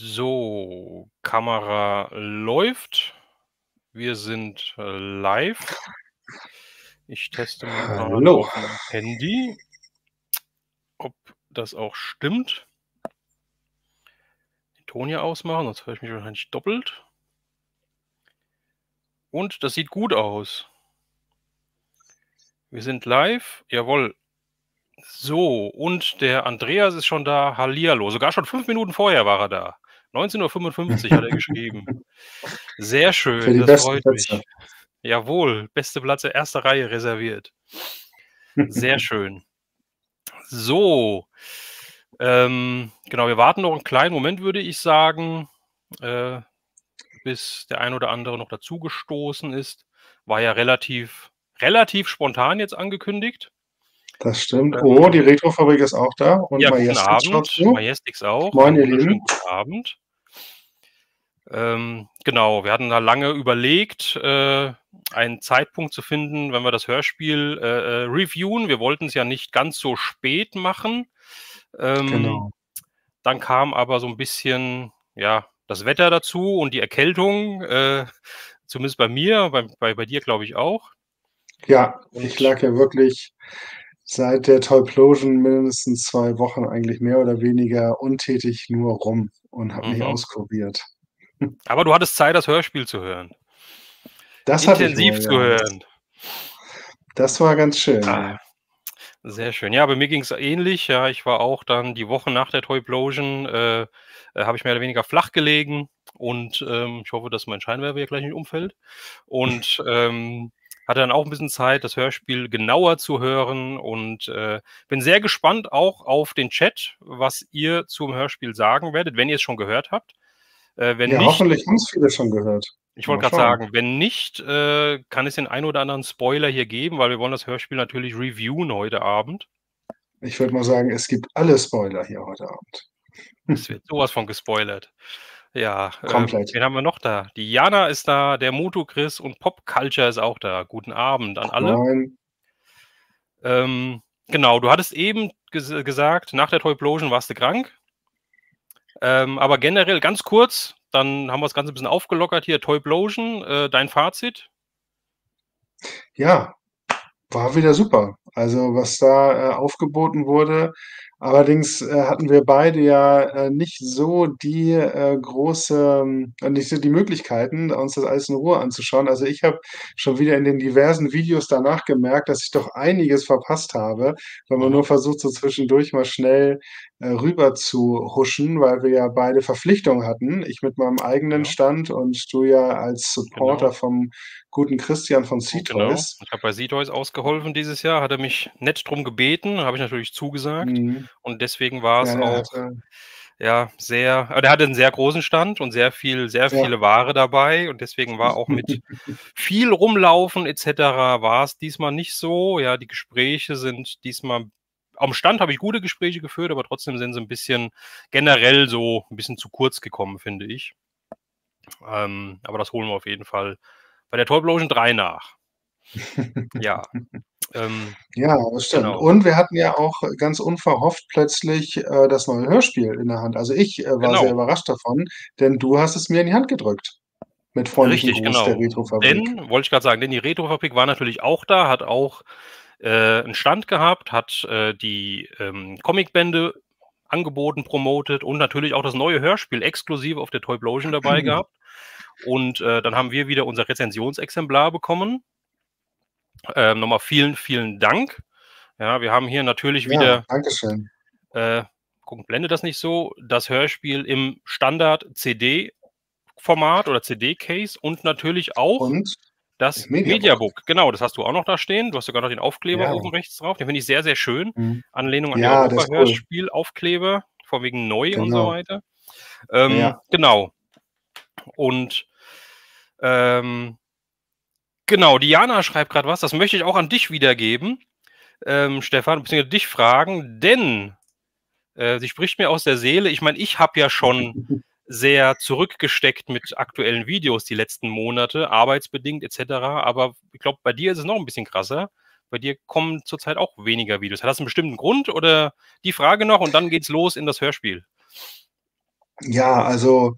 So, Kamera läuft. Wir sind live. Ich teste mal gerade Hallo. auf dem Handy, ob das auch stimmt. Den Ton hier ausmachen, sonst höre ich mich wahrscheinlich doppelt. Und das sieht gut aus. Wir sind live. Jawohl. So, und der Andreas ist schon da. Hallihallo. Sogar schon 5 Minuten vorher war er da. 19:55 Uhr hat er geschrieben. Sehr Für schön, die das besten freut Plätze. mich. Jawohl, beste Plätze, erste Reihe reserviert. Sehr schön. So, genau, wir warten noch einen kleinen Moment, würde ich sagen, bis der ein oder andere noch dazugestoßen ist. War ja relativ spontan jetzt angekündigt. Das stimmt. Oh, die Retrofabrik ist auch da und Ja, guten Majestix schaut Abend. zu. Majestix auch. Moin, Einen ihr wunderschönen Lieben. guten Abend. Genau, wir hatten da lange überlegt, einen Zeitpunkt zu finden, wenn wir das Hörspiel reviewen. Wir wollten es ja nicht ganz so spät machen. Genau. Dann kam aber so ein bisschen, ja, das Wetter dazu und die Erkältung, zumindest bei mir, bei dir glaube ich auch. Ja, ich Und lag ja wirklich seit der Toyplosion mindestens 2 Wochen eigentlich mehr oder weniger untätig nur rum und habe mich mhm. auskuriert. Aber du hattest Zeit, das Hörspiel zu hören. Das hatte ich Intensiv wohl, zu ja. hören. Das war ganz schön, Ah, ja. sehr schön. Ja, bei mir ging es ähnlich. Ja, ich war auch dann die Woche nach der Toyplosion, habe ich mehr oder weniger flach gelegen und, ich hoffe, dass mein Scheinwerfer hier gleich nicht umfällt. Und, hatte dann auch ein bisschen Zeit, das Hörspiel genauer zu hören und, bin sehr gespannt auch auf den Chat, was ihr zum Hörspiel sagen werdet, wenn ihr es schon gehört habt. Wenn Ja, nicht, hoffentlich haben's viele schon gehört. ich wollte Mal gerade schauen. sagen, wenn nicht, kann es den einen oder anderen Spoiler hier geben, weil wir wollen das Hörspiel natürlich reviewen heute Abend. Ich würde mal sagen, es gibt alle Spoiler hier heute Abend. Es wird sowas von gespoilert. Ja, Komplett. wen haben wir noch da? Die Jana ist da, der Muto Chris und Pop Culture ist auch da. Guten Abend an alle. Moin. Genau, du hattest eben gesagt, nach der Toyplosion warst du krank. Aber generell ganz kurz, dann haben wir das Ganze ein bisschen aufgelockert hier. Toyplosion, dein Fazit? Ja, war wieder super. Also, was da, aufgeboten wurde. Allerdings, hatten wir beide ja, nicht so die, nicht so die Möglichkeiten, uns das alles in Ruhe anzuschauen. Also, ich habe schon wieder in den diversen Videos danach gemerkt, dass ich doch einiges verpasst habe, wenn man Mhm, nur versucht, so zwischendurch mal schnell, rüber zu huschen, weil wir ja beide Verpflichtungen hatten. Ich mit meinem eigenen ja, Stand und du ja als Supporter genau. vom guten Christian von Genau. Seatoys. Ich habe bei Seatoys ausgeholfen dieses Jahr, hat er mich nett drum gebeten, habe ich natürlich zugesagt Mhm. und deswegen war es Ja, der auch, hatte ja, der hatte einen sehr großen Stand und sehr ja, viele Ware dabei und deswegen war auch mit viel Rumlaufen et cetera war es diesmal nicht so. Ja, die Gespräche sind diesmal am Stand habe ich gute Gespräche geführt, aber trotzdem sind sie ein bisschen generell so ein bisschen zu kurz gekommen, finde ich. Aber das holen wir auf jeden Fall bei der Toyplosion 3 nach. Ja, ähm, ja, das stimmt. genau, Und wir hatten ja auch ganz unverhofft plötzlich, das neue Hörspiel in der Hand. Also, ich, war sehr genau. überrascht davon, denn du hast es mir in die Hand gedrückt. Mit freundlichem Richtig, Gruß, der genau. Retrofabrik. Denn wollte ich gerade sagen, denn die Retrofabrik war natürlich auch da, hat auch, 'n Stand gehabt, hat, die, Comicbände angeboten, promotet und natürlich auch das neue Hörspiel exklusiv auf der Toyplosion dabei gehabt. Und, dann haben wir wieder unser Rezensionsexemplar bekommen. Noch mal vielen Dank. Ja, wir haben hier natürlich Ja, wieder, danke schön. äh gucken, blendet das nicht so, das Hörspiel im Standard-CD-Format oder CD-Case und natürlich auch Und im das Mediabook. Mediabook. Genau, das hast du auch noch da stehen. Du hast sogar noch den Aufkleber Ja, oben rechts drauf. Den finde ich sehr schön. mhm. Anlehnung an die Ja, der ist cool. Europa-Hörspiel-Aufkleber, von wegen neu und so Genau. weiter. Ja. Genau. Und, ähm, genau, Diana schreibt gerade was, das möchte ich auch an dich wiedergeben, Stefan, beziehungsweise dich fragen, denn, sie spricht mir aus der Seele. Ich meine, ich habe ja schon sehr zurückgesteckt mit aktuellen Videos die letzten Monate, arbeitsbedingt et cetera. Aber ich glaube, bei dir ist es noch ein bisschen krasser. Bei dir kommen zurzeit auch weniger Videos. Hat das einen bestimmten Grund oder die Frage noch und dann geht's los in das Hörspiel? Ja, also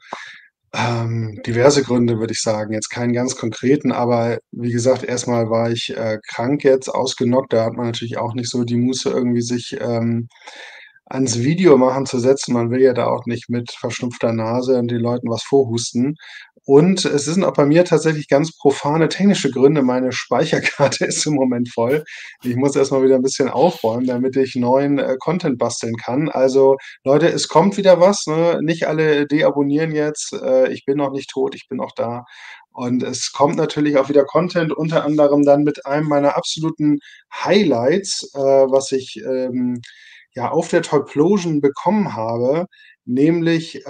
diverse Gründe, würde ich sagen. Jetzt keinen ganz konkreten, aber wie gesagt, erstmal war ich, krank jetzt, ausgenockt. Da hat man natürlich auch nicht so die Muße, irgendwie sich, ans Videomachen zu setzen. Man will ja da auch nicht mit verschnupfter Nase und den Leuten was vorhusten. Und es sind auch bei mir tatsächlich ganz profane technische Gründe. Meine Speicherkarte ist im Moment voll. Ich muss erst mal wieder 'n bisschen aufräumen, damit ich neuen, Content basteln kann. Also, Leute, es kommt wieder was, ne? Nicht alle deabonnieren jetzt. Ich bin noch nicht tot, ich bin noch da. Und es kommt natürlich auch wieder Content, unter anderem dann mit einem meiner absoluten Highlights, was ich, ja, auf der Toyplosion bekommen habe, nämlich,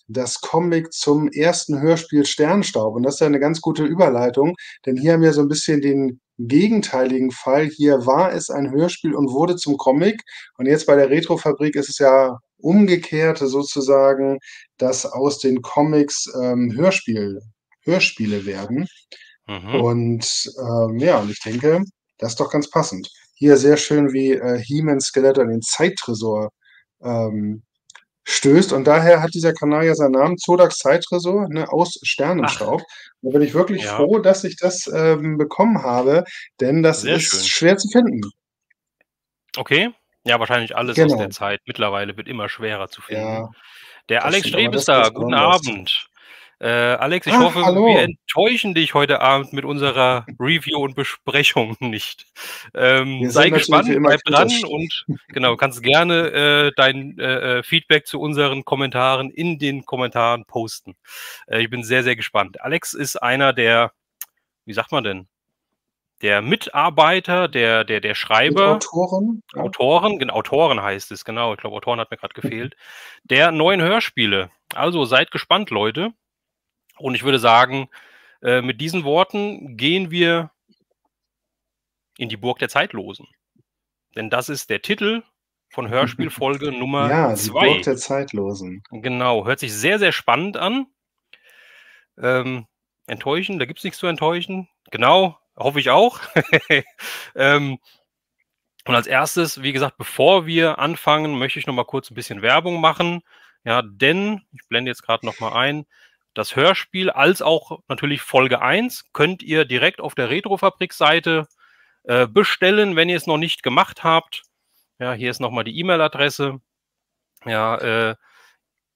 das Comic zum ersten Hörspiel Sternstaub. Und das ist ja 'ne ganz gute Überleitung, denn hier haben wir so 'n bisschen den gegenteiligen Fall. Hier war es ein Hörspiel und wurde zum Comic. Und jetzt bei der Retrofabrik ist es ja umgekehrt sozusagen, dass aus den Comics, Hörspiele werden. Mhm. Und, ja, und ich denke, das ist doch ganz passend. Hier sehr schön, wie, He-Man Skeletor in den Zeittresor, ähm, stößt. Und daher hat dieser Kanal ja seinen Namen, Zodax Zeittresor, ne, aus Ach, Sternenstaub. Da bin ich wirklich ja, froh, dass ich das, bekommen habe, denn das sehr ist schön. schwer zu finden. Okay. Ja, wahrscheinlich alles aus der Genau. Zeit. Mittlerweile wird immer schwerer zu finden. Ja, Der das Alex stimmt, aber Streb das ist ist da. was Guten Besonderes. Abend. Alex, ich Ach, hoffe, wir hallo. enttäuschen dich heute Abend mit unserer Review und Besprechung nicht. Wir sind Sei natürlich wie gespannt, immer bleib dran kritisch. und genau, kannst gerne dein Feedback zu unseren Kommentaren in den Kommentaren posten. Ich bin sehr, sehr gespannt. Alex ist einer der, wie sagt man denn, der Mitarbeiter, der Schreiber, Mitautoren, ja. Autoren heißt es, genau. Ich glaube, Autoren hat mir gerade gefehlt. Der neuen Hörspiele. Also seid gespannt, Leute. Und ich würde sagen, mit diesen Worten gehen wir in die Burg der Zeitlosen. Denn das ist der Titel von Hörspielfolge Nummer Ja, die Burg 2. der Zeitlosen. Genau, hört sich sehr, sehr spannend an. Enttäuschen, da gibt es nichts zu enttäuschen. Genau, hoffe ich auch. ähm, und als erstes, wie gesagt, bevor wir anfangen, möchte ich noch mal kurz ein bisschen Werbung machen. Ja, denn, ich blende jetzt gerade noch mal ein, das Hörspiel als auch natürlich Folge 1 könnt ihr direkt auf der Retrofabrik-Seite bestellen, wenn ihr es noch nicht gemacht habt. Ja, hier ist noch mal die E-Mail-Adresse. Ja,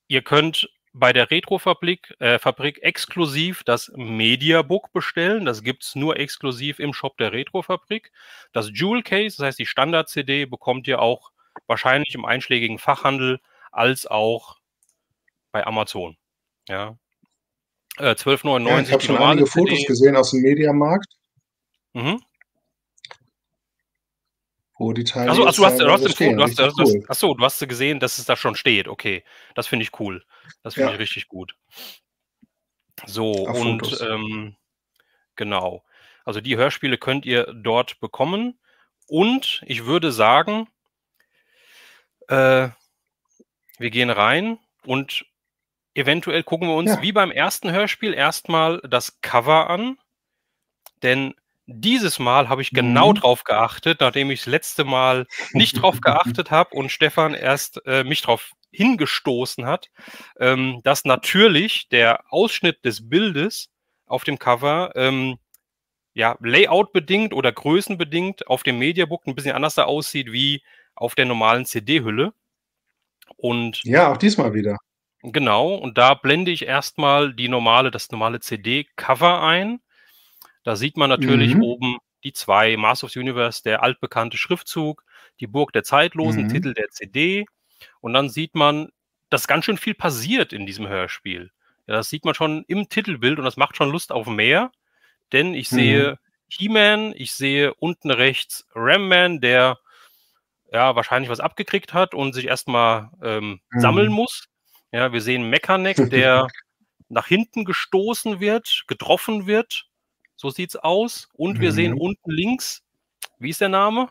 ihr könnt bei der Fabrik exklusiv das Mediabook bestellen. Das gibt es nur exklusiv im Shop der Retrofabrik. Das Jewel Case, das heißt die Standard-CD, bekommt ihr auch wahrscheinlich im einschlägigen Fachhandel als auch bei Amazon. Ja. Ja, ich 12,99 habe die schon normale einige Fotos CD. gesehen aus'm Mediamarkt, Mhm. wo die Teile Achso, ach, jetzt du hast teilweise im Foto, stehen. Richtig das, cool. achso, du hast gesehen, dass es da schon steht. Okay, das finde ich cool. Das finde ich Ja, richtig gut. So, auf und Fotos. genau. Also die Hörspiele könnt ihr dort bekommen. Und ich würde sagen, äh, wir gehen rein und eventuell gucken wir uns Ja. wie beim ersten Hörspiel erstmal das Cover an. Denn dieses Mal habe ich genau Mhm. drauf geachtet, nachdem ich das letzte Mal nicht drauf geachtet habe und Stefan erst mich drauf hingestoßen hat, dass natürlich der Ausschnitt des Bildes auf dem Cover ja, Layout-bedingt oder größenbedingt auf dem Mediabook ein bisschen anders da aussieht wie auf der normalen CD-Hülle. Und Ja, auch diesmal wieder. genau, und da blende ich erstmal das normale CD-Cover ein. Da sieht man natürlich Mhm. oben die 2, Masters of the Universe, der altbekannte Schriftzug, die Burg der Zeitlosen, Mhm. Titel der CD. Und dann sieht man, dass ganz schön viel passiert in diesem Hörspiel. Ja, das sieht man schon im Titelbild und das macht schon Lust auf mehr, denn ich Mhm. sehe He-Man, ich sehe unten rechts Ram-Man, der ja wahrscheinlich was abgekriegt hat und sich erstmal sammeln Mhm. muss. Ja, wir sehen Mechaneck, der nach hinten gestoßen wird, getroffen wird. So sieht's aus. Und wir sehen Mhm. unten links, wie ist der Name?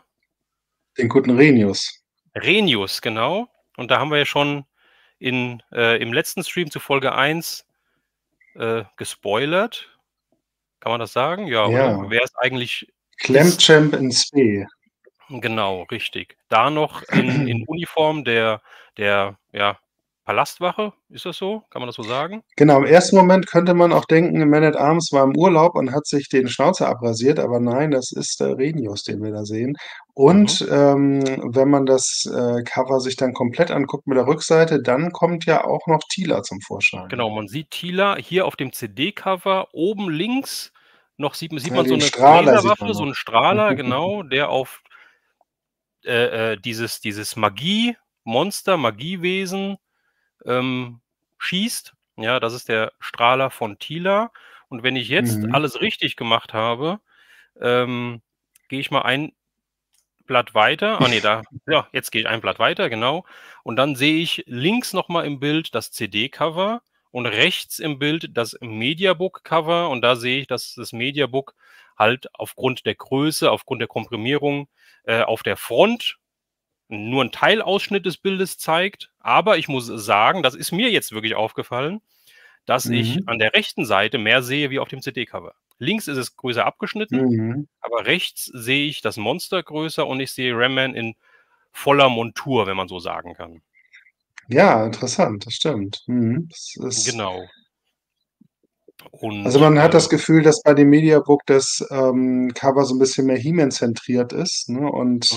Den guten Renius. Renius, genau. Und da haben wir ja schon im letzten Stream zu Folge 1 gespoilert. Kann man das sagen? Ja, oder? Ja. Wer es eigentlich ist. Clamchamp in Spe. Genau, richtig. Da noch in Uniform der ja, Palastwache. Ist das so? Kann man das so sagen? Genau, im ersten Moment könnte man auch denken, Man at Arms war im Urlaub und hat sich den Schnauzer abrasiert, aber nein, das ist der Renius, den wir da sehen. Mhm. Und, wenn man das, Cover sich dann komplett anguckt mit der Rückseite, dann kommt ja auch noch Teela zum Vorschein. Genau, man sieht Teela hier auf dem CD-Cover oben links noch sieht Ja, man so den 'ne Strahler sieht man Laserwaffe, so noch. 'n Strahler, genau, der auf, dieses Magie-Monster, Magiewesen, schießt. Ja, das ist der Strahler von Teela. Und wenn ich jetzt Mhm. alles richtig gemacht habe, ähm, gehe ich mal ein Blatt weiter. Ah ne, da ja, jetzt gehe ich ein Blatt weiter, genau. Und dann sehe ich links noch mal im Bild das CD-Cover und rechts im Bild das Mediabook-Cover. Und da sehe ich, dass das Mediabook halt aufgrund der Größe, aufgrund der Komprimierung, auf der Front nur 'n Teilausschnitt des Bildes zeigt. Aber ich muss sagen, das ist mir jetzt wirklich aufgefallen, dass ich Mhm. an der rechten Seite mehr sehe wie auf dem CD-Cover. Links ist es größer abgeschnitten, Mhm. aber rechts sehe ich das Monster größer und ich sehe Ram-Man in voller Montur, wenn man so sagen kann. Ja, interessant, das stimmt. Mhm. Das ist Genau. also, Und, man hat das Gefühl, dass bei dem Mediabook das, Cover so 'n bisschen mehr He-Man zentriert ist, ne, und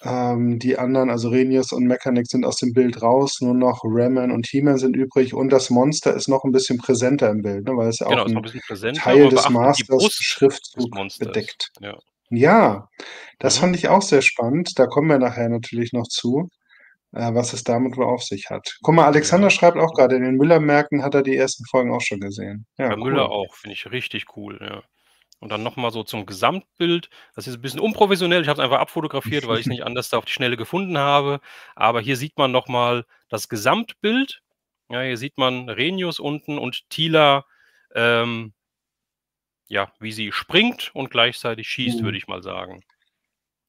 mhm, die anderen, also Renius und Mechanic sind aus dem Bild raus, nur noch Ram-Man und He-Man sind übrig und das Monster ist noch 'n bisschen präsenter im Bild, ne, weil es ja genau, auch ist noch 'n 'n bisschen präsenter und Teil man des beachtet die Masters Brust des Schriftzug Monsters. bedeckt. Ja. Ja, das Mhm. fand ich auch sehr spannend. Da kommen wir nachher natürlich noch zu, was es damit wohl auf sich hat. Guck mal, Ja. Alexander schreibt auch grade, in den Müller-Märkten hat er die ersten Folgen auch schon gesehen. Ja, Bei Müller cool. auch, finde ich richtig cool, ja. Und dann noch mal so zum Gesamtbild. Das ist 'n bisschen unprofessionell. Ich habe es einfach abfotografiert, weil ich's nicht anders da auf die Schnelle gefunden habe. Aber hier sieht man noch mal das Gesamtbild. Ja, hier sieht man Renius unten und Teela, ähm, ja, wie sie springt und gleichzeitig schießt, würde Mhm. ich mal sagen.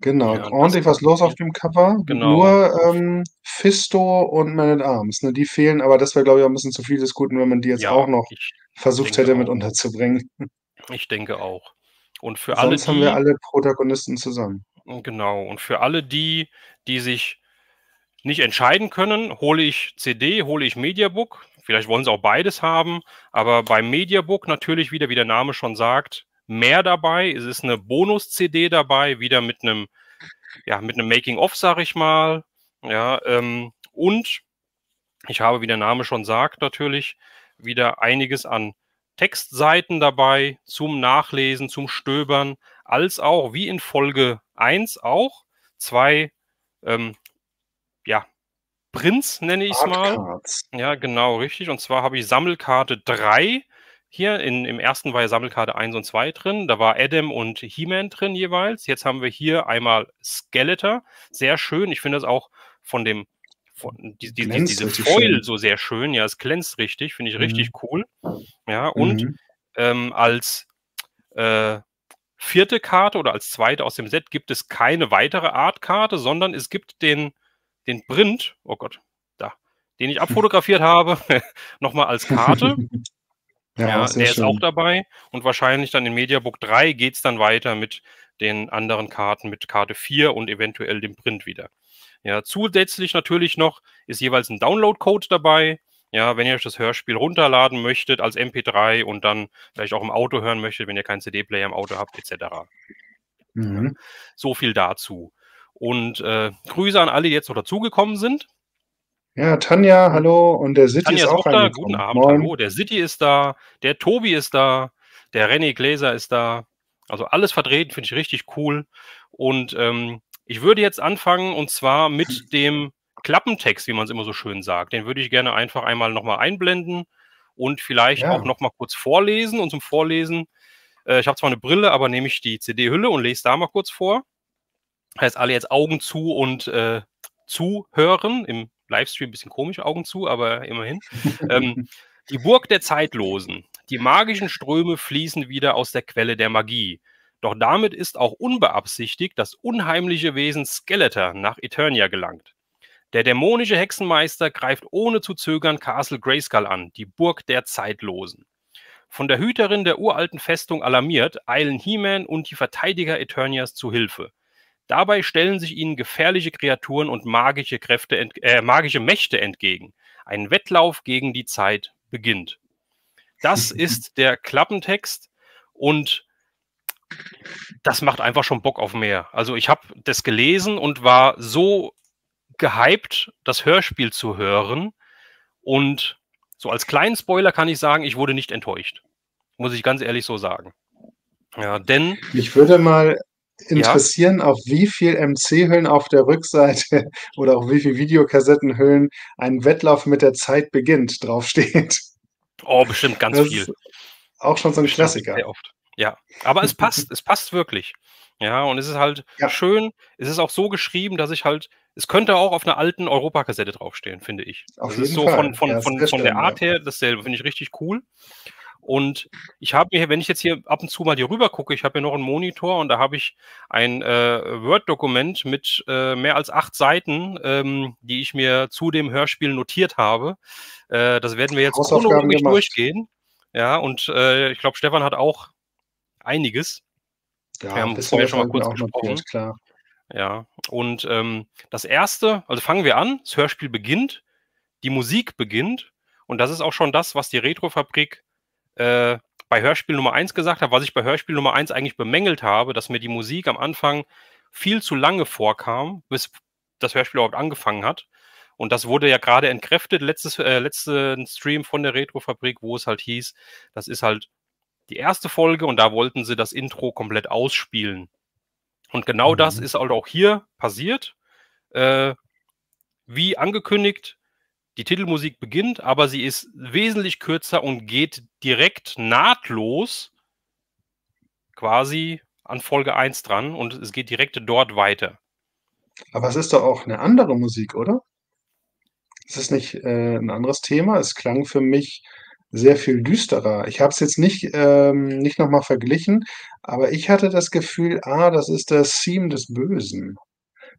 Genau, Ja, und das ordentlich was los auf hier dem Cover. genau. Nur, Fisto und Man at Arms, ne, die fehlen, aber das wäre, glaube ich, auch 'n bisschen zu viel des Guten, wenn man die jetzt auch Ja, noch ich versucht denke hätte, mit auch. unterzubringen. Ich denke auch. Und für alle Sonst haben wir die alle Protagonisten zusammen. genau, und für alle die, die sich nicht entscheiden können, hole ich CD, hole ich Mediabook. Vielleicht wollen sie auch beides haben, aber beim Mediabook natürlich wieder, wie der Name schon sagt, mehr dabei. Es ist 'ne Bonus-CD dabei, wieder mit 'nem ja, mit 'nem Making-of, sage ich mal. Ja, und ich habe, wie der Name schon sagt, natürlich wieder einiges an Textseiten dabei zum Nachlesen, zum Stöbern, als auch, wie in Folge 1 auch, 2, ähm, ja, Prints nenne ich's mal. Artcards. Ja, genau, richtig. Und zwar habe ich Sammelkarte 3 hier. Im ersten war ja Sammelkarte 1 und 2 drin. Da war Adam und He-Man drin jeweils. Jetzt haben wir hier einmal Skeletor. Sehr schön. Ich finde das auch von dem von Glänzt diese richtig Foil schön. so sehr schön. Ja, es glänzt richtig, finde ich richtig Mhm. cool. Ja, und, Mhm. als, äh, 4. Karte oder als zweite aus dem Set gibt es keine weitere Artkarte, sondern es gibt den Print, oh Gott, da, den ich abfotografiert habe, noch mal als Karte. Ja, auch Ja, sehr der ist auch schön. dabei und wahrscheinlich dann in Mediabook 3 geht's dann weiter mit den anderen Karten, mit Karte 4 und eventuell dem Print wieder. Ja, zusätzlich natürlich noch ist jeweils 'n Downloadcode dabei. Ja, wenn ihr euch das Hörspiel runterladen möchtet als MP3 und dann vielleicht auch im Auto hören möchtet, wenn ihr keinen CD-Player im Auto habt et cetera. Ja, Mhm. so viel dazu. Und, Grüße an alle, die jetzt noch dazugekommen sind. Ja, Tanja, Hm, hallo und der Sitti Tanja ist ist auch auch da. Guten reingekommen. Abend, Moin. hallo. Der Sitti ist da, der Tobi ist da, der René Gläser ist da. Also, alles vertreten, finde ich richtig cool. Und, ich würde jetzt anfangen und zwar mit dem Klappentext, wie man's immer so schön sagt. Den würde ich gerne einfach einmal noch mal einblenden und vielleicht auch Ja. noch mal kurz vorlesen. Und zum Vorlesen ich habe zwar 'ne Brille, aber nehme ich die CD-Hülle und lese da mal kurz vor. Heißt, alle jetzt Augen zu und, zuhören. Im Livestream bisschen komisch, Augen zu, aber immerhin. Ähm, die Burg der Zeitlosen. Die magischen Ströme fließen wieder aus der Quelle der Magie. Doch damit ist auch unbeabsichtigt das unheimliche Wesen Skeletor nach Eternia gelangt. Der dämonische Hexenmeister greift ohne zu zögern Castle Grayskull an, die Burg der Zeitlosen. Von der Hüterin der uralten Festung alarmiert, eilen He-Man und die Verteidiger Eternias zu Hilfe. Dabei stellen sich ihnen gefährliche Kreaturen und magische Mächte entgegen. Ein Wettlauf gegen die Zeit beginnt. Das ist der Klappentext und das macht einfach schon Bock auf mehr. Also ich habe das gelesen und war so gehypt, das Hörspiel zu hören. Und so als kleinen Spoiler kann ich sagen, ich wurde nicht enttäuscht. Muss ich ganz ehrlich so sagen. Ja, denn... Mich würde mal Ja, interessieren, auf wie viel MC-Hüllen auf der Rückseite oder auf wie viel Videokassettenhüllen ein Wettlauf mit der Zeit beginnt draufsteht. oh, bestimmt ganz Das viel. ist auch schon so ein Bestimmt Klassiker. sehr oft. Ja, aber es passt wirklich. Ja, und es ist halt Ja, schön. Es ist auch so geschrieben, dass ich halt, es könnte auch auf einer alten Europakassette draufstehen, finde ich. auf Das ist jeden so Fall. Ja, sehr von der schön, ja. Art her, das finde ich richtig cool. Und ich habe mir, wenn ich jetzt hier ab und zu mal hier rüber gucke, ich habe hier noch einen Monitor und da habe ich ein Word-Dokument mit mehr als 8 Seiten, die ich mir zu dem Hörspiel notiert habe. Das werden wir jetzt Hausaufgaben chronologisch gemacht. durchgehen. Ja, und ich glaube, Stefan hat auch einiges. Wir Ja, ein haben bisschen vorher was schon mal habe ich mir kurz auch notiert, gesprochen. klar. Ja, und das erste, also fangen wir an, das Hörspiel beginnt, die Musik beginnt und das ist auch schon das, was die Retrofabrik äh, bei Hörspiel Nummer 1 gesagt hat, was ich bei Hörspiel Nummer 1 eigentlich bemängelt habe, dass mir die Musik am Anfang viel zu lange vorkam, bis das Hörspiel überhaupt angefangen hat. Und das wurde ja gerade entkräftet, letzten Stream von der Retrofabrik, wo es halt hieß, das ist halt die erste Folge und da wollten sie das Intro komplett ausspielen. Und genau das Mhm. ist halt auch hier passiert. Äh, wie angekündigt, die Titelmusik beginnt, aber sie ist wesentlich kürzer und geht direkt nahtlos quasi an Folge 1 dran und es geht direkt dort weiter. Aber es ist doch auch eine andere Musik, oder? Ist es nicht, 'n anderes Thema? Es klang für mich sehr viel düsterer. Ich habe es jetzt nicht noch mal verglichen, aber ich hatte das Gefühl, das ist das Theme des Bösen.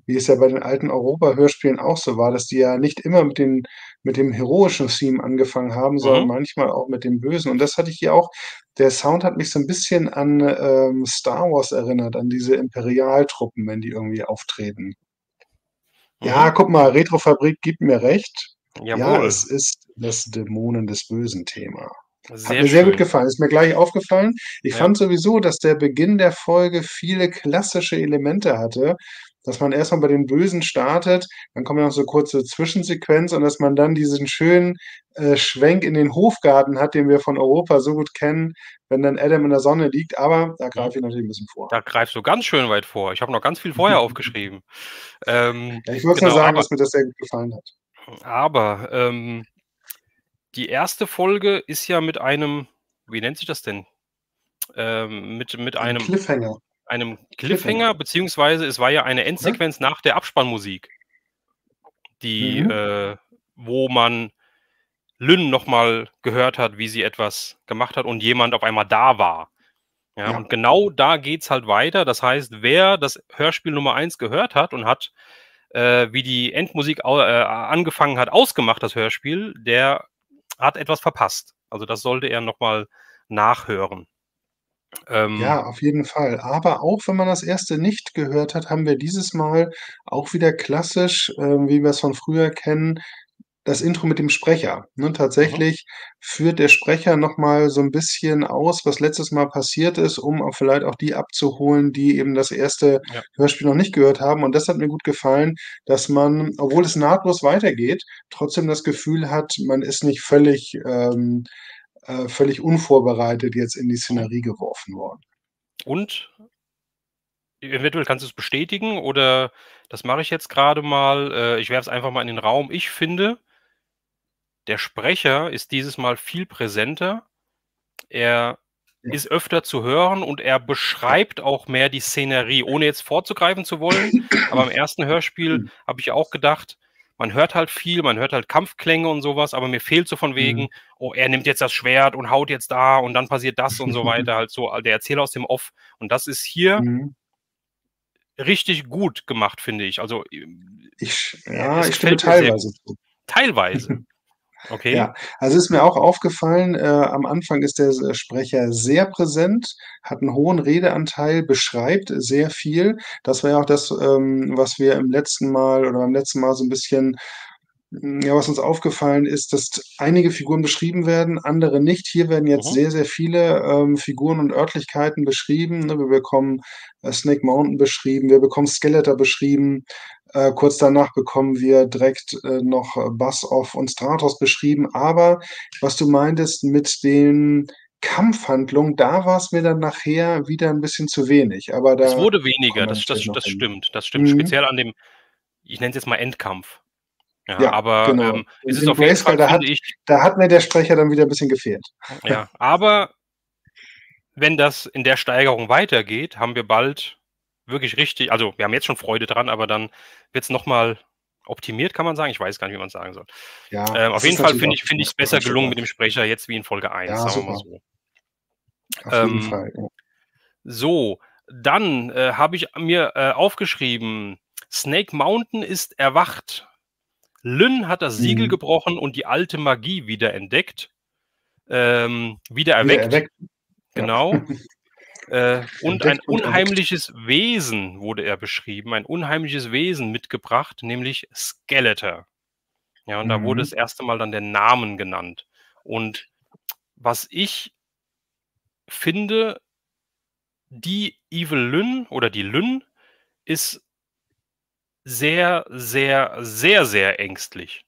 Wie es ja bei den alten Europa-Hörspielen auch so war, dass die ja nicht immer mit dem heroischen Theme angefangen haben, sondern Mhm. manchmal auch mit dem Bösen. Und das hatte ich hier auch. Der Sound hat mich so 'n bisschen an, Star Wars erinnert, an diese Imperialtruppen, wenn die irgendwie auftreten. Ja, Mhm. guck mal, Retrofabrik gibt mir recht. Ja, Jawohl, es ist das Dämonen des Bösen-Thema. Hat sehr mir sehr gut schön. gefallen, ist mir gleich aufgefallen. Ich Ja. fand sowieso, dass der Beginn der Folge viele klassische Elemente hatte, dass man erst mal bei den Bösen startet, dann kommen ja noch so kurze Zwischensequenzen und dass man dann diesen schönen, Schwenk in den Hofgarten hat, den wir von Europa so gut kennen, wenn dann Adam in der Sonne liegt, aber da Mhm. greife ich natürlich 'n bisschen vor. Da greifst du ganz schön weit vor. Ich habe noch ganz viel vorher aufgeschrieben. Ja, ich wollte nur Genau, sagen, dass mir das sehr gut gefallen hat. aber die erste Folge ist ja mit einem, wie nennt sich das denn? Mit Ein Cliffhanger, einem Cliffhanger. Cliffhanger, beziehungsweise es war ja eine Oder? Endsequenz nach der Abspannmusik, die, Mhm. wo man Lynn noch mal gehört hat, wie sie etwas gemacht hat und jemand auf einmal da war. Ja, Ja. und genau da geht's halt weiter. Das heißt, wer das Hörspiel Nummer 1 gehört hat und hat, wie die Endmusik angefangen hat, ausgemacht, das Hörspiel, der hat etwas verpasst. Also das sollte er noch mal nachhören. Ähm, Ja, auf jeden Fall. Aber auch wenn man das erste nicht gehört hat, haben wir dieses Mal auch wieder klassisch, wie wir es von früher kennen, das Intro mit dem Sprecher, ne? mhm, Tatsächlich führt der Sprecher noch mal so 'n bisschen aus, was letztes Mal passiert ist, um auch vielleicht auch die abzuholen, die eben das erste ja. Hörspiel noch nicht gehört haben. Und das hat mir gut gefallen, dass man, obwohl es nahtlos weitergeht, trotzdem das Gefühl hat, man ist nicht völlig unvorbereitet jetzt in die Mhm. Szenerie geworfen worden. Und eventuell kannst du es bestätigen oder das mache ich jetzt gerade mal. Ich werfe es einfach mal in den Raum. Ich finde, der Sprecher ist dieses Mal viel präsenter. Er Ja. ist öfter zu hören und er beschreibt auch mehr die Szenerie, ohne jetzt vorzugreifen zu wollen. Aber im ersten Hörspiel habe ich auch gedacht, man hört halt viel, man hört halt Kampfklänge und sowas, aber mir fehlt so von Mhm. wegen, oh, er nimmt jetzt das Schwert und haut jetzt da und dann passiert das und so weiter, halt so der Erzähler aus dem Off. Und das ist hier Mhm. richtig gut gemacht, finde ich. Also, Ich es stimme gefällt mir sehr gut. teilweise zu. Teilweise. Okay. Ja, also ist mir auch aufgefallen, am Anfang ist der Sprecher sehr präsent, hat 'n hohen Redeanteil, beschreibt sehr viel. Das war ja auch das, was wir im letzten Mal oder beim letzten Mal so 'n bisschen ja, was uns aufgefallen ist, dass einige Figuren beschrieben werden, andere nicht. Hier werden jetzt Mhm. sehr, sehr viele, Figuren und Örtlichkeiten beschrieben, ne? Wir bekommen, Snake Mountain beschrieben, wir bekommen Skeletor beschrieben. Kurz danach bekommen wir direkt, noch Buzz-Off und Stratos beschrieben. Aber was du meintest mit den Kampfhandlungen, da war's mir dann nachher wieder 'n bisschen zu wenig, aber Es da wurde kommen weniger, wir das das natürlich noch das hin. stimmt, das stimmt. Mhm. Speziell an dem, ich nenne es jetzt mal Endkampf. Ja, Ja, aber, genau. es ist In auf jeden Fall, Grayskull, finde ich, da hat mir der Sprecher dann wieder 'n bisschen gefehlt. ja, aber wenn das in der Steigerung weitergeht, haben wir bald wirklich richtig, also, wir haben jetzt schon Freude dran, aber dann wird's noch mal optimiert, kann man sagen? Ich weiß gar nicht, wie man's sagen soll. Ja, Auf es jeden ist Fall natürlich auch finde ich's besser Geschmackssache 'n Stück gelungen mit weit. dem Sprecher jetzt wie in Folge 1, Ja, sagen wir mal super. so. Auf jeden Ähm, Fall, ja. so, dann, habe ich mir, aufgeschrieben: „Snake Mountain ist erwacht. Lyn hat das Siegel Mhm. gebrochen und die alte Magie wiederentdeckt, wieder Wieder erweckt." erweckt. Ja. Genau. Und ein Entdeckt und erweckt. unheimliches Wesen wurde er beschrieben, ein unheimliches Wesen mitgebracht, nämlich Skeletor. Ja, und da wurde Mhm. das erste Mal dann der Namen genannt. Und was ich finde, die Evil Lyn oder die Lyn ist sehr, sehr, sehr, sehr ängstlich.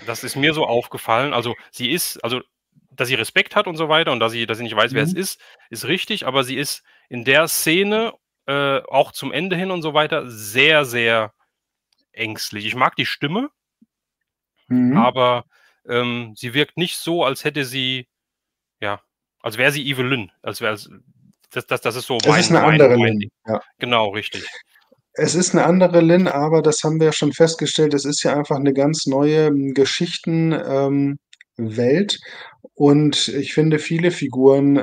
Das ist mir so aufgefallen. Also, sie ist, also, dass sie Respekt hat und so weiter und dass sie nicht weiß, wer es Mhm. ist richtig, aber sie ist in der Szene, auch zum Ende hin und so weiter, sehr, sehr ängstlich. Ich mag die Stimme, Mhm. aber, sie wirkt nicht so, als hätte sie, ja, als wäre sie Evil Lyn, als wäre es, das ist so Es ist mein 'ne mein andere mein Lyn, Ding. ja. Genau, richtig. Es ist 'ne andere Lyn, aber das haben wir ja schon festgestellt, es ist ja einfach 'ne ganz neue, Geschichten Welt. Und ich finde viele Figuren,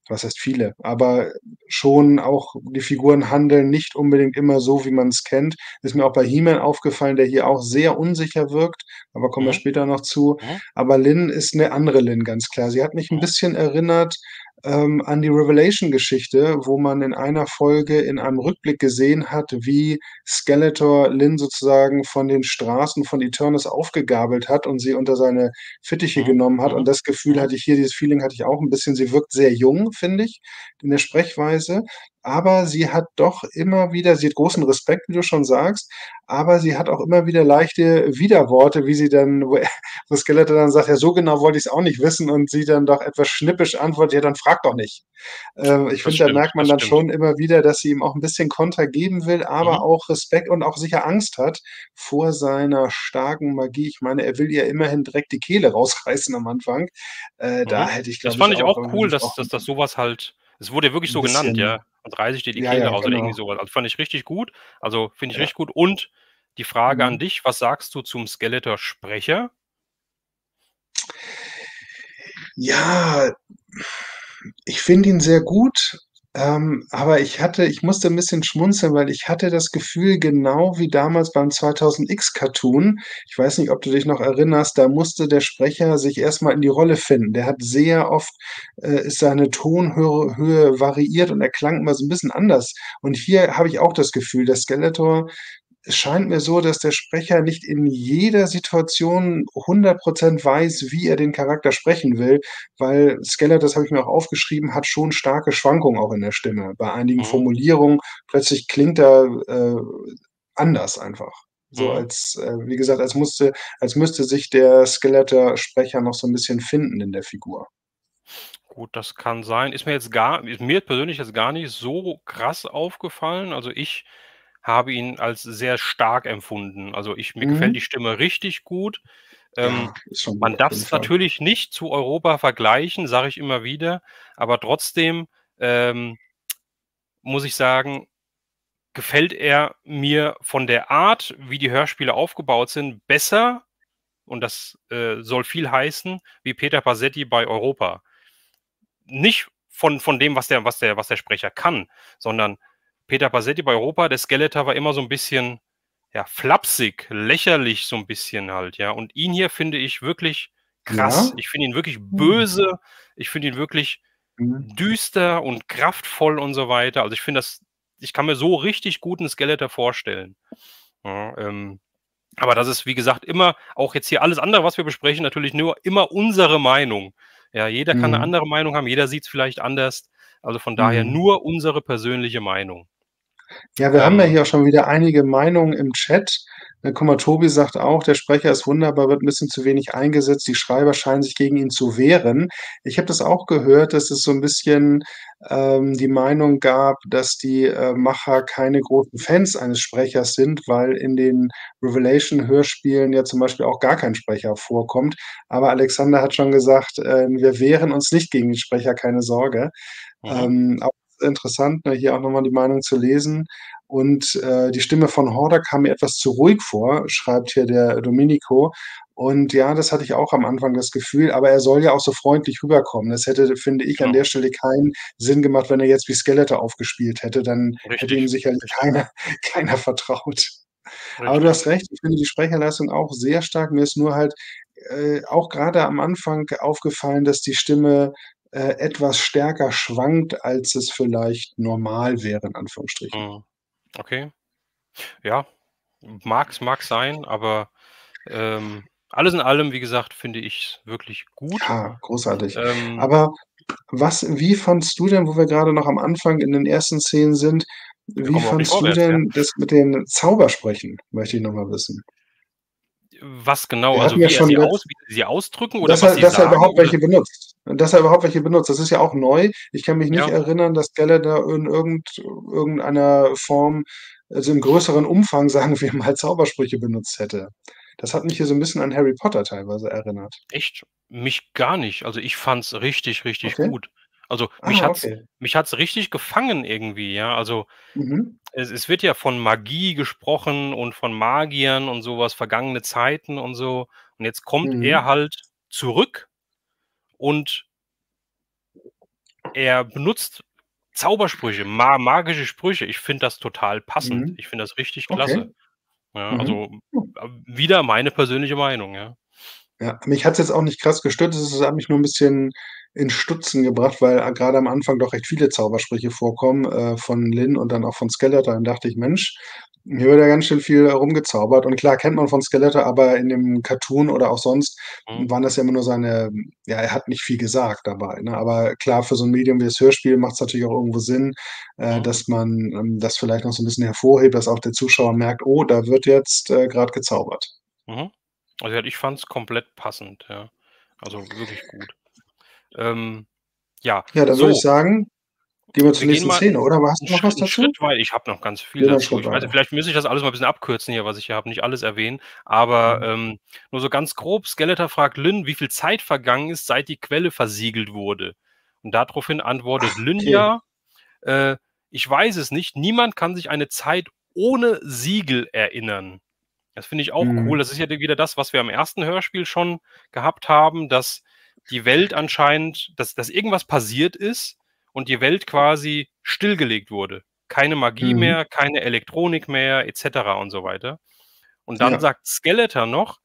was heißt viele, aber schon auch die Figuren handeln nicht unbedingt immer so, wie man's kennt. Ist mir auch bei He-Man aufgefallen, der hier auch sehr unsicher wirkt, aber kommen wir Mhm, später noch zu. mhm, Aber Lyn ist 'ne andere Lyn, ganz klar. Sie hat mich 'n mhm, bisschen erinnert, an die Revelation-Geschichte, wo man in einer Folge in einem Rückblick gesehen hat, wie Skeletor Lyn sozusagen von den Straßen von Eternis aufgegabelt hat und sie unter seine Fittiche mhm, genommen hat. Und mhm, das Gefühl mhm, hatte ich hier, dieses Feeling hatte ich auch 'n bisschen. Sie wirkt sehr jung, finde ich, in der Sprechweise, aber sie hat doch immer wieder, sie hat großen Respekt, wie du schon sagst, aber sie hat auch immer wieder leichte Widerworte, wie sie dann wo Skeletor dann sagt: „Ja, so genau wollte ich's auch nicht wissen“, und sie dann doch etwas schnippisch antwortet: „Ja, dann frag doch nicht.“ Ich das finde, da stimmt, merkt man das dann stimmt. schon immer wieder, dass sie ihm auch 'n bisschen Konter geben will, Mhm, aber auch Respekt und auch sicher Angst hat vor seiner starken Magie. Ich meine, er will ihr immerhin direkt die Kehle rausreißen am Anfang. Da mhm. hätte ich, Das glaube ich, fand ich auch auch irgendwie cool, mich dass so was halt, es wurde ja wirklich 'n so genannt, bisschen ja: „Und reiße ich dir die ja, Kehle ja, raus", oder irgendwie genau. so was. Also, fand ich richtig gut. Also, finde ich Ja. richtig gut. Und die Frage an Mhm. dich: Was sagst du zum Skeletor-Sprecher? Ja, ich finde ihn sehr gut, aber ich musste 'n bisschen schmunzeln, weil ich hatte das Gefühl, genau wie damals beim 2000X Cartoon, ich weiß nicht, ob du dich noch erinnerst, da musste der Sprecher sich erst mal in die Rolle finden. Der hat sehr oft ist seine Tonhöhe variiert und er klang immer so 'n bisschen anders. Und hier habe ich auch das Gefühl, der Skeletor, es scheint mir so, dass der Sprecher nicht in jeder Situation 100% weiß, wie er den Charakter sprechen will, weil Skeletor, das habe ich mir auch aufgeschrieben, hat schon starke Schwankungen auch in der Stimme. Bei einigen Mhm, Formulierungen plötzlich klingt er, anders einfach. So mhm. als, wie gesagt, als müsste sich der Skeletor-Sprecher noch so 'n bisschen finden in der Figur. Gut, das kann sein. Ist mir persönlich jetzt gar nicht so krass aufgefallen. Also, ich habe ihn als sehr stark empfunden. Also, mir gefällt die Mhm. Stimme richtig gut. Ähm, Ja, ist schon gut Man auf darf jeden es Fall. natürlich nicht zu Europa vergleichen, sage ich immer wieder, aber trotzdem, ähm, muss ich sagen, gefällt er mir von der Art, wie die Hörspiele aufgebaut sind, besser, und das, soll viel heißen, wie Peter Pasetti bei Europa. Nicht von dem, was der Sprecher kann, sondern Peter Pasetti bei Europa, der Skeletor war immer so 'n bisschen ja, flapsig, lächerlich so ein bisschen halt, ja. Und ihn hier finde ich wirklich krass. Ja? Ich finde ihn wirklich Mhm. böse. Ich finde ihn wirklich Mhm. düster und kraftvoll und so weiter. Also, ich kann mir so richtig gut 'n Skeletor vorstellen. Ja, aber das ist, wie gesagt, immer auch jetzt hier alles andere, was wir besprechen, natürlich nur immer unsere Meinung. Ja, jeder kann 'ne Mhm. andere Meinung haben, jeder sieht's vielleicht anders. Also, von daher Mhm. nur unsere persönliche Meinung. Ja, wir haben ja Ähm, hier auch schon wieder einige Meinungen im Chat. Guck mal, Tobi sagt auch, der Sprecher ist wunderbar, wird 'n bisschen zu wenig eingesetzt. Die Schreiber scheinen sich gegen ihn zu wehren. Ich habe das auch gehört, dass es so 'n bisschen, die Meinung gab, dass die, Macher keine großen Fans eines Sprechers sind, weil in den Revelation-Hörspielen ja zum Beispiel auch gar kein Sprecher vorkommt. Aber Alexander hat schon gesagt, „Wir wehren uns nicht gegen den Sprecher, keine Sorge." mhm, Auch interessant, ne, hier auch noch mal die Meinung zu lesen. Und, die Stimme von Horder kam mir etwas zu ruhig vor, schreibt hier der Domenico. Und ja, das hatte ich auch am Anfang das Gefühl, aber er soll ja auch so freundlich rüberkommen. Das hätte, finde ich, an genau. der Stelle keinen Sinn gemacht, wenn er jetzt wie Skeletor aufgespielt hätte, dann hätte ihm Richtig, sicherlich richtig, keiner keiner vertraut. Aber du hast richtig. recht, ich finde die Sprecherleistung auch sehr stark. Mir ist nur halt, auch grade am Anfang aufgefallen, dass die Stimme, etwas stärker schwankt, als es vielleicht normal wäre, in Anführungsstrichen. Mhm. Okay. Ja, mag sein, aber, alles in allem, wie gesagt, finde ich's wirklich gut. Ja, großartig. Ähm, Aber wie fandst du denn, wo wir grade noch am Anfang in den ersten Szenen sind, wir wie kommen überhaupt nicht fandst du vorwärts, ja? denn das mit den Zaubersprüchen, möchte ich noch mal wissen. Was genau? Wir Also, hatten ja schon wie sie ausdrücken oder Dass was er sie dass er sagen überhaupt oder welche benutzt. Dass er überhaupt welche benutzt, das ist ja auch neu. Ich kann mich nicht ja, erinnern, dass Gallagher in irgendeiner Form, also im größeren Umfang, sagen wir mal, Zaubersprüche benutzt hätte. Das hat mich hier so 'n bisschen an Harry Potter teilweise erinnert. echt? Mich gar nicht. Also, ich fand's richtig, richtig Okay. gut. Also, Ah, okay. mich hat's richtig gefangen irgendwie, ja. Also, Mhm. es wird ja von Magie gesprochen und von Magiern und so was, vergangene Zeiten und so. Und jetzt kommt er Mhm. halt zurück und er benutzt Zaubersprüche, magische Sprüche. Ich finde das total passend. Mhm. Ich finde das richtig klasse. Okay. Ja, Mhm. also, Hm. wieder meine persönliche Meinung, ja. Ja, mich hat's jetzt auch nicht krass gestört. Es hat mich nur 'n bisschen in Stutzen gebracht, weil grade am Anfang doch recht viele Zaubersprüche vorkommen, von Lynn und dann auch von Skeletor. Dann dachte ich: „Mensch, hier wird ja ganz schön viel rumgezaubert." Und klar kennt man von Skeletor, aber in dem Cartoon oder auch sonst Mhm, waren das ja immer nur seine, ja, er hat nicht viel gesagt dabei, ne? Aber klar, für so 'n Medium wie das Hörspiel macht's natürlich auch irgendwo Sinn, mhm, dass man, das vielleicht noch so 'n bisschen hervorhebt, dass auch der Zuschauer merkt: „Oh, da wird jetzt, grad gezaubert." mhm. Also, ja, ich fand's komplett passend, ja. Also, wirklich gut. Ähm, ja, Ja, dann würde ich so, sagen, gehen wir zur wir gehen nächsten mal Szene, oder? Aber hast 'n du noch was Schritt dazu? wei ich habe noch ganz viel Gehen wir 'n dazu. Schritt Ich weiß nicht, weiter. vielleicht müsste ich das alles mal 'n bisschen abkürzen hier, was ich hier habe, nicht alles erwähnen, aber, Mhm. nur so ganz grob, Skeletor fragt Lynn, wie viel Zeit vergangen ist, seit die Quelle versiegelt wurde. Und daraufhin antwortet Lynn Okay. ja, äh: „Ich weiß es nicht. Niemand kann sich eine Zeit ohne Siegel erinnern." Das finde ich auch cool. Mhm. Das ist ja wieder das, was wir am ersten Hörspiel schon gehabt haben, dass die Welt anscheinend dass irgendwas passiert ist und die Welt quasi stillgelegt wurde. Keine Magie Mhm. mehr, keine Elektronik mehr et cetera und so weiter. Und dann Ja. sagt Skeletor noch,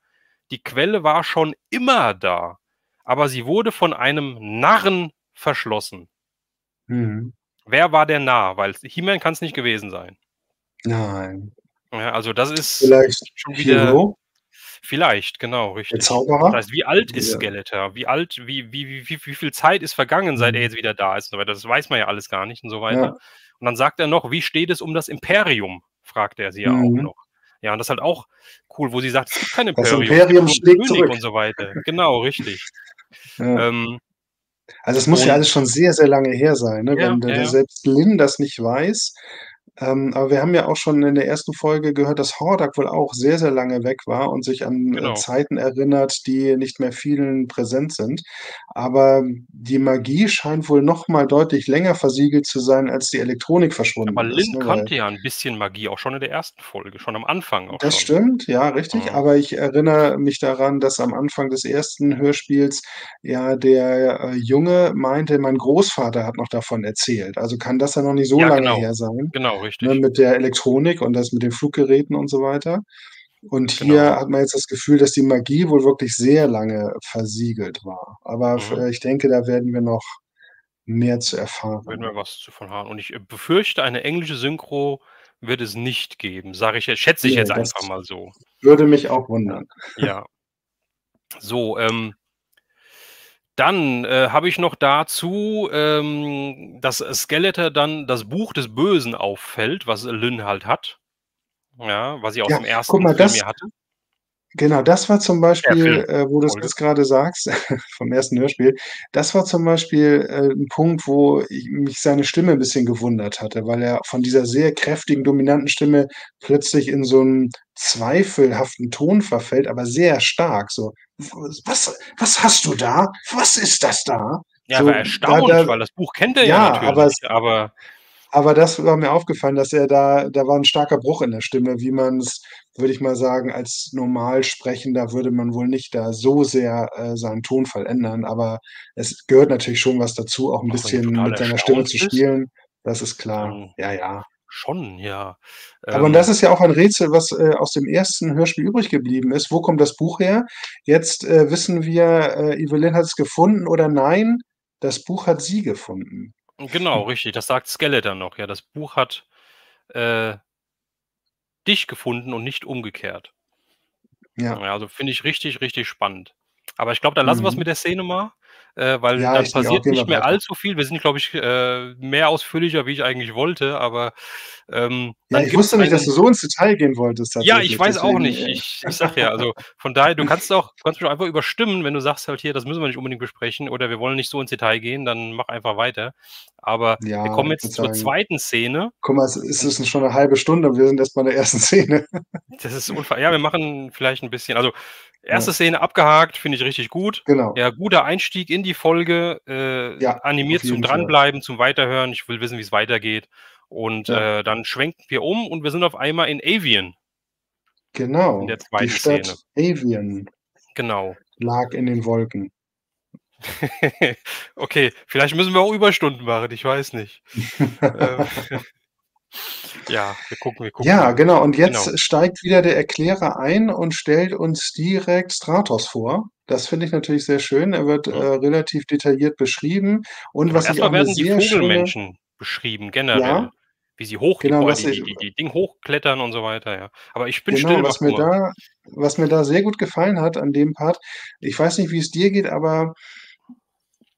die Quelle war schon immer da, aber sie wurde von einem Narren verschlossen. Mhm. Wer war der Narr? Weil He-Man kann's nicht gewesen sein. Nein. Ja, also das ist Vielleicht schon wieder Hero, vielleicht, genau, der richtig. Das Zauberer? heißt, wie alt ist Ja. Skeletor? Wie viel Zeit ist vergangen, seit er Mhm. jetzt wieder da ist und so weiter? Das weiß man ja alles gar nicht und so weiter. Ja. Und dann sagt er noch: „Wie steht es um das Imperium?" fragt er sie ja auch Mhm. noch. Ja, und das ist halt auch cool, wo sie sagt: „Es gibt kein Das Imperium, es gibt Imperium nur 'n schlägt König" zurück. und so weiter. Genau, richtig. Ja. Ähm, Also, es muss ja und alles schon sehr, sehr lange her sein, ne, ja, wenn da ja, ja, selbst Lynn das nicht weiß. Aber wir haben ja auch schon in der ersten Folge gehört, dass Hordak wohl auch sehr, sehr lange weg war und sich an, genau. Zeiten erinnert, die nicht mehr vielen präsent sind. Aber die Magie scheint wohl noch mal deutlich länger versiegelt zu sein, als die Elektronik Aber verschwunden ist, Lynn ne, weil kannte ja 'n bisschen Magie, auch schon in der ersten Folge, schon am Anfang auch das schon. stimmt, ja, richtig. Mhm, Aber ich erinnere mich daran, dass am Anfang des ersten Hörspiels ja der, Junge meinte, mein Großvater hat noch davon erzählt. Also kann das ja noch nicht so ja, lange genau. her sein. Genau, ne, richtig. mit der Elektronik und das mit den Fluggeräten und so weiter. Und hier Genau. hat man jetzt das Gefühl, dass die Magie wohl wirklich sehr lange versiegelt war. Aber Mhm. ich denke, da werden wir noch mehr zu Werden erfahren. wir was zu von haben. Und ich, befürchte, eine englische Synchro wird es nicht geben, sage ich jetzt schätze ich Ne, jetzt das einfach mal so. würde mich auch wundern. Ja. So, dann, habe ich noch dazu, dass Skeletor dann das Buch des Bösen auffällt, was Lynn halt hat, ja, was sie aus Ja, dem guck ersten mal, Film das ja hatte. genau, das war zum Beispiel, Film, wo du's Folge. jetzt grade sagst, vom ersten Hörspiel, das war zum Beispiel, 'n Punkt, wo ich mich seine Stimme 'n bisschen gewundert hatte, weil er von dieser sehr kräftigen, dominanten Stimme plötzlich in so 'n zweifelhaften Ton verfällt, aber sehr stark so: „W was hast du da? Was ist das da?“ Ja, er war So, erstaunt, weil das Buch kennt er ja ja, aber natürlich, aber das war mir aufgefallen, dass er da war 'n starker Bruch in der Stimme, wie man's, würde ich mal sagen, als Normalsprechender würde man wohl nicht da so sehr, seinen Tonfall ändern, aber es gehört natürlich schon was dazu, auch 'n ach, wenn du bisschen total mit seiner Stimme erstaunt zu bist, spielen. Das ist klar. dann Ja, ja. schon, ja. Aber und das Ähm, ist ja auch ein Rätsel, was, aus dem ersten Hörspiel übrig geblieben ist. Wo kommt das Buch her? Jetzt, wissen wir, Evelyn hat es gefunden oder nein, das Buch hat sie gefunden. genau, richtig, das sagt Skeletor noch, ja. Das Buch hat, äh, dich gefunden und nicht umgekehrt. Ja. Ja, also finde ich richtig, richtig spannend. Aber ich glaube, dann lassen wir's Mhm. mit der Szene mal, weil Ja, dann ich denke auch, passiert gehen wir nicht mehr weiter. allzu viel. Wir sind, glaube ich, mehr ausführlicher, wie ich eigentlich wollte, aber, Ja, dann ich gibt's wusste nicht, dass einen du so ins Detail gehen wolltest ja, ich tatsächlich, weiß auch deswegen, nicht. Ich sage ja, also, von daher, du kannst mich auch einfach überstimmen, wenn du sagst halt hier: „Das müssen wir nicht unbedingt besprechen“ oder „Wir wollen nicht so ins Detail gehen“, dann mach einfach weiter. Aber wir ja, kommen ich würde jetzt zur sagen, zweiten Szene guck mal, es und ist schon 'ne halbe Stunde und wir sind erst bei der ersten Szene. das ist ja, wir machen vielleicht 'n bisschen also, Ja, erste Szene abgehakt, finde ich richtig gut. genau. Ja, guter Einstieg in die Folge, Ja, auf animiert zum jeden Fall. Dranbleiben, zum Weiterhören. Ich will wissen, wie's weitergeht. Und, Ja, dann schwenken wir um und wir sind auf einmal in Avion in genau. der Die zweiten Szene. Stadt Avion Genau. lag in den Wolken. Okay, vielleicht müssen wir auch Überstunden machen, ich weiß nicht. Ähm, ja, wir gucken Ja, mal. genau. Und Genau. jetzt steigt wieder der Erklärer ein und stellt uns direkt Stratos vor. Das finde ich natürlich sehr schön. Er wird, Mhm. relativ detailliert beschrieben und Genau, was erst ich auch mal 'ne werden die sehr schöne Vogelmenschen beschrieben ja, generell, wie sie hoch die genau, und vor was die ich die die die Ding hochklettern und so weiter, ja. Aber ich bin genau, still, mach du mal. was mir da sehr gut gefallen hat an dem Part, ich weiß nicht, wie es dir geht, aber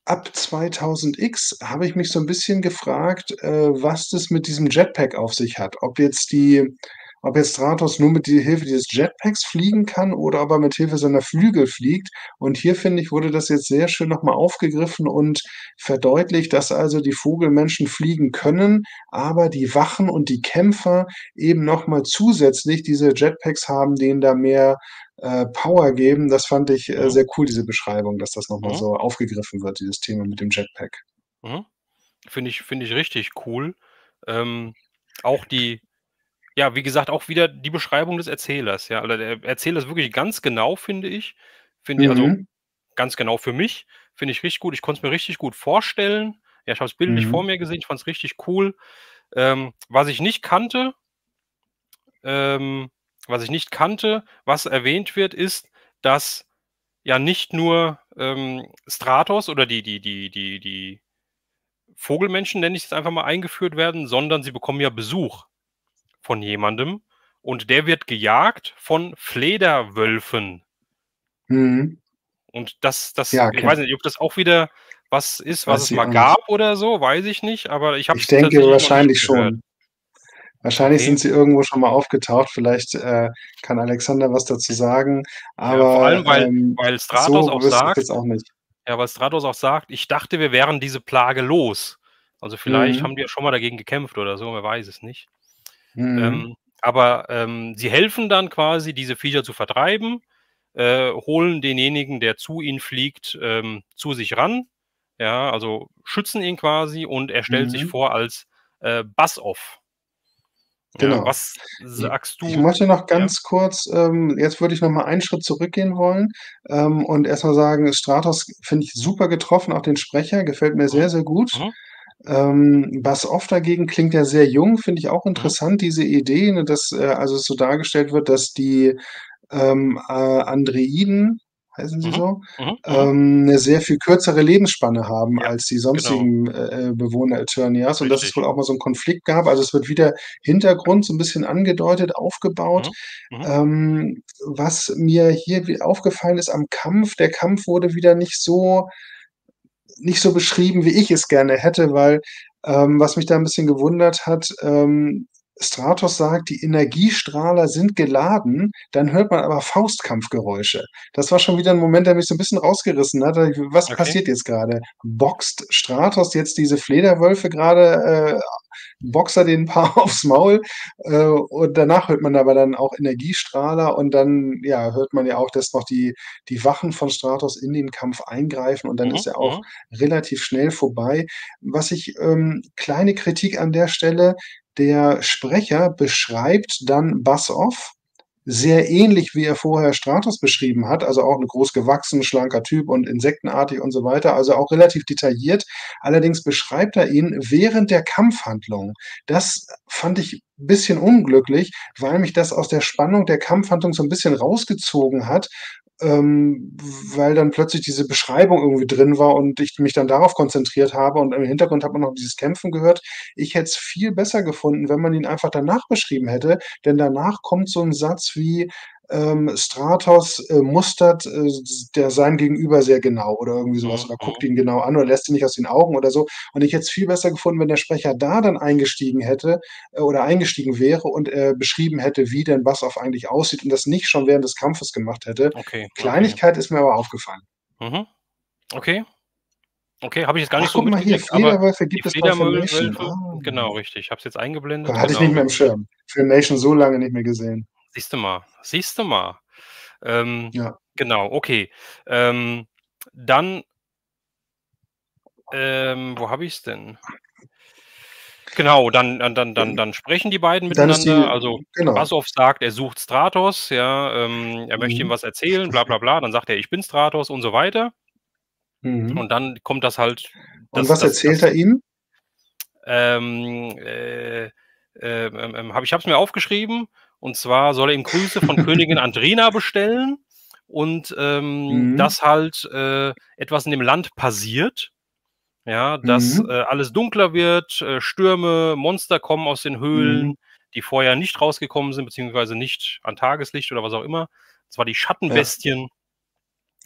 ab 2000X habe ich mich so 'n bisschen gefragt, was das mit diesem Jetpack auf sich hat. Ob jetzt Stratos nur mit die Hilfe dieses Jetpacks fliegen kann oder ob er mit Hilfe seiner Flügel fliegt. Und hier, finde ich, wurde das jetzt sehr schön noch mal aufgegriffen und verdeutlicht, dass also die Vogelmenschen fliegen können, aber die Wachen und die Kämpfer eben noch mal zusätzlich diese Jetpacks haben, denen da mehr, Power geben. Das fand ich, Mhm, sehr cool, diese Beschreibung, dass das noch mal mhm, so aufgegriffen wird, dieses Thema mit dem Jetpack. mhm. Finde ich richtig cool. Ähm, auch die ja, wie gesagt, auch wieder die Beschreibung des Erzählers, ja. Also, der Erzähler ist wirklich ganz genau, finde ich. Finde ich also, Mhm, ganz genau für mich. Finde ich richtig gut. Ich konnte es mir richtig gut vorstellen. Ja, ich habe es bildlich vor mhm, mir gesehen. Ich fand es richtig cool. Was ich nicht kannte ähm, was erwähnt wird, ist, dass ja nicht nur, Stratos oder die Vogelmenschen, nenne ich es einfach mal, eingeführt werden, sondern sie bekommen ja Besuch von jemandem und der wird gejagt von Flederwölfen. mhm. Und das Ja, ich weiß nicht, ob das auch wieder was ist, was weiß es ich mal auch nicht. gab oder so, weiß ich nicht, aber ich habe Ich es denke tatsächlich noch nicht wahrscheinlich gehört. schon. Wahrscheinlich sind Okay. sie irgendwo schon mal aufgetaucht. Vielleicht, kann Alexander was dazu sagen, Ja, vor aber, allem, weil Stratos so auch wüsste ich sagt jetzt auch nicht. ja, weil Stratos auch sagt: „Ich dachte, wir wären diese Plage los.“ Also, vielleicht Mhm, haben die ja schon mal dagegen gekämpft oder so, wer weiß es nicht. mhm, Aber, sie helfen dann quasi, diese Viecher zu vertreiben, holen denjenigen, der zu ihnen fliegt, zu sich ran. Ja, also schützen ihn quasi und er stellt sich mhm, vor als, Bassoff. Ja, genau. was I sagst ich du möchte noch ja? ganz kurz jetzt würde ich noch mal einen Schritt zurückgehen wollen, und erst mal sagen, Stratos finde ich super getroffen, auch den Sprecher, gefällt mir Mhm. sehr, sehr gut. Mhm. Bassoff dagegen klingt ja sehr jung, finde ich auch Mhm. interessant, diese Idee, ne, dass, also es so dargestellt wird, dass die, Andreiden, heißen sie Mhm. so, Mhm. Mhm. 'ne sehr viel kürzere Lebensspanne haben Ja, als die genau. sonstigen, Bewohner Eternias und dass es wohl Richtig. auch mal so 'n Konflikt gab. Also, es wird wieder Hintergrund so 'n bisschen angedeutet, aufgebaut. Mhm. Mhm. Was mir hier wi aufgefallen ist am Kampf, der Kampf wurde wieder nicht so beschrieben, wie ich es gerne hätte, weil, was mich da 'n bisschen gewundert hat, Stratos sagt, die Energiestrahler sind geladen, dann hört man aber Faustkampfgeräusche. Das war schon wieder 'n Moment, der mich so 'n bisschen rausgerissen hat. Da dachte ich: „Was Okay. passiert jetzt grade? Boxt Stratos jetzt diese Flederwölfe grade boxt er den 'n paar aufs Maul, und danach hört man aber dann auch Energiestrahler und dann, ja, hört man ja auch, dass noch die Wachen von Stratos in den Kampf eingreifen und dann ist Mhm. er auch Mhm. relativ schnell vorbei. Was ich kleine Kritik an der Stelle, der Sprecher beschreibt dann Bassoff sehr ähnlich, wie er vorher Stratos beschrieben hat, also auch 'n groß gewachsen, schlanker Typ und insektenartig und so weiter, also auch relativ detailliert. Allerdings beschreibt er ihn während der Kampfhandlung. Das fand ich bisschen unglücklich, weil mich das aus der Spannung der Kampfhandlung so 'n bisschen rausgezogen hat, weil dann plötzlich diese Beschreibung irgendwie drin war und ich mich dann darauf konzentriert habe und im Hintergrund hat man noch dieses Kämpfen gehört. Ich hätte es viel besser gefunden, wenn man ihn einfach danach beschrieben hätte, denn danach kommt so 'n Satz wie, Stratos, mustert, der sein Gegenüber sehr genau oder irgendwie so was Mhm. oder guckt Mhm. ihn genau an oder lässt ihn nicht aus den Augen oder so. Und ich hätte es viel besser gefunden, wenn der Sprecher da dann eingestiegen hätte, oder eingestiegen wäre und, beschrieben hätte, wie denn Bassoff eigentlich aussieht und das nicht schon während des Kampfes gemacht hätte. Okay, okay. Kleinigkeit ist mir aber aufgefallen. Mhm. Okay. Okay, habe ich jetzt gar nicht Ach, so guck mal hier, mitgekriegt, aber Flederwölfe die gibt es bei Filmation. Fledermaulwölfe Ah. genau, richtig. Ich habe es jetzt eingeblendet, Hatte ich nicht genau. mehr im Schirm. Filmation so lange nicht mehr gesehen. Siehst du mal, siehst du mal. Ähm, Ja. genau, okay. Ähm, dann, wo habe ich's denn? Genau, dann sprechen die beiden Dann ist die miteinander. Also, genau. Bassoff sagt, er sucht Stratos, ja, er möchte ihm Mhm. was erzählen, bla bla bla. Dann sagt er: „Ich bin Stratos“ und so weiter. Mhm. Und dann kommt das halt, Und das was das erzählt das er ihm? ähm, äh, ich habe es mir aufgeschrieben, und zwar soll er ihm Grüße von Königin Andrina bestellen und, Mhm. dass halt, etwas in dem Land passiert, ja, dass, Mhm. alles dunkler wird, Stürme, Monster kommen aus den Mhm. Höhlen, die vorher nicht rausgekommen sind, beziehungsweise nicht an Tageslicht oder was auch immer. Und zwar die Ja, Schattenbestien,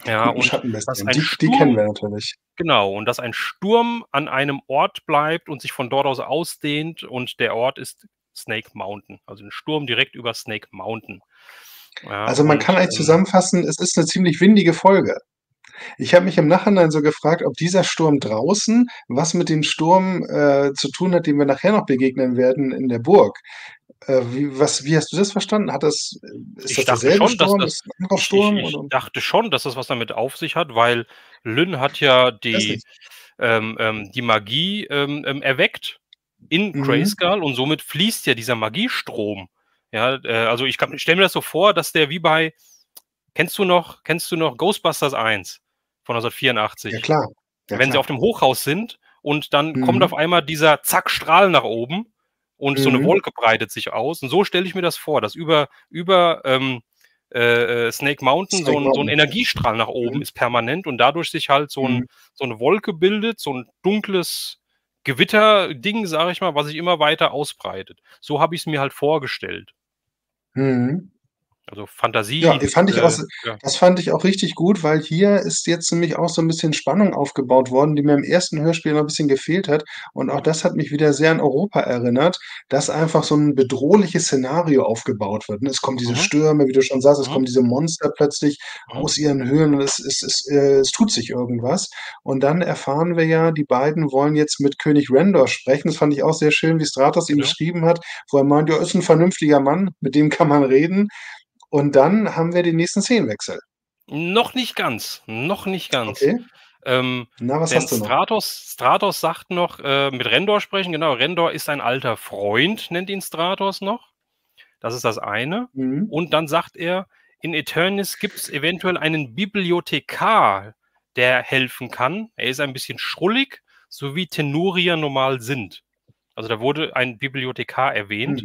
die ja, guten und dass Schattenbestien, ein die kennen Sturm wir natürlich. genau, und dass ein Sturm an einem Ort bleibt und sich von dort aus ausdehnt und der Ort ist Snake Mountain, also 'n Sturm direkt über Snake Mountain. Ja, Also, man kann und, eigentlich zusammenfassen, es ist 'ne ziemlich windige Folge. Ich habe mich im Nachhinein so gefragt, ob dieser Sturm draußen was mit dem Sturm, zu tun hat, dem wir nachher noch begegnen werden in der Burg. Wie hast du das verstanden? Ist ich das dachte derselbe schon, dass Sturm? das Ist 'n anderer Sturm ich oder dachte schon, dass das was damit auf sich hat, weil Lyn hat ja weiß nicht. die Magie, erweckt in Mhm. Grayskull und somit fließt ja dieser Magiestrom. Ja, also ich stelle mir das so vor, dass der wie bei kennst du noch Ghostbusters 1 von Ja 1984? klar. Ja Wenn sie auf klar. dem Hochhaus sind und dann kommt auf Mhm. einmal dieser zack Strahl nach oben und so 'ne Mhm. Wolke breitet sich aus. Und so stelle ich mir das vor, dass über, Snake Mountain Snake so 'n Mountain. Energiestrahl nach oben Mhm. ist permanent und dadurch sich halt Mhm. so 'ne Wolke bildet, so 'n dunkles Gewitterding, sage ich mal, was sich immer weiter ausbreitet. So habe ich's mir halt vorgestellt. Mhm. Also Ja, Fantasie, ja. das fand ich auch richtig gut, weil hier ist jetzt nämlich auch so 'n bisschen Spannung aufgebaut worden, die mir im ersten Hörspiel noch 'n bisschen gefehlt hat. Und auch das hat mich wieder sehr an Europa erinnert, dass einfach so 'n bedrohliches Szenario aufgebaut wird, ne? Es kommen diese Mhm, Stürme, wie du schon sagst, es mhm, kommen diese Monster plötzlich mhm, aus ihren Höhlen und es tut sich irgendwas. Und dann erfahren wir ja, die beiden wollen jetzt mit König Rendor sprechen. Das fand ich auch sehr schön, wie Stratos ihn genau. beschrieben hat, wo er meint: „Ja, ist 'n vernünftiger Mann, mit dem kann man reden.“ Und dann haben wir den nächsten Szenenwechsel. Noch nicht ganz, noch nicht ganz. Okay. Ähm, Na, was denn hast du noch? Stratos sagt noch, mit Rendor sprechen, genau, Rendor ist ein alter Freund, nennt ihn Stratos noch. Das ist das eine. Mhm. Und dann sagt er, in Eternis gibt's eventuell einen Bibliothekar, der helfen kann. Er ist ein bisschen schrullig, so wie Tenurier normal sind. Also da wurde ein Bibliothekar erwähnt,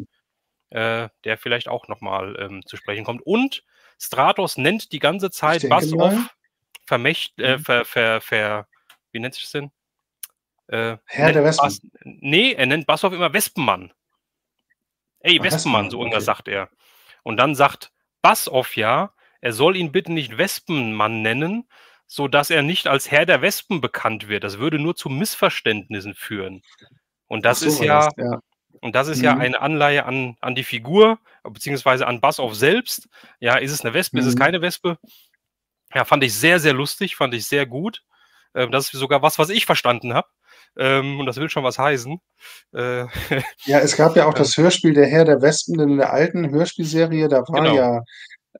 der vielleicht auch nochmal zu sprechen kommt. Und Stratos nennt die ganze Ich Zeit denke mal. Bassoff wie nennt sich das denn? Herr der Wespen. Er nennt Bassoff immer Wespenmann. Ey, Ach, Wespenmann, Wespenmann, so irgendwas okay. sagt er. Und dann sagt Bassoff ja, er soll ihn bitte nicht Wespenmann nennen, sodass er nicht als Herr der Wespen bekannt wird. Das würde nur zu Missverständnissen führen. Und Ach, das so ist war das, ja, ja. ja eine Anleihe an die Figur, beziehungsweise an Bassoff selbst. Ja, ist es eine Wespe, ist es keine Wespe? Ja, fand ich sehr, sehr lustig, fand ich sehr gut. Das ist sogar was ich verstanden habe. Und das will schon was heißen. Ja, es gab ja auch das Hörspiel Der Herr der Wespen in der alten Hörspielserie, Genau.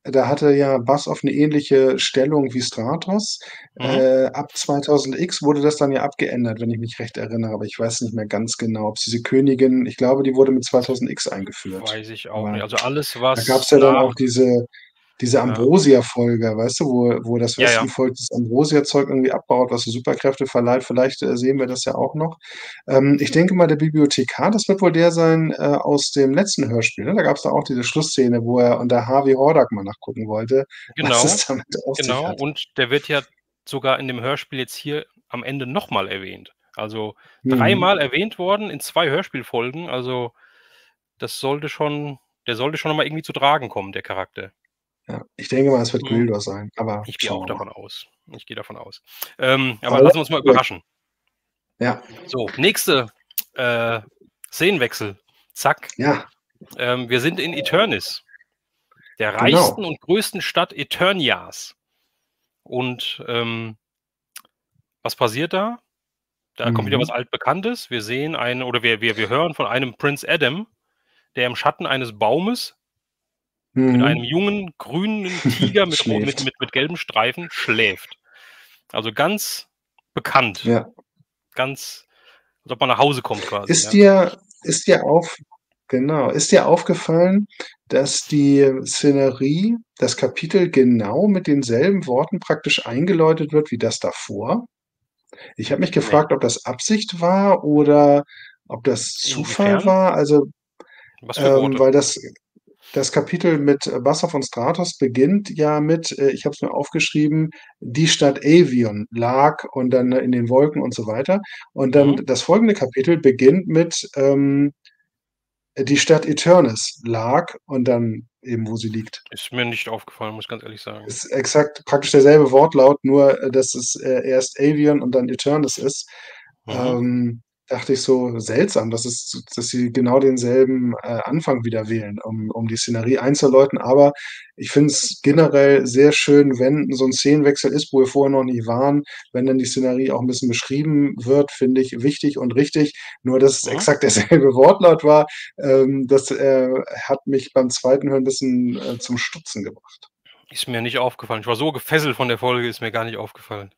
da hatte ja Bassoff eine ähnliche Stellung wie Stratos. Mhm. Ab 2000X wurde das dann ja abgeändert, wenn ich mich recht erinnere, aber ich weiß nicht mehr ganz genau, ob's diese Königin, ich glaube, die wurde mit 2000X eingeführt. Weiß ich auch nicht. Aber Also alles, da was gab's ja dann nach auch diese ja. Ambrosia-Folge, weißt du, wo das Ja, ja. Wespenvolk das Ambrosia-Zeug irgendwie abbaut, was so Superkräfte verleiht. Vielleicht, sehen wir das ja auch noch. Ich denke mal, der Bibliothekar, das wird wohl der sein, aus dem letzten Hörspiel, ne? Da gab's da auch diese Schlussszene, wo er unter Harvey Hordak mal nachgucken wollte, was Genau, es damit auf sich genau. hat. Und der wird ja sogar in dem Hörspiel jetzt hier am Ende nochmal erwähnt. Also Mhm. dreimal erwähnt worden in 2 Hörspielfolgen. Also das sollte schon der sollte schon noch mal irgendwie zu tragen kommen, der Charakter. Ja, ich denke mal, es wird Mhm. Gwildor sein, aber Ich gehe schauen auch wir mal. davon aus. Ich gehe davon aus. Aber Aber lassen wir uns mal überraschen. ja, So, nächste Szenenwechsel. Zack. ja, Wir sind in Eternis, der reichsten genau. und größten Stadt Eternias. Und was passiert da? Da kommt wieder was Mhm. Altbekanntes. Wir sehen wir hören von einem Prince Adam, der im Schatten eines Baumes mit einem Mhm. jungen grünen Tiger Schläft. mit gelben Streifen schläft. Also ganz bekannt. Ja. Ganz, als ob man nach Hause kommt quasi, Ist ja. dir ist dir auf Genau. Ist dir aufgefallen, dass die Szenerie, das Kapitel genau mit denselben Worten praktisch eingeläutet wird wie das davor? Ich habe mich Ne. gefragt, ob das Absicht war oder ob das Zufall Inwiefern? war. Also, Was für Worte? weil das Kapitel mit Bassoff und Stratos beginnt ja mit, ich habe es mir aufgeschrieben: „Die Stadt Avion lag“ und dann in den Wolken und so weiter. Und dann Mhm. das folgende Kapitel beginnt mit, „Die Stadt Eternis lag“ und dann eben, wo sie liegt. Ist mir nicht aufgefallen, muss ich ganz ehrlich sagen. Ist exakt praktisch derselbe Wortlaut, nur, dass es, erst Avion und dann Eternis ist. Mhm. Dachte ich so: „Seltsam, dass sie genau denselben, Anfang wieder wählen, um die Szenerie einzuläuten.“ Aber ich finde es generell sehr schön, wenn so 'n Szenenwechsel ist, wo wir vorher noch nie waren, wenn dann die Szenerie auch 'n bisschen beschrieben wird, finde ich wichtig und richtig. Nur, dass es Mhm. exakt derselbe Wortlaut war, das, hat mich beim zweiten Hören 'n bisschen, zum Stutzen gebracht. Ist mir nicht aufgefallen. Ich war so gefesselt von der Folge, ist mir gar nicht aufgefallen.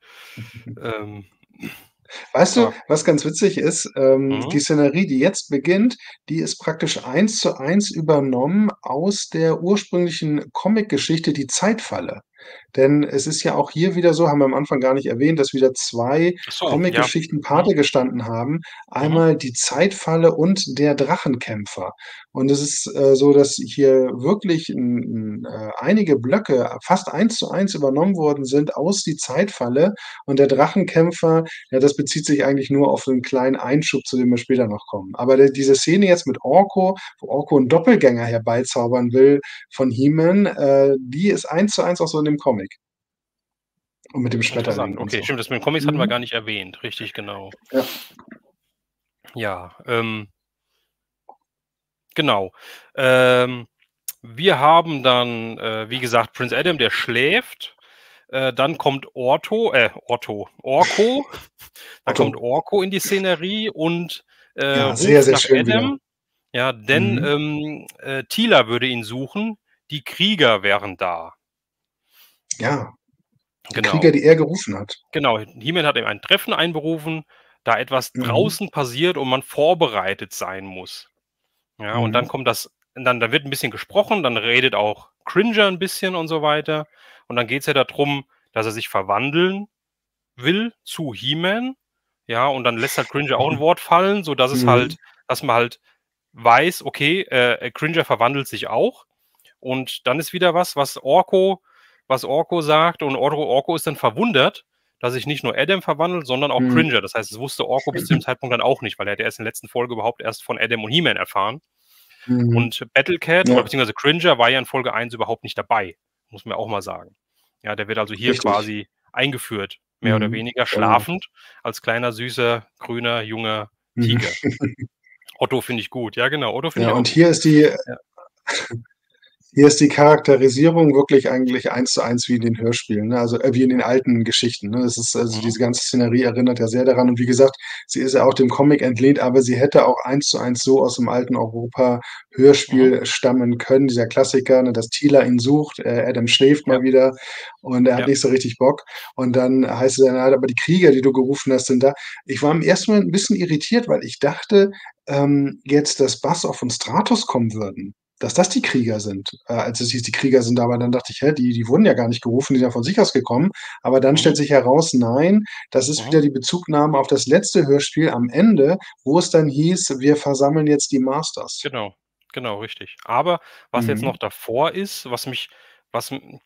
Ähm, Weißt du, aber was ganz witzig ist? mhm. Die Szenerie, die jetzt beginnt, die ist praktisch 1:1 übernommen aus der ursprünglichen Comicgeschichte „Die Zeitfalle“. Denn es ist ja auch hier wieder so, haben wir am Anfang gar nicht erwähnt, dass wieder 2 Ach so, ja. Comicgeschichten Mhm. Pate gestanden haben. Mhm. Einmal „Die Zeitfalle“ und „Der Drachenkämpfer“. Und es ist, so, dass hier wirklich einige Blöcke fast 1:1 übernommen worden sind aus „Die Zeitfalle“. Und „Der Drachenkämpfer“, ja, das bezieht sich eigentlich nur auf so 'n kleinen Einschub, zu dem wir später noch kommen. Aber diese Szene jetzt mit Orko, wo Orko 'n Doppelgänger herbeizaubern will von He-Man, die ist 1:1 auch so in dem Comic. Und mit dem Interessant. Schmetterling und Okay, so. stimmt, das mit den Comics hatten wir Mhm. gar nicht erwähnt. Richtig, genau. Ja. Ja, genau. Ähm, wir haben dann, wie gesagt, Prince Adam, der schläft. Dann kommt Orko. Dann kommt Otto. Orko in die Szenerie und, Ja, sehr, ruft sehr nach schön wieder. Adam. Ja, denn, Mhm. Teela würde ihn suchen. Die Krieger wären da. Ja, die Krieger, Genau. die er gerufen hat. Genau. He-Man hat eben ein Treffen einberufen, da etwas Mhm. draußen passiert und man vorbereitet sein muss. Ja, und dann Mhm. kommt das dann wird 'n bisschen gesprochen, dann redet auch Cringer 'n bisschen und so weiter. Und dann geht's ja da drum, dass er sich verwandeln will zu He-Man, ja, und dann lässt halt Cringer auch ein Wort fallen, sodass es Mhm. halt, dass man halt weiß, okay, Cringer verwandelt sich auch. Und dann ist wieder was Orko sagt, und Orko ist dann verwundert, dass sich nicht nur Adam verwandelt, sondern auch Mhm. Cringer. Das heißt, das wusste Orko bis zu dem Zeitpunkt dann auch nicht, weil er hat erst in der letzten Folge überhaupt erst von Adam und He-Man erfahren. Mhm. Und Battlecat oder Ja, beziehungsweise Cringer war ja in Folge 1 überhaupt nicht dabei, muss man auch mal sagen. Ja, der wird also hier richtig. quasi eingeführt, mehr oder Mhm. weniger Genau. schlafend, als kleiner, süßer, grüner, junger Mhm. Tiger. Otto finde ich gut. Ja, genau, Otto finde Ja, ich auch und gut. Ja. hier ist die Charakterisierung wirklich eigentlich 1:1 wie in den Hörspielen, ne? Also, wie in den alten Geschichten, ne? Das ist also Mhm. diese ganze Szenerie erinnert ja sehr daran und wie gesagt, sie ist ja auch dem Comic entlehnt, aber sie hätte auch 1:1 so aus dem alten Mhm. Europa-Hörspiel stammen können. Dieser Klassiker, ne, dass Teela ihn sucht, Adam schläft Ja, mal wieder und er hat ja. nicht so richtig Bock. Und dann heißt es dann halt: „Aber die Krieger, die du gerufen hast, sind da.“ Ich war im ersten Moment 'n bisschen irritiert, weil ich dachte, jetzt, dass Bassoff und Stratos kommen würden, dass das die Krieger sind, als es hieß, die Krieger sind da, aber dann dachte ich: „Hä, die wurden ja gar nicht gerufen, die sind ja von sich aus gekommen.“ Aber dann Mhm. stellt sich heraus, nein, das ist Mhm. wieder die Bezugnahme auf das letzte Hörspiel am Ende, wo es dann hieß: „Wir versammeln jetzt die Masters.“ Genau, genau, richtig. Aber was jetzt noch Mhm. davor ist, was m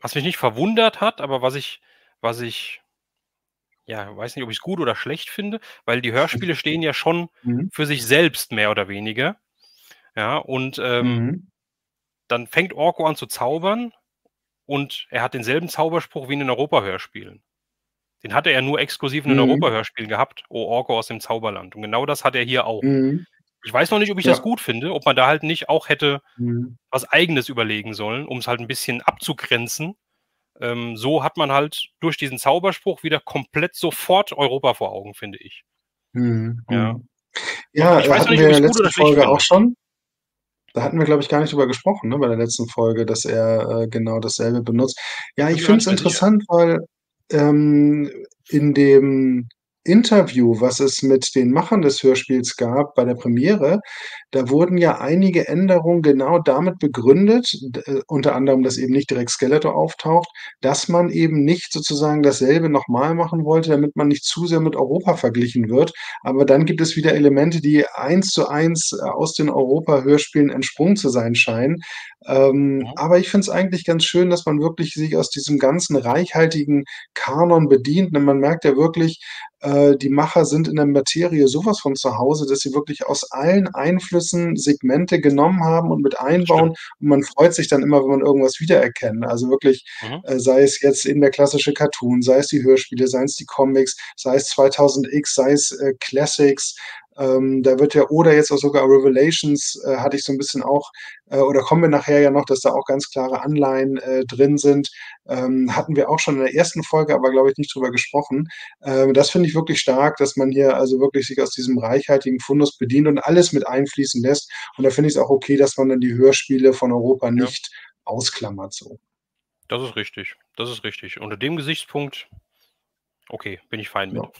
was mich nicht verwundert hat, aber was ich ja, weiß nicht, ob ich's gut oder schlecht finde, weil die Hörspiele stehen ja schon Mhm. für sich selbst mehr oder weniger, ja, und, Mhm. dann fängt Orko an zu zaubern und er hat denselben Zauberspruch wie in den Europa-Hörspielen. Den hatte er nur exklusiv in den Mhm. Europa-Hörspielen gehabt: „O Orko aus dem Zauberland." Und genau das hat er hier auch. Mhm. Ich weiß noch nicht, ob ich das Ja. gut finde, ob man da halt nicht auch hätte Mhm. was Eigenes überlegen sollen, um's halt 'n bisschen abzugrenzen. So hat man halt durch diesen Zauberspruch wieder komplett sofort Europa vor Augen, finde ich. Mhm. Ja. Mhm. Ich Ja, ich weiß noch hatten nicht, wir ob in der ich's gut letzten oder schlecht Folge auch finde. schon. Da hatten wir, glaube ich, gar nicht drüber gesprochen, ne, bei der letzten Folge, dass er, genau dasselbe benutzt. Ja, Bin ich mir gar finde es nicht mehr sicher. interessant, weil, ähm, in dem Interview, was es mit den Machern des Hörspiels gab bei der Premiere, da wurden ja einige Änderungen genau damit begründet, unter anderem, dass eben nicht direkt Skeletor auftaucht, dass man eben nicht sozusagen dasselbe noch mal machen wollte, damit man nicht zu sehr mit Europa verglichen wird. Aber dann gibt es wieder Elemente, die 1:1, aus den Europa-Hörspielen entsprungen zu sein scheinen. Mhm. Aber ich finde es eigentlich ganz schön, dass man wirklich sich aus diesem ganzen reichhaltigen Kanon bedient, denn man merkt ja wirklich, die Macher sind in der Materie so was von zu Hause, dass sie wirklich aus allen Einflüssen Segmente genommen haben und mit Das einbauen stimmt. und man freut sich dann immer, wenn man irgendwas wiedererkennt. Also wirklich, Mhm. sei es jetzt eben der klassische Cartoon, sei es die Hörspiele, seien's die Comics, sei es 2000X, sei es, Classics. Da wird ja oder jetzt auch sogar Revelations, hatte ich so 'n bisschen auch oder kommen wir nachher ja noch, dass da auch ganz klare Anleihen, drin sind. Hatten wir auch schon in der ersten Folge, aber glaube ich nicht drüber gesprochen. Das finde ich wirklich stark, dass man hier also wirklich sich aus diesem reichhaltigen Fundus bedient und alles mit einfließen lässt. Und da finde ich's auch okay, dass man dann die Hörspiele von Europa Ja, nicht ausklammert so. das ist richtig. Das ist richtig. Unter dem Gesichtspunkt, okay, bin ich fein mit. Ja.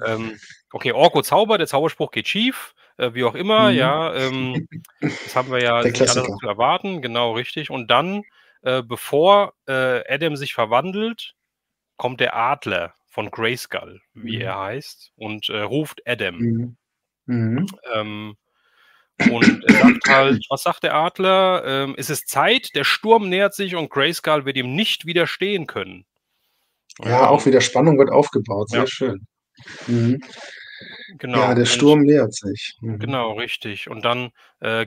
Ähm, okay, Orko zaubert, der Zauberspruch geht schief, wie auch immer, Mhm. ja, das haben wir ja Der ist nicht anders als Klassiker. zu erwarten, genau richtig. Und dann, bevor, Adam sich verwandelt, kommt der Adler von Grayskull, wie Mhm. er heißt, und, ruft Adam. Mhm. Mhm. Ähm, und er sagt halt, was sagt der Adler? „Es ist Zeit, der Sturm nähert sich und Grayskull wird ihm nicht widerstehen können." Ja, Ja, auch und wieder Spannung wird aufgebaut, ja, sehr schön. Mhm. Ja, genau. der Und Sturm nähert sich. Mhm. genau, richtig. Und dann,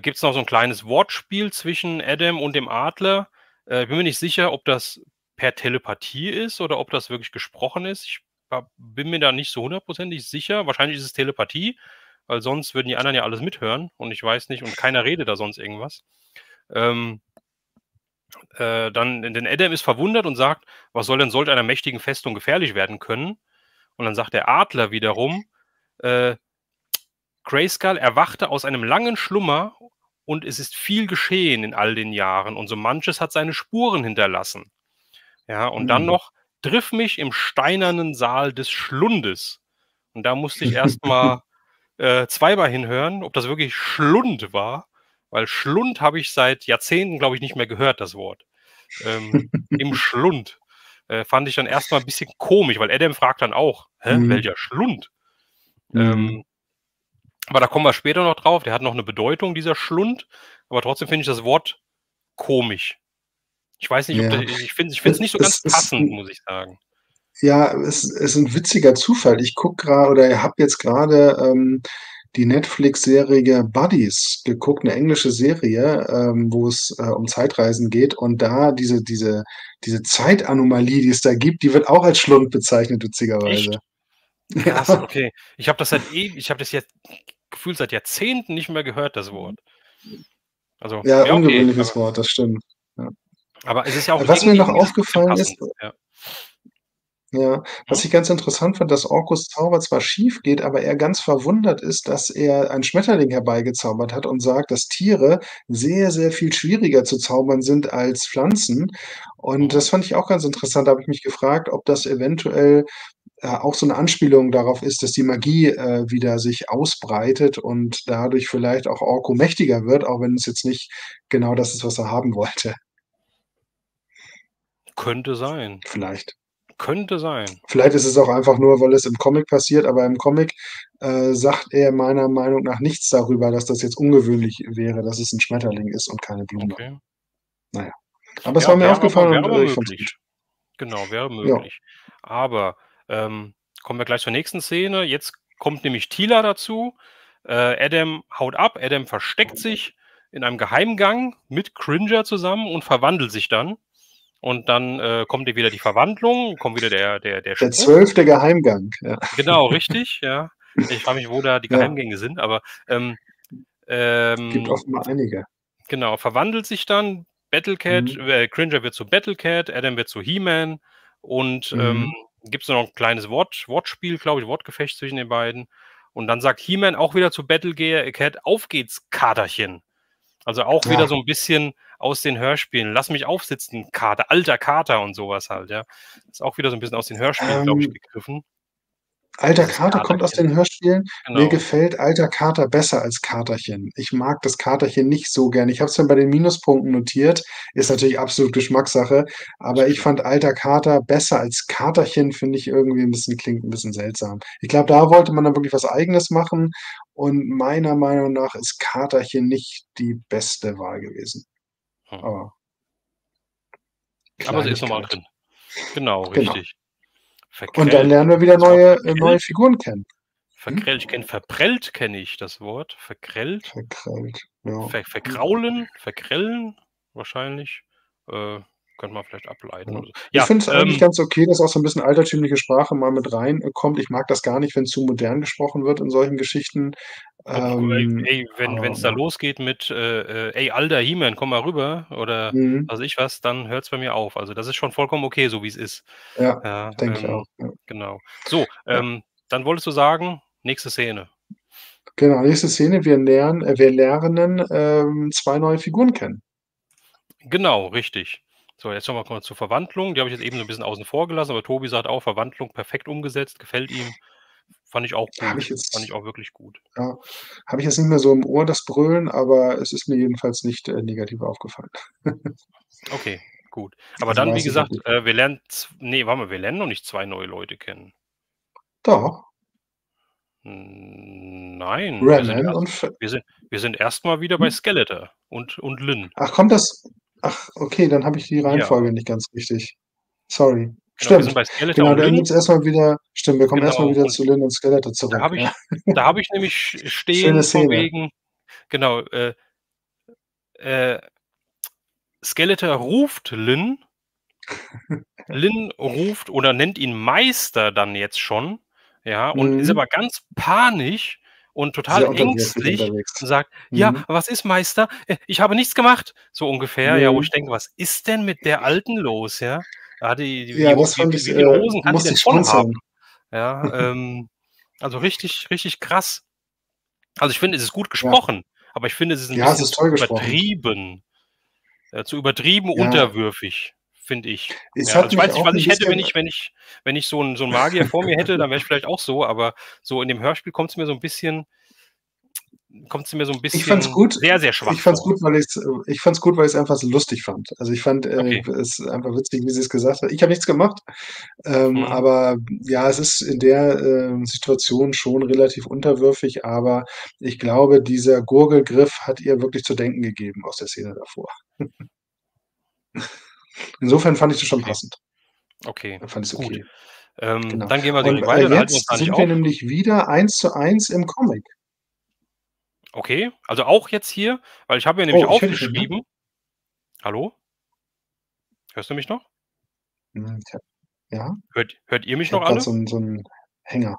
gibt's noch so 'n kleines Wortspiel zwischen Adam und dem Adler. Ich bin mir nicht sicher, ob das per Telepathie ist oder ob das wirklich gesprochen ist. Ich bin mir da nicht so hundertprozentig sicher. Wahrscheinlich ist es Telepathie, weil sonst würden die anderen ja alles mithören und ich weiß nicht und keiner redet da sonst irgendwas. Ähm, denn Adam ist verwundert und sagt: „Was soll denn solch einer mächtigen Festung gefährlich werden können?" Und dann sagt der Adler wiederum, äh Grayskull erwachte aus einem langen Schlummer und es ist viel geschehen in all den Jahren und so manches hat seine Spuren hinterlassen. Ja, und dann Mhm. noch: „Triff mich im steinernen Saal des Schlundes." Und da musste ich erst mal, zweimal hinhören, ob das wirklich Schlund war, weil Schlund habe ich seit Jahrzehnten, glaube ich, nicht mehr gehört, das Wort. Ähm, Im Schlund. fand ich dann erstmal ein bisschen komisch, weil Adam fragt dann auch, hä, welcher Schlund? Aber da kommen wir später noch drauf. Der hat noch eine Bedeutung, dieser Schlund. Aber trotzdem finde ich das Wort komisch. Ich weiß nicht, ob ich finde es nicht so ganz passend, muss ich sagen. Ja, es ist ein witziger Zufall. Ich gucke gerade oder habe jetzt gerade die Netflix-Serie Buddies geguckt, eine englische Serie, wo es um Zeitreisen geht. Und da diese Zeitanomalie, die es da gibt, die wird auch als Schlund bezeichnet, witzigerweise. Echt? Krass, okay. Ich habe das jetzt gefühlt seit Jahrzehnten nicht mehr gehört, das Wort. Also, Ja, okay, ungewöhnliches Wort, das stimmt. Ja. Aber es ist ja auch Was mir noch irgendwie aufgefallen ist, ja. was ich ganz interessant fand, dass Orkus Zauber zwar schief geht, aber er ganz verwundert ist, dass er einen Schmetterling herbeigezaubert hat und sagt, dass Tiere sehr, sehr viel schwieriger zu zaubern sind als Pflanzen. Und das fand ich auch ganz interessant. Da habe ich mich gefragt, ob das eventuell auch so eine Anspielung darauf ist, dass die Magie wieder sich ausbreitet und dadurch vielleicht auch Orko mächtiger wird, auch wenn es jetzt nicht genau das ist, was er haben wollte. Könnte sein. Vielleicht. Könnte sein. Vielleicht ist es auch einfach nur, weil es im Comic passiert, aber im Comic sagt er meiner Meinung nach nichts darüber, dass das jetzt ungewöhnlich wäre, dass es ein Schmetterling ist und keine Blume. Okay. Naja. Aber es war mir aufgefallen und ich fand's gut. Genau, wäre möglich. Ja. Aber kommen wir gleich zur nächsten Szene. Jetzt kommt nämlich Teela dazu. Adam haut ab, Adam versteckt sich in einem Geheimgang mit Cringer zusammen und verwandelt sich dann. Und dann kommt wieder die Verwandlung, kommt wieder der Spruch. 12. Geheimgang. Ja. Genau, richtig, ja. Ich frage mich, wo da die Geheimgänge sind, aber gibt offenbar einige. Genau, verwandelt sich dann, Battlecat, Cringer wird zu Battlecat, Adam wird zu He-Man und gibt es noch ein kleines Wortspiel, glaube ich, Wortgefecht zwischen den beiden. Und dann sagt He-Man auch wieder zu Battlecat, auf geht's, Katerchen. Also auch wieder so ein bisschen aus den Hörspielen. Lass mich aufsitzen, Kater, alter Kater und sowas halt, ja. Ist auch wieder so ein bisschen aus den Hörspielen, glaube ich, gegriffen. Alter Kater kommt aus den Hörspielen. Genau. Mir gefällt alter Kater besser als Katerchen. Ich mag das Katerchen nicht so gern. Ich habe es dann bei den Minuspunkten notiert. Ist natürlich absolut Geschmackssache. Aber ich fand alter Kater besser als Katerchen, finde ich irgendwie klingt ein bisschen seltsam. Ich glaube, da wollte man dann wirklich was Eigenes machen. Und meiner Meinung nach ist Katerchen nicht die beste Wahl gewesen. Aber sie ist nochmal drin. Genau, richtig. Verkrellt. Und dann lernen wir wieder neue Figuren kennen. Verprellt kenne ich das Wort. Verkrellt, ja. Verkraulen, verkrellen wahrscheinlich. Könnte man vielleicht ableiten. Ja. Oder so. Ich finde es eigentlich ganz okay, dass auch so ein bisschen altertümliche Sprache mal mit reinkommt. Ich mag das gar nicht, wenn zu modern gesprochen wird in solchen Geschichten. Wenn es da losgeht mit ey, alter He-Man, komm mal rüber oder was ich was, dann hört es bei mir auf. Also das ist schon vollkommen okay, so wie es ist. Ja, denke ich auch. Ja. Genau. So, dann wolltest du sagen, nächste Szene. Genau, nächste Szene, wir lernen 2 neue Figuren kennen. Genau, richtig. So, jetzt nochmal kurz zur Verwandlung. Die habe ich jetzt eben so ein bisschen außen vor gelassen, aber Tobi sagt auch, Verwandlung perfekt umgesetzt, gefällt ihm. Fand ich auch gut. Fand ich auch wirklich gut. Ja, habe ich jetzt nicht mehr so im Ohr, das Brüllen, aber es ist mir jedenfalls nicht negativ aufgefallen. Okay, gut. Aber also dann, wie gesagt, wir lernen noch nicht 2 neue Leute kennen. Doch. Nein. Wir sind erstmal wieder bei Skeletor und Lynn. Ach, kommt das? Ach, okay, dann habe ich die Reihenfolge nicht ganz richtig. Sorry. Genau, stimmt. wir sind bei Skeletor und dann Lynn. gibt's erstmal wieder. Stimmt, wir kommen erstmal wieder zu Lynn und Skeletor zurück. Da habe ich nämlich stehen von wegen. Genau. Skeletor ruft Lynn. Lynn ruft oder nennt ihn Meister dann jetzt schon. Ja, und ist aber ganz panisch und total ängstlich und sagt, ja, was ist, Meister? Ich habe nichts gemacht. So ungefähr, ja, wo ich denke, was ist denn mit der Alten los, ja? Wie viele Hosen kann die denn voll haben? Ja, also richtig, richtig krass. Also ich finde, es ist gut gesprochen, aber ich finde, es ist ein bisschen zu übertrieben. Zu übertrieben unterwürfig, finde ich. Also ich weiß nicht, was ich hätte, wenn ich so einen Magier vor mir hätte, dann wäre ich vielleicht auch so, aber so in dem Hörspiel kommt es mir so ein bisschen kommt es mir so ein Ich fand's bisschen gut. sehr, sehr schwach Ich fand's vor. gut, ich fand's gut, weil ich's einfach so lustig fand. Also, ich fand, Okay. es einfach witzig, wie sie's gesagt hat. Ich habe nichts gemacht, Mhm. aber ja, es ist in der, Situation schon relativ unterwürfig, aber ich glaube, dieser Gurgelgriff hat ihr wirklich zu denken gegeben aus der Szene davor. Insofern fand ich das schon Okay, passend. okay, Fand ich's gut. okay, genau. Dann gehen wir Und, direkt weiter, dann halten wir uns jetzt da nicht sind wir auf. nämlich wieder 1:1 im Comic. Okay, also auch jetzt hier, weil ich habe mir nämlich Oh, ich höre dich nicht mehr. aufgeschrieben. Hallo? Hörst du mich noch? Ich habe ja, Hört ihr mich ich noch habe grad alle? so 'n Hänger.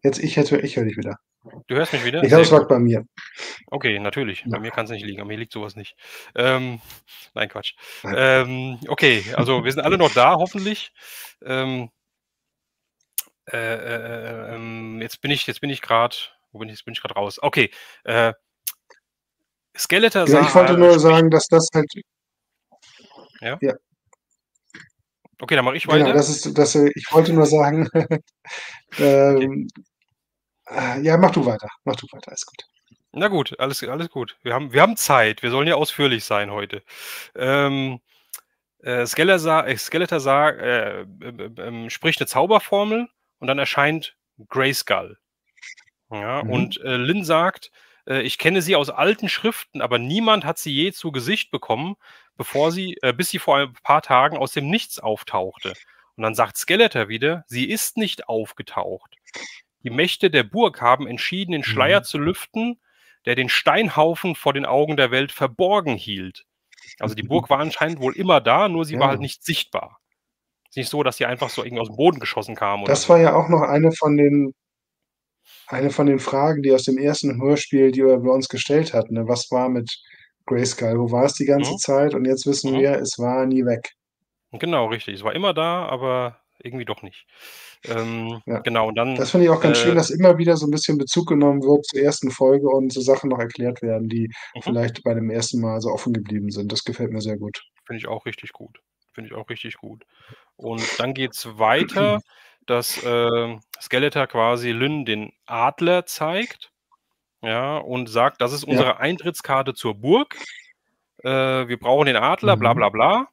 Ich höre dich wieder. Du hörst mich wieder? Ich glaube, Sehr es lag gut. bei mir. Okay, natürlich. Bei Ja, mir kann's nicht liegen. An mir liegt so was nicht. Ähm, nein, Quatsch. nein. Okay, also wir sind alle noch da, hoffentlich. Ähm, jetzt bin ich grad wo bin ich? Jetzt bin ich grad raus. Okay, äh, Skeletor Ja, ich wollte nur spricht sagen, dass das halt ja? ja, Okay, dann mache ich genau, weiter. das ist ich wollte nur sagen, Okay. ähm, ja, mach du weiter, alles gut. Na gut, alles gut. Wir haben Zeit. Wir sollen ja ausführlich sein heute. Ähm, Skeletor spricht 'ne Zauberformel und dann erscheint Grayskull. Ja, Mhm, und, Lynn sagt: „Ich kenne sie aus alten Schriften, aber niemand hat sie je zu Gesicht bekommen, bis sie vor ein paar Tagen aus dem Nichts auftauchte.“ Und dann sagt Skeletor wieder: „Sie ist nicht aufgetaucht. Die Mächte der Burg haben entschieden, den Schleier mhm. zu lüften, der den Steinhaufen vor den Augen der Welt verborgen hielt.“ Also, die Burg war anscheinend wohl immer da, nur sie war halt Ja, nicht sichtbar. Ist nicht so, dass sie einfach so irgendwie aus'm Boden geschossen kam oder das war so. ja auch noch eine von den Fragen, die aus dem ersten Hörspiel, die wir uns gestellt hatten, ne? Was war mit Grayskull? Wo war es die ganze Mhm, Zeit? Und jetzt wissen mhm. wir, es war nie weg. Genau, richtig. Es war immer da, aber irgendwie doch nicht. Ja. Genau, und dann, Das finde ich auch ganz schön, äh dass immer wieder so 'n bisschen Bezug genommen wird zur ersten Folge und so Sachen noch erklärt werden, die mhm, vielleicht bei dem ersten Mal so offen geblieben sind. Das gefällt mir sehr gut. finde ich auch richtig gut. Finde ich auch richtig gut. Und dann geht's weiter, dass, Skeletor quasi Lynn den Adler zeigt, ja, und sagt: „Das ist Ja. unsere Eintrittskarte zur Burg. Wir brauchen den Adler, bla Mhm. bla bla.“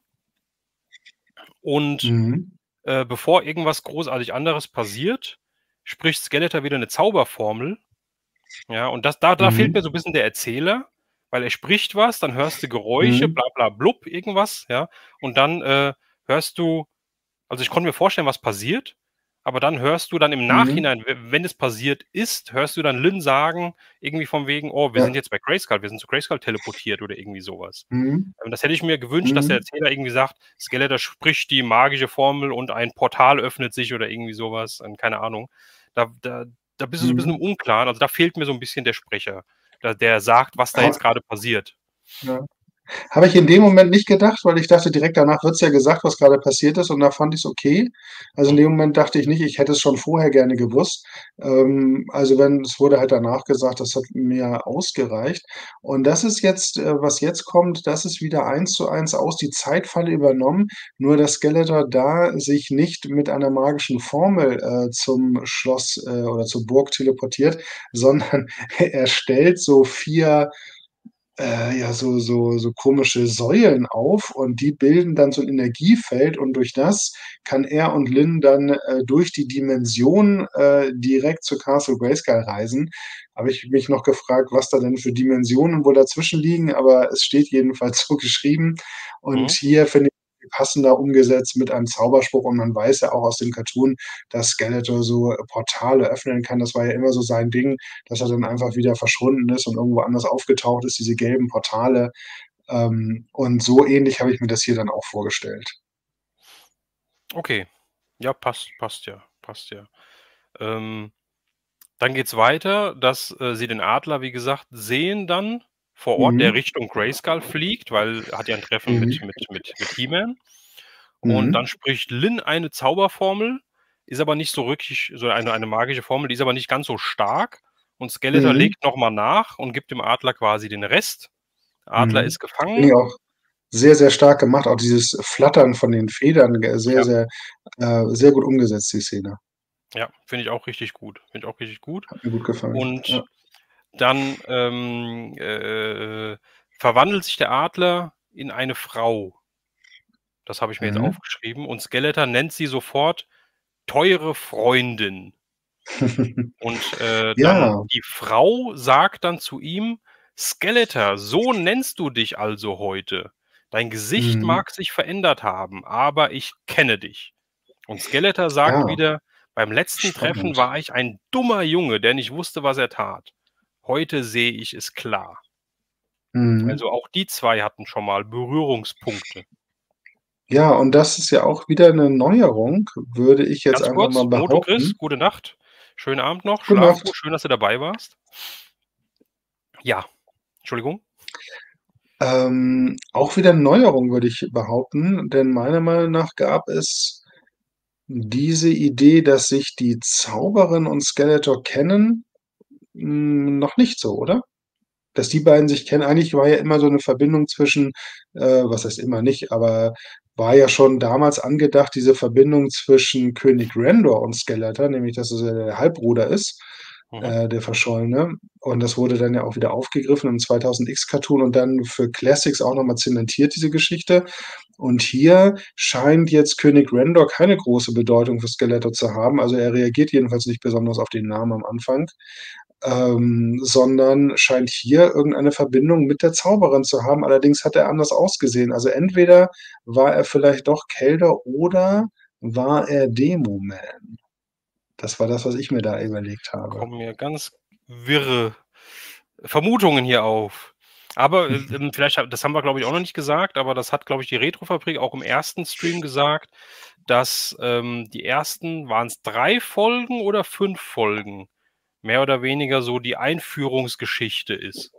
Und, Mhm. bevor irgendwas großartig anderes passiert, spricht Skeletor wieder 'ne Zauberformel. Ja, und da fehlt mir Mhm. so 'n bisschen der Erzähler, weil er spricht was, dann hörst du Geräusche, Mhm. bla bla blub, irgendwas, ja? Und dann, hörst du also, ich konnte mir vorstellen, was passiert, aber dann hörst du dann im Mhm. Nachhinein, wenn es passiert ist, hörst du dann Lynn sagen, irgendwie von wegen: „Oh, wir sind Ja. jetzt bei Grayskull, wir sind zu Grayskull teleportiert“ oder irgendwie so was. Mhm. Das hätte ich mir gewünscht, dass der Mhm. Erzähler irgendwie sagt, Skeletor spricht die magische Formel und ein Portal öffnet sich oder irgendwie so was und keine Ahnung. Da da da bist du so 'n bisschen im Mhm. Unklaren. Also, da fehlt mir so 'n bisschen der Sprecher, der sagt, was da Ha jetzt grade passiert. ja. Habe ich in dem Moment nicht gedacht, weil ich dachte, direkt danach wird's ja gesagt, was grade passiert ist und da fand ich's okay. Also, in Mhm, dem Moment dachte ich nicht, ich hätte es schon vorher gerne gewusst. Also, wenn es wurde halt danach gesagt, das hat mir ausgereicht. Und das ist jetzt was jetzt kommt, das ist wieder eins zu eins aus die Zeitfalle übernommen, nur dass Skeletor da sich nicht mit einer magischen Formel, zum Schloss, oder zur Burg teleportiert, sondern er stellt so 4 ja, so komische Säulen auf und die bilden dann so 'n Energiefeld und durch das kann er und Lynn dann, durch die Dimension, direkt zu Castle Grayskull reisen. Habe ich mich noch gefragt, was da denn für Dimensionen wohl dazwischen liegen, aber es steht jedenfalls so geschrieben. Und mhm, hier finde ich passender umgesetzt mit einem Zauberspruch und man weiß ja auch aus dem Cartoon, dass Skeletor so Portale öffnen kann. Das war ja immer so sein Ding, dass er dann einfach wieder verschwunden ist und irgendwo anders aufgetaucht ist, diese gelben Portale. Und so ähnlich habe ich mir das hier dann auch vorgestellt. okay. Ja, passt ja, passt ja. Ähm, Dann geht's weiter, dass, sie den Adler, wie gesagt, sehen dann vor Ort, der Mhm. Richtung Grayskull fliegt, weil er hat ja 'n Treffen Mhm. mit He-Man. Und dann Mhm. spricht Lynn eine Zauberformel, ist aber nicht so wirklich so eine magische Formel, die ist aber nicht ganz so stark. Und Skeletor Mhm. legt noch mal nach und gibt dem Adler quasi den Rest. Adler ist Mhm. Finde gefangen. ich auch sehr, sehr stark gemacht. Auch dieses Flattern von den Federn, sehr, Ja, sehr sehr gut umgesetzt, die Szene. ja, finde ich auch richtig gut. Finde ich auch richtig gut. Hat mir gut gefallen. Und Ja. Dann verwandelt sich der Adler in eine Frau. Das habe ich mir jetzt Mhm. aufgeschrieben. Und Skeletor nennt sie sofort teure Freundin. Und dann Ja. die Frau sagt dann zu ihm: „Skeletor, so nennst du dich also heute. Dein Gesicht Mhm. mag sich verändert haben, aber ich kenne dich.“ Und Skeletor sagt Ja, wieder: „Beim letzten Treffen spannend. war ich ein dummer Junge, der nicht wusste, was er tat. Heute sehe ich es klar.“ Mhm. Also, auch die 2 hatten schon mal Berührungspunkte. Ja, und das ist ja auch wieder 'ne Neuerung, würde ich jetzt Ganz einfach mal kurz, Moto Chris, behaupten. gute Nacht. Schönen Abend noch, Gute schlaf gut, Nacht. schön, dass du dabei warst. Ja, Entschuldigung? Auch wieder 'ne Neuerung, würde ich behaupten, denn meiner Meinung nach gab es diese Idee, dass sich die Zauberin und Skeletor kennen, noch nicht so, oder? Dass die beiden sich kennen. Eigentlich war ja immer so 'ne Verbindung zwischen was heißt immer nicht, aber war ja schon damals angedacht, diese Verbindung zwischen König Rendor und Skeletor, nämlich dass es ja der Halbbruder ist, Mhm. der Verschollene. Und das wurde dann ja auch wieder aufgegriffen im 2000X Cartoon und dann für Classics auch noch mal zementiert, diese Geschichte. Und hier scheint jetzt König Rendor keine große Bedeutung für Skeletor zu haben. Also, er reagiert jedenfalls nicht besonders auf den Namen am Anfang, sondern scheint hier irgendeine Verbindung mit der Zauberin zu haben. Allerdings hat er anders ausgesehen. Also, entweder war er vielleicht doch Keldor oder war er Demoman? Das war das, was ich mir da überlegt habe. Kommen mir ganz wirre Vermutungen hier auf. Aber, vielleicht ha das haben wir, glaube ich, auch noch nicht gesagt, aber das hat, glaube ich, die Retrofabrik auch im ersten Stream gesagt, dass, die ersten waren's 3 Folgen oder 5 Folgen, mehr oder weniger so die Einführungsgeschichte ist.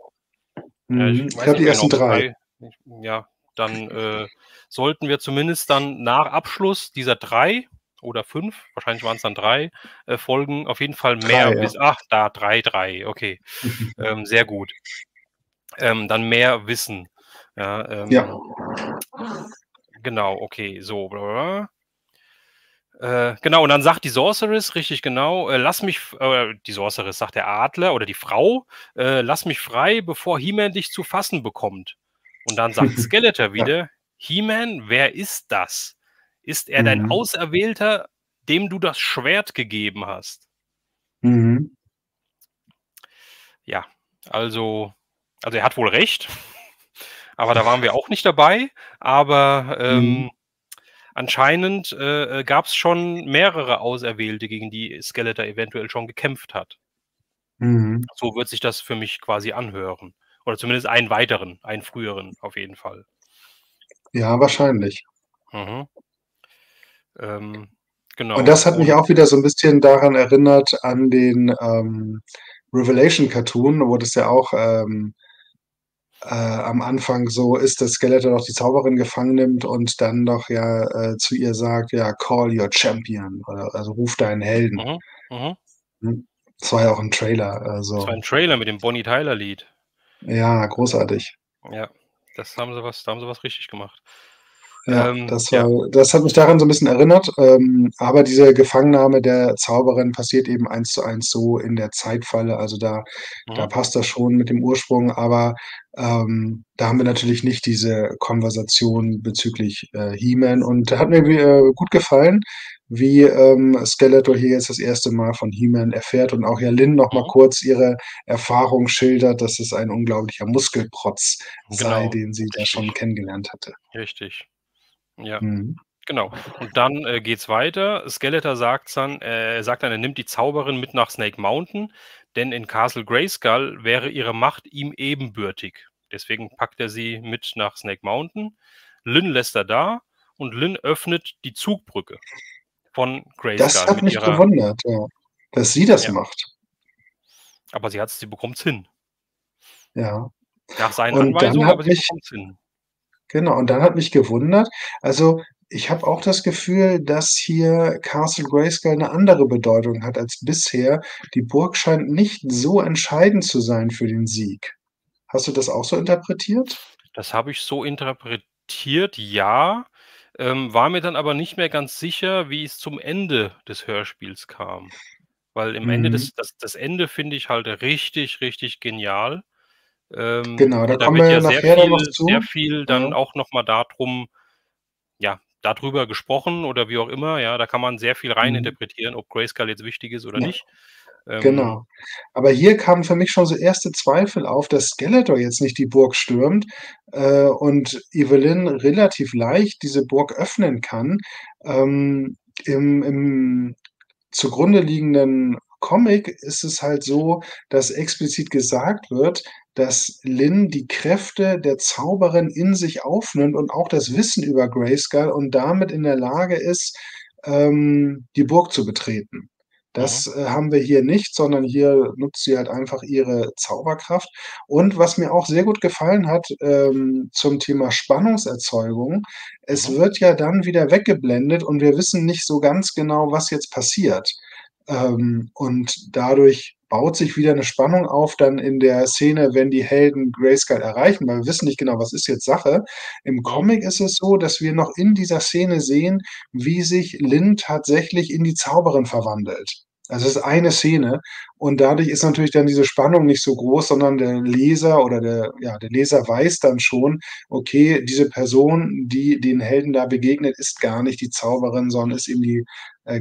Ja, ich Mhm. Ich weiß glaube, nicht die mehr genau, ersten ob 3. 3 ja, dann, sollten wir zumindest dann nach Abschluss dieser 3 oder 5, wahrscheinlich waren's dann 3, Folgen auf jeden Fall 3, mehr ja. da 3, okay, sehr gut. Dann mehr wissen. Ja, Ja. genau, okay, so, bla bla bla. Genau, und dann sagt die Sorceress, richtig genau, „Lass mich f“ die Sorceress sagt der Adler oder die Frau: „Lass mich frei, bevor He-Man dich zu fassen bekommt.“ Und dann sagt Skeletor Ja. wieder: „He-Man, wer ist das? Ist er dein Mhm. Auserwählter, dem du das Schwert gegeben hast?“ Mhm. Ja, also er hat wohl recht, aber da waren wir auch nicht dabei. Aber, Mhm. anscheinend, gab's schon mehrere Auserwählte, gegen die Skeletor eventuell schon gekämpft hat. Mhm. So wird sich das für mich quasi anhören. Oder zumindest einen weiteren, einen früheren auf jeden Fall. Ja, wahrscheinlich. Mhm. Ähm, Und genau das hat mich und auch wieder so 'n bisschen daran erinnert an den, Revelation Cartoon, wo das ja auch, am Anfang so ist, dass Skeletor doch die Zauberin gefangen nimmt und dann doch ja, zu ihr sagt: „Ja, call your champion“, oder also ruf deinen Helden. mhm, mhm. Mhm. Das war ja auch im Trailer, Das war also 'n Trailer mit dem Bonnie-Tyler-Lied. ja, großartig. Ja, da haben sie was richtig gemacht. Ja, Ja. das hat mich daran so 'n bisschen erinnert, aber diese Gefangennahme der Zauberin passiert eben eins zu eins so in der Zeitfalle. Also, da Mhm. passt das schon mit dem Ursprung, aber, da haben wir natürlich nicht diese Konversation bezüglich, He-Man und hat mir gut gefallen, wie, Skeletor hier jetzt das erste Mal von He-Man erfährt und auch ja Lynn noch mal Mhm. kurz ihre Erfahrung schildert, dass es ein unglaublicher Muskelprotz sei, Genau, den sie da schon richtig, kennengelernt hatte. richtig. Ja, Mhm. genau. Und dann, geht's weiter. Skeletor sagt dann, er nimmt die Zauberin mit nach Snake Mountain, denn in Castle Grayskull wäre ihre Macht ihm ebenbürtig. Deswegen packt er sie mit nach Snake Mountain. Lynn lässt er da und Lynn öffnet die Zugbrücke von Das Grayskull hat mit mich ihrer gewundert, ja, dass sie das ja, macht. aber sie bekommt's hin. Ja. Nach seinen Und dann Anweisungen, hat aber sie mich bekommt's hin. genau, und dann hat mich gewundert also, ich habe auch das Gefühl, dass hier Castle Grayskull 'ne andere Bedeutung hat als bisher. Die Burg scheint nicht so entscheidend zu sein für den Sieg. Hast du das auch so interpretiert? Das habe ich so interpretiert, ja, war mir dann aber nicht mehr ganz sicher, wie es zum Ende des Hörspiels kam. weil im Ende Mhm. das Ende finde ich halt richtig, richtig genial. Genau, da Und da kommen wird wir ja ja nachher dann noch sehr zu. viel dann Ja. auch noch mal darüber gesprochen oder wie auch immer, ja. Da kann man sehr viel Mhm. reininterpretieren, ob Grayskull jetzt wichtig ist oder Ja, nicht. Ähm, genau. Aber hier kamen für mich schon so erste Zweifel auf, dass Skeletor jetzt nicht die Burg stürmt, und Evelyn relativ leicht diese Burg öffnen kann. Im zugrunde liegenden Comic ist es halt so, dass explizit gesagt wird, dass Lynn die Kräfte der Zauberin in sich aufnimmt und auch das Wissen über Grayskull und damit in der Lage ist, die Burg zu betreten. mhm, Das, haben wir hier nicht, sondern hier nutzt sie halt einfach ihre Zauberkraft. Und was mir auch sehr gut gefallen hat, zum Thema Spannungserzeugung, es mhm, wird ja dann wieder weggeblendet und wir wissen nicht so ganz genau, was jetzt passiert. Und dadurch baut sich wieder 'ne Spannung auf dann in der Szene, wenn die Helden Grayskull erreichen, weil wir wissen nicht genau, was ist jetzt Sache. Im mhm, Comic ist es so, dass wir noch in dieser Szene sehen, wie sich Lynn tatsächlich in die Zauberin verwandelt. Also, es ist eine Szene und dadurch ist natürlich dann diese Spannung nicht so groß, sondern der Leser oder der Leser weiß dann schon: Okay, diese Person, die den Helden da begegnet, ist gar nicht die Zauberin, sondern ist eben die,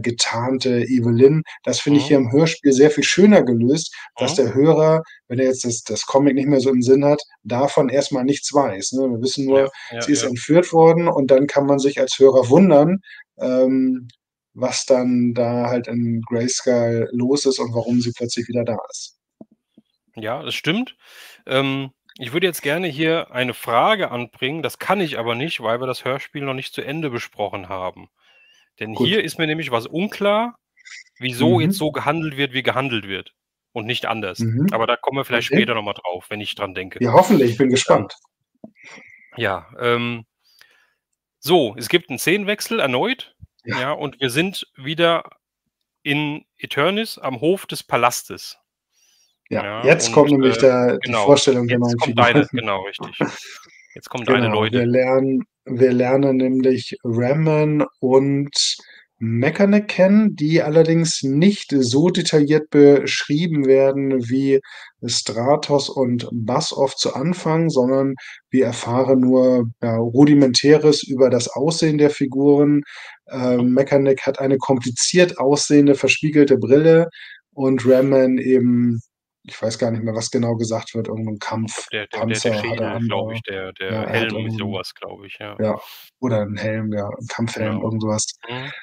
getarnte Evelyn. Das finde ich mhm, hier im Hörspiel sehr viel schöner gelöst, dass mhm. der Hörer, wenn er jetzt das Comic nicht mehr so im Sinn hat, davon erst mal nichts weiß, ne? Wir wissen Ja, nur, ja, sie ist ja. entführt worden und dann kann man sich als Hörer wundern, ähm, was dann da halt in Grayskull los ist und warum sie plötzlich wieder da ist. Ja, das stimmt. Ich würde jetzt gerne hier eine Frage anbringen, das kann ich aber nicht, weil wir das Hörspiel noch nicht zu Ende besprochen haben. Denn Gut. hier ist mir nämlich was unklar, wieso jetzt Mhm. so gehandelt wird, wie gehandelt wird und nicht anders. Mhm. Aber da kommen wir vielleicht Okay. später noch mal drauf, wenn ich dran denke. Ja, hoffentlich, ich bin Ähm, gespannt. ja, so, es gibt 'n Szenenwechsel erneut, Ja, ja, und wir sind wieder in Eternis am Hof des Palastes. ja. Ja, Jetzt kommt und, nämlich da die genau, Vorstellung der jetzt neuen kommt Figuren. deine genau, richtig. Jetzt kommen deine Genau, Leute. wir lernen nämlich Ramman und Mechanic kennen, die allerdings nicht so detailliert beschrieben werden wie Stratos und Bassoff zu Anfang, sondern wir erfahren nur, ja, Rudimentäres über das Aussehen der Figuren. Mhm. Mechanic hat eine kompliziert aussehende verspiegelte Brille und Ramman eben, ich weiß gar nicht mehr, was genau gesagt wird, irgend 'n Ich glaube, der Kampfpanzer hat er Schädel, an, glaube oder ich, ja, der er hat Helm, irgend sowas, glaube ich, ja. ja, oder 'n Helm, ja, 'n Kampfhelm, Genau. irgend so was. Mhm.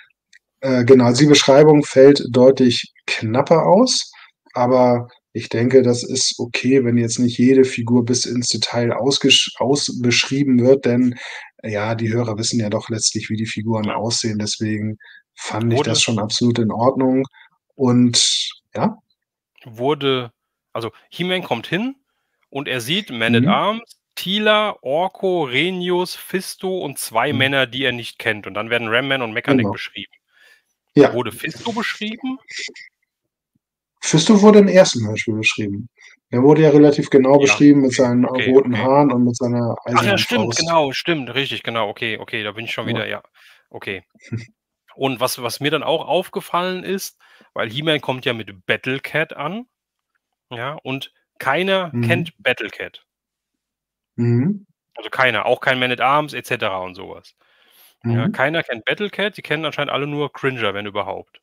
Genau, also die Beschreibung fällt deutlich knapper aus, aber ich denke, das ist okay, wenn jetzt nicht jede Figur bis ins Detail beschrieben wird, denn, ja, die Hörer wissen ja doch letztlich, wie die Figuren Ja. aussehen. Deswegen fand ich das Wurde schon absolut in Ordnung und ja? wurde also, He-Man kommt hin und er sieht Man at Mhm, Arms, Teela, Orko, Renius, Fisto und 2 mhm, Männer, die er nicht kennt. Und dann werden Ram-Man und Mechanic genau. beschrieben. Ja. Wurde Fisto beschrieben? Fisto wurde im ersten Hörspiel beschrieben. Der wurde ja relativ genau Ja, beschrieben mit okay, seinen okay, roten okay. Haaren und mit seiner Ach ja, eisernen stimmt, Faust. genau, stimmt, richtig, genau, okay, okay, da bin ich schon Ja. wieder ja, okay. Und was mir dann auch aufgefallen ist, weil He-Man kommt ja mit Battle Cat an, ja, und keiner Mhm. kennt Battle Cat. Mhm. Also keiner, auch kein Man at Arms et cetera und so was. Ja, Mhm. keiner kennt Battle Cat, die kennen anscheinend alle nur Cringer, wenn überhaupt.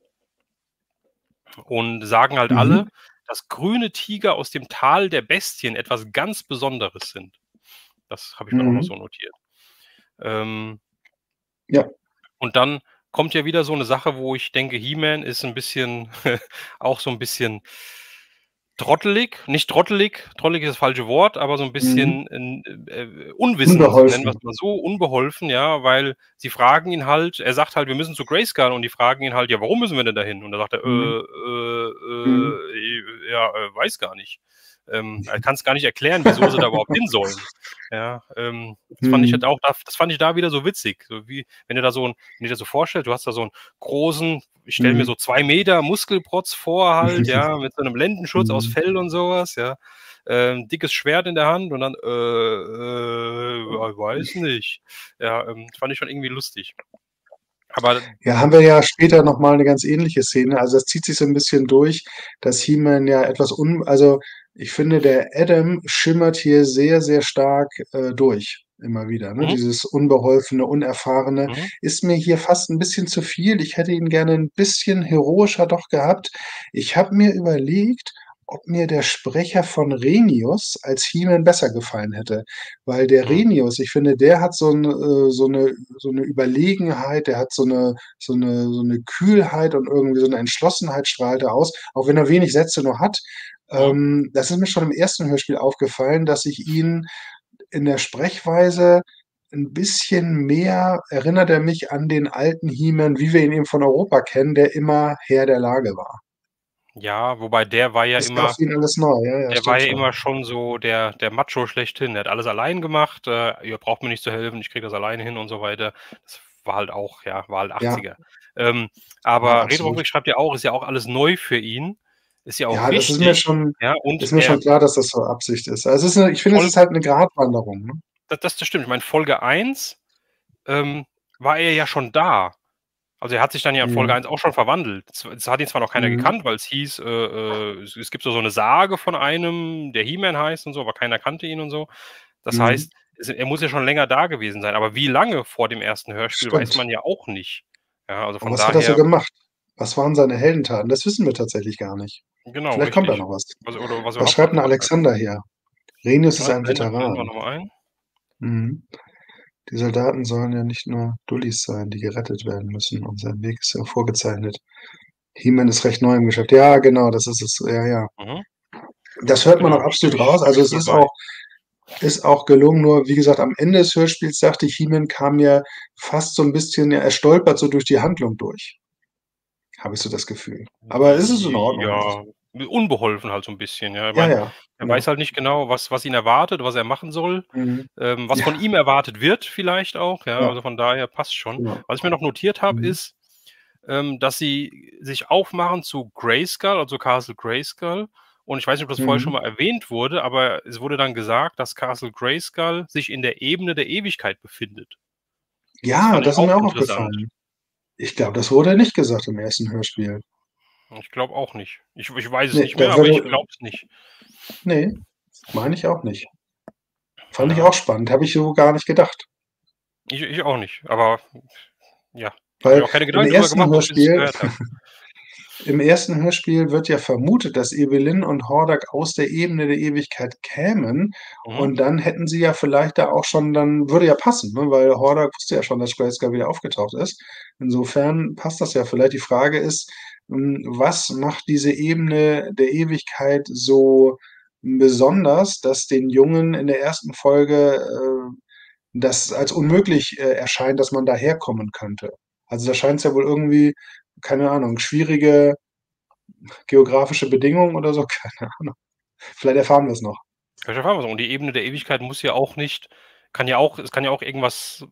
Und sagen halt alle, Mhm. dass grüne Tiger aus dem Tal der Bestien etwas ganz Besonderes sind. Das habe ich mir auch noch Mhm. so notiert. Ähm, Ja. und dann kommt ja wieder so 'ne Sache, wo ich denke, He-Man ist 'n bisschen auch so 'n bisschen trottelig, nicht trottelig, trottelig ist das falsche Wort, aber so 'n Mhm. bisschen, unwissend, nennen wir's Unbeholfen. mal so, unbeholfen, ja, weil sie fragen ihn halt er sagt halt: „Wir müssen zu Grayskull" und die fragen ihn halt: „Ja, warum müssen wir denn dahin?" Und da sagt er: Mhm. Mhm. ja, weiß gar nicht." Er kann's gar nicht erklären, wieso sie da überhaupt hin sollen. Ja, das fand ich halt Mhm. auch das fand ich da wieder so witzig, so wie wenn du da so 'n wenn du dir so vorstellst, du hast da so 'n großen ich stelle mir Mhm. so 2 Meter Muskelprotz vor halt, ja, mit so 'nem Lendenschutz aus Mhm. Fell und so was, ja. Dickes Schwert in der Hand und dann, weiß nicht. Ja, fand ich schon irgendwie lustig. Aber Ja, haben wir ja später noch mal 'ne ganz ähnliche Szene. Also, das zieht sich so 'n bisschen durch, dass He-Man ja etwas also, ich finde, der Adam schimmert hier sehr, sehr stark, durch immer wieder, ne? mhm, Dieses Unbeholfene, Unerfahrene mhm, ist mir hier fast 'n bisschen zu viel. Ich hätte ihn gerne 'n bisschen heroischer doch gehabt. Ich habe mir überlegt, ob mir der Sprecher von Rhenius als He-Man besser gefallen hätte, weil der mhm, Rhenius, ich finde, der hat so 'ne Überlegenheit, der hat so 'ne Kühlheit und irgendwie so 'ne Entschlossenheit strahlt er aus, auch wenn er wenig Sätze nur hat. mhm. Das ist mir schon im ersten Hörspiel aufgefallen, dass ich ihn in der Sprechweise 'n bisschen mehr erinnert er mich an den alten He-Man, wie wir ihn eben von Europa kennen, der immer Herr der Lage war. Ja, wobei der war ja Ist ja auch immer für ihn alles neu. Ja, ja, der war stimmt ja schon. immer schon so der Macho schlechthin. Der hat alles allein gemacht, „Ihr braucht mir nicht zu helfen, ich kriege das alleine hin“ und so weiter. Das war halt auch ja, war halt Ja, 80er. ja, Aber absolut. Retropublik schreibt ja auch, ist ja auch alles neu für ihn. Ist ja auch Ja, das ist mir richtig, schon ja, und ist mir schon er klar, dass das so Absicht ist. Also, es ist 'ne ich finde, es voll ist halt 'ne Gratwanderung, ne? das stimmt. Ich meine, Folge 1, ähm, war er ja schon da. Also, er hat sich dann ja in Folge Mhm, 1 auch schon verwandelt. Es hat ihn zwar noch keiner mhm, gekannt, weil's hieß, es gibt so 'ne Sage von einem, der He-Man heißt und so, aber keiner kannte ihn und so. Das mhm. heißt, er muss ja schon länger da gewesen sein, aber wie lange vor dem ersten Hörspiel, weiß Stimmt. man ja auch nicht. Ja, also Und von was hat er so daher gemacht? Was waren seine Heldentaten? Das wissen wir tatsächlich gar nicht. genau, Vielleicht kommt da richtig. noch was. Was er Was überhaupt mal schreibt 'n gemacht hat. Alexander hier? Rhenius ist Ja, ein blenden wir Veteran. noch mal ein. Mhm. Die Soldaten sollen ja nicht nur Dullis sein, die gerettet werden müssen, und sein Weg ist ja vorgezeichnet. He-Man ist recht neu im Geschäft. Ja, genau, das ist es. Ja, ja. Mhm. Das hört man Genau, auch absolut raus. stimme Also, ich es voll bei. ist auch gelungen, nur wie gesagt, am Ende des Hörspiels dachte ich, He-Man kam mir fast so 'n bisschen er stolpert so durch die Handlung durch, habe ich so das Gefühl. Aber es ist in Ordnung. Es ist Ja, unbeholfen halt so 'n bisschen, ja. Ich ja, meine, ja, er weiß genau. halt nicht genau, was ihn erwartet, was er machen soll, Mhm. was von Ja, ihm erwartet wird vielleicht auch, ja. ja, Also, von daher passt schon. genau. Was ich mir noch notiert habe, Mhm. ist, dass sie sich aufmachen zu Grayskull, also Castle Grayskull. Und ich weiß nicht, ob das vorher schon Mhm. mal erwähnt wurde, aber es wurde dann gesagt, dass Castle Grayskull sich in der Ebene der Ewigkeit befindet. Das Ja, fand ich das ist auch mir auch interessant. aufgefallen. Ich glaube, das wurde nicht gesagt im ersten Hörspiel. Ich glaube auch nicht. Ich weiß es Ne, nicht mehr, da aber ich würde glaube es nicht. ne, meine ich auch nicht. Fand ich Ja. auch spannend, habe ich so gar nicht gedacht. Ich auch nicht, aber ja, habe ich Weil auch keine Gedanken drüber gemacht, bis ich's gehört habe. Im ersten Hörspiel wird ja vermutet, dass Evelyn und Hordak aus der Ebene der Ewigkeit kämen Mhm, und dann hätten sie ja vielleicht da auch schon dann würde ja passen, ne, weil Hordak wusste ja schon, dass Grayskull wieder aufgetaucht ist. Insofern passt das ja vielleicht. Die Frage ist, was macht diese Ebene der Ewigkeit so besonders, dass den Jungen in der ersten Folge, das als unmöglich, erscheint, dass man da herkommen könnte? Also, da scheint's ja wohl irgendwie, keine Ahnung, schwierige geografische Bedingungen oder so, keine Ahnung. Vielleicht erfahren wir's noch. kann ich ja sagen. Und die Ebene der Ewigkeit muss ja auch nicht kann ja auch irgendwas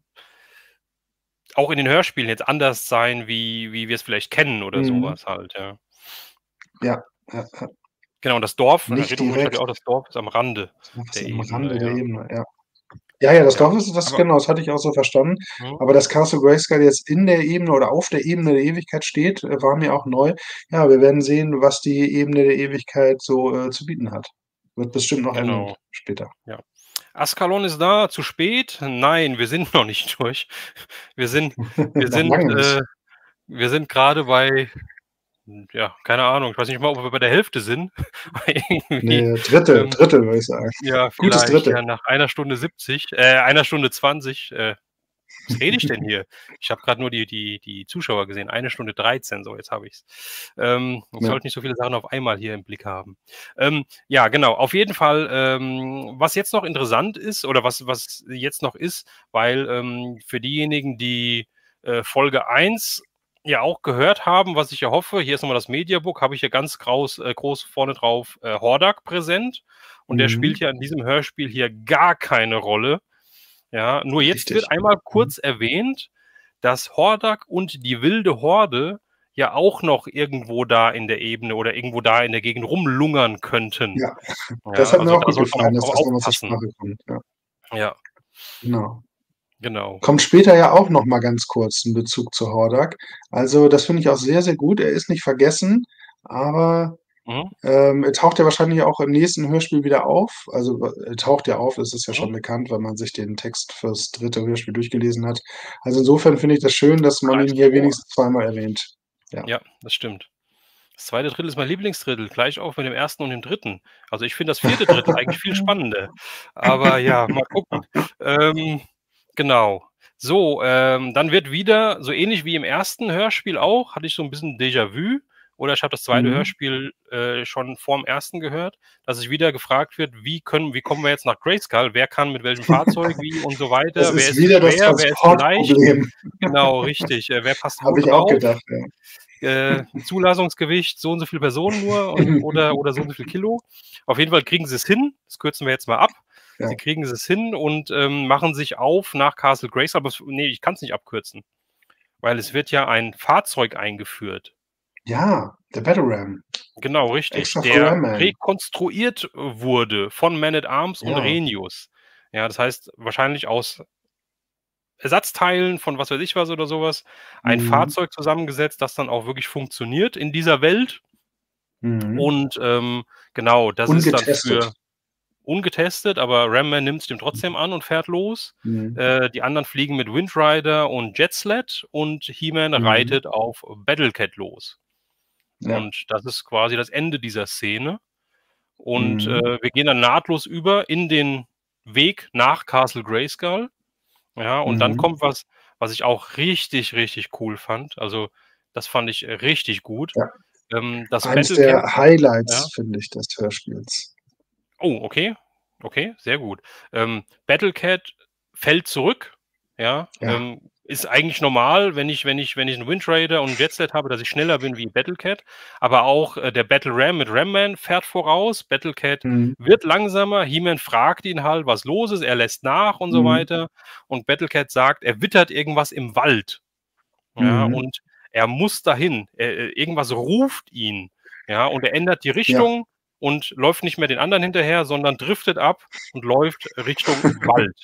auch in den Hörspielen jetzt anders sein, wie wir's vielleicht kennen oder so Mhm. was halt, ja. Ja, ja, ja. Genau, und das Dorf Nicht Retropublik schreibt ja direkt, auch, das Dorf ist am Rande sondern was der am Ebene, Rande der ja. Ebene, ja. Ja, ja, das Ja, Dorf ist das aber genau, das hatte ich auch so verstanden. mhm, Aber dass Castle Grayskull jetzt in der Ebene oder auf der Ebene der Ewigkeit steht, war mir auch neu. Ja, wir werden sehen, was die Ebene der Ewigkeit so, zu bieten hat. Wird bestimmt noch erwähnt genau, später. ja. Ascalon ist da, zu spät? Nein, wir sind noch nicht durch. Wir sind wir Noch sind, lange nicht. wir sind grade bei ja, keine Ahnung. Ich weiß nicht mal, ob wir bei der Hälfte sind. Irgendwie, Ne, Drittel, ähm, Drittel, würde ich sagen. ja, Gutes vielleicht, Drittel. ja, nach 1 Stunde 70, 1 Stunde 20, was rede ich denn hier? Ich habe grad nur die Zuschauer gesehen, 1 Stunde 13, so, jetzt habe ich's. Ich Ja. sollte nicht so viele Sachen auf einmal hier im Blick haben. Ja, genau, auf jeden Fall, was jetzt noch interessant ist oder was jetzt noch ist, weil, für diejenigen, die, Folge 1 ja auch gehört haben, was ich ja hoffe, hier ist noch mal das Mediabook, habe ich hier ganz groß vorne drauf, Hordak präsent und der spielt Mhm. ja in diesem Hörspiel hier gar keine Rolle. Ja, nur jetzt Richtig. wird einmal Mhm. kurz erwähnt, dass Hordak und die wilde Horde ja auch noch irgendwo da in der Ebene oder irgendwo da in der Gegend rumlungern könnten. Ja, das Ja, hat mir also auch da gut sollte man gefallen, auch dass drauf das noch mal zur aufpassen. Sprache kommt. Ja, Ja. genau. Genau. Kommt später ja auch noch mal ganz kurz 'n Bezug zu Hordak. Also, das finde ich auch sehr, sehr gut. Er ist nicht vergessen, aber, Mhm, er taucht ja wahrscheinlich auch im nächsten Hörspiel wieder auf. Also, er taucht ja auf, das ist ja mhm. schon bekannt, wenn man sich den Text fürs 3. Hörspiel durchgelesen hat. Also, insofern finde ich das schön, dass man ihn Greift hier vor. wenigstens zweimal erwähnt. Ja. Ja, das stimmt. Das zweite Drittel ist mein Lieblingsdrittel, gleich auf mit dem ersten und dem dritten. Also, ich finde das vierte Drittel eigentlich viel spannender. Aber ja, mal gucken. Ähm, genau. So, dann wird wieder so ähnlich wie im ersten Hörspiel auch, hatte ich so 'n bisschen Déjà-vu oder ich habe das zweite Mhm. Hörspiel, schon vorm ersten gehört, dass sich wieder gefragt wird: Wie kommen wir jetzt nach Grayskull? Wer kann mit welchem Fahrzeug wie und so Es weiter? Wer ist ist wieder das schwer? Wer ist leicht? Transportproblem. Genau, richtig. Wer passt wo Habe ich auch drauf? gedacht, ja. Zulassungsgewicht so und so viele Personen nur oder so und so viel Kilo. Auf jeden Fall kriegen sie es hin. Das kürzen wir jetzt mal ab. Ja. Sie kriegen es hin und, machen sich auf nach Castle Grayskull, aber ne, ich kann's nicht abkürzen, weil es wird ja ein Fahrzeug eingeführt. Ja, der Battle Ram, Genau, richtig, extra für der Ram-Man. rekonstruiert wurde von Man-at-Arms und Ja. Rhenius. Ja, das heißt wahrscheinlich aus Ersatzteilen von was weiß ich was oder sowas ein Mhm. Fahrzeug zusammengesetzt, das dann auch wirklich funktioniert in dieser Welt. Mhm. Und, genau, das ist dann Ungetestet. für ungetestet, aber Ram-Man nimmt's dem trotzdem an und fährt los. Mhm. Die anderen fliegen mit Wind Rider und Jet Sled und He-Man Mhm. reitet auf Battlecat los. Ja. Und das ist quasi das Ende dieser Szene. Und, Mhm. wir gehen dann nahtlos über in den Weg nach Castle Grayskull. Ja, und dann Mhm. kommt was, was ich auch richtig, richtig cool fand. Also, das fand ich, richtig gut. Ja. Das Eins der Battlecat, ja. Highlights, finde ich, des Hörspiels. Oh, okay. Okay, sehr gut. Battlecat fällt zurück, ja, Ja. ist eigentlich normal, wenn ich 'n Wind Raider und 'n Jet Set habe, dass ich schneller bin wie Battlecat. Aber auch, der Battle Ram mit Ram-Man fährt voraus. Battlecat Mhm. wird langsamer. He-Man fragt ihn halt, was los ist. Er lässt nach und so Mhm. weiter. Und Battlecat sagt, er wittert irgendwas im Wald. Ja, Mhm. und er muss dahin. Irgendwas ruft ihn, ja, und er ändert die Ja. Richtung und läuft nicht mehr den anderen hinterher, sondern driftet ab und läuft Richtung Wald.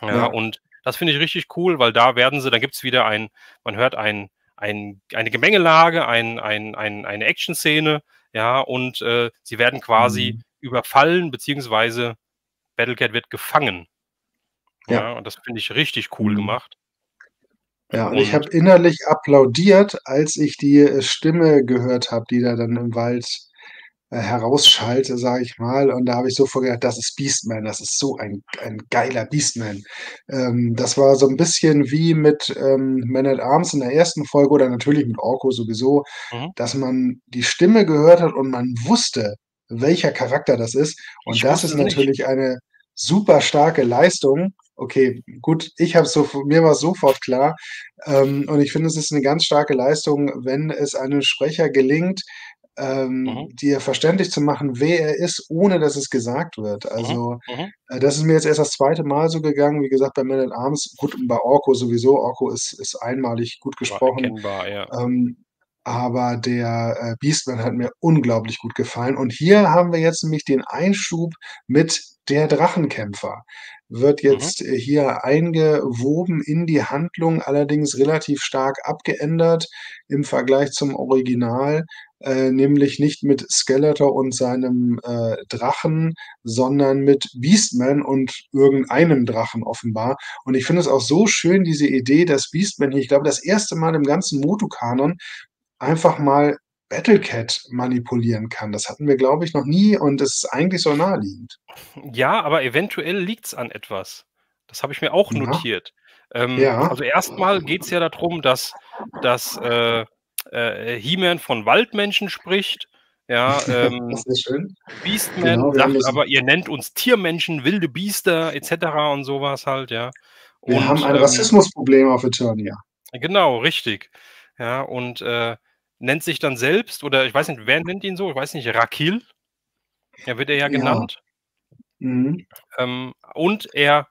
Ja, Ja. und das finde ich richtig cool, weil da werden sie dann gibt's wieder man hört eine Gemengelage, eine Action-Szene, ja, und, sie werden quasi Mhm. überfallen, beziehungsweise Battlecat wird gefangen. Ja. Ja, und das finde ich richtig cool Mhm. gemacht. Ja, und ich Und habe innerlich applaudiert, als ich die, Stimme gehört habe, die da dann im Wald, herausschallt, sage ich mal. Und da habe ich sofort gedacht: „Das ist Beastman, das ist so ein geiler Beastman.“ Das war so 'n bisschen wie mit, Man at Arms in der ersten Folge oder natürlich mit Orko sowieso, mhm, dass man die Stimme gehört hat und man wusste, welcher Charakter das ist. Und ich das wusste ist es nicht. natürlich eine super starke Leistung. Okay, gut, ich habe so mir war's sofort klar. Und ich finde, es ist 'ne ganz starke Leistung, wenn es einem Sprecher gelingt, Mhm, dir verständlich zu machen, wer er ist, ohne dass es gesagt wird. mhm, Also, mhm. das ist mir jetzt erst das zweite Mal so gegangen, wie gesagt, bei Man at Arms. Gut, und bei Orko sowieso. Orko ist einmalig gut War gesprochen. erkennbar, ja. Ähm, aber der, Beastman hat mir unglaublich gut gefallen. Und hier haben wir jetzt nämlich den Einschub mit der Drachenkämpfer. Wird Mhm, jetzt, hier eingewoben in die Handlung, allerdings relativ stark abgeändert im Vergleich zum Original, nämlich nicht mit Skeletor und seinem, Drachen, sondern mit Beastman und irgendeinem Drachen offenbar. Und ich finde es auch so schön, diese Idee, dass Beastman hier, ich glaube, das erste Mal im ganzen Motu-Kanon einfach mal Battlecat manipulieren kann. Das hatten wir, glaube ich, noch nie und das ist eigentlich so naheliegend. ja, aber eventuell liegt's an etwas. Das habe ich mir auch Ja, notiert. ja. Also erstmal geht's ja da drum, dass He-Man von Waldmenschen spricht. Ja, Das ist schön. Beastman Genau, wir haben sagt das aber: „Ihr nennt uns Tiermenschen, wilde Biester“ et cetera und so was halt, ja. wir haben Und, ein Rassismusproblem auf Eternia. genau, richtig. Ja, und, nennt sich dann selbst oder ich weiß nicht, wer nennt ihn so? Ich weiß nicht, Rakil? Ja, wird er ja Ja, genannt. mhm. Und er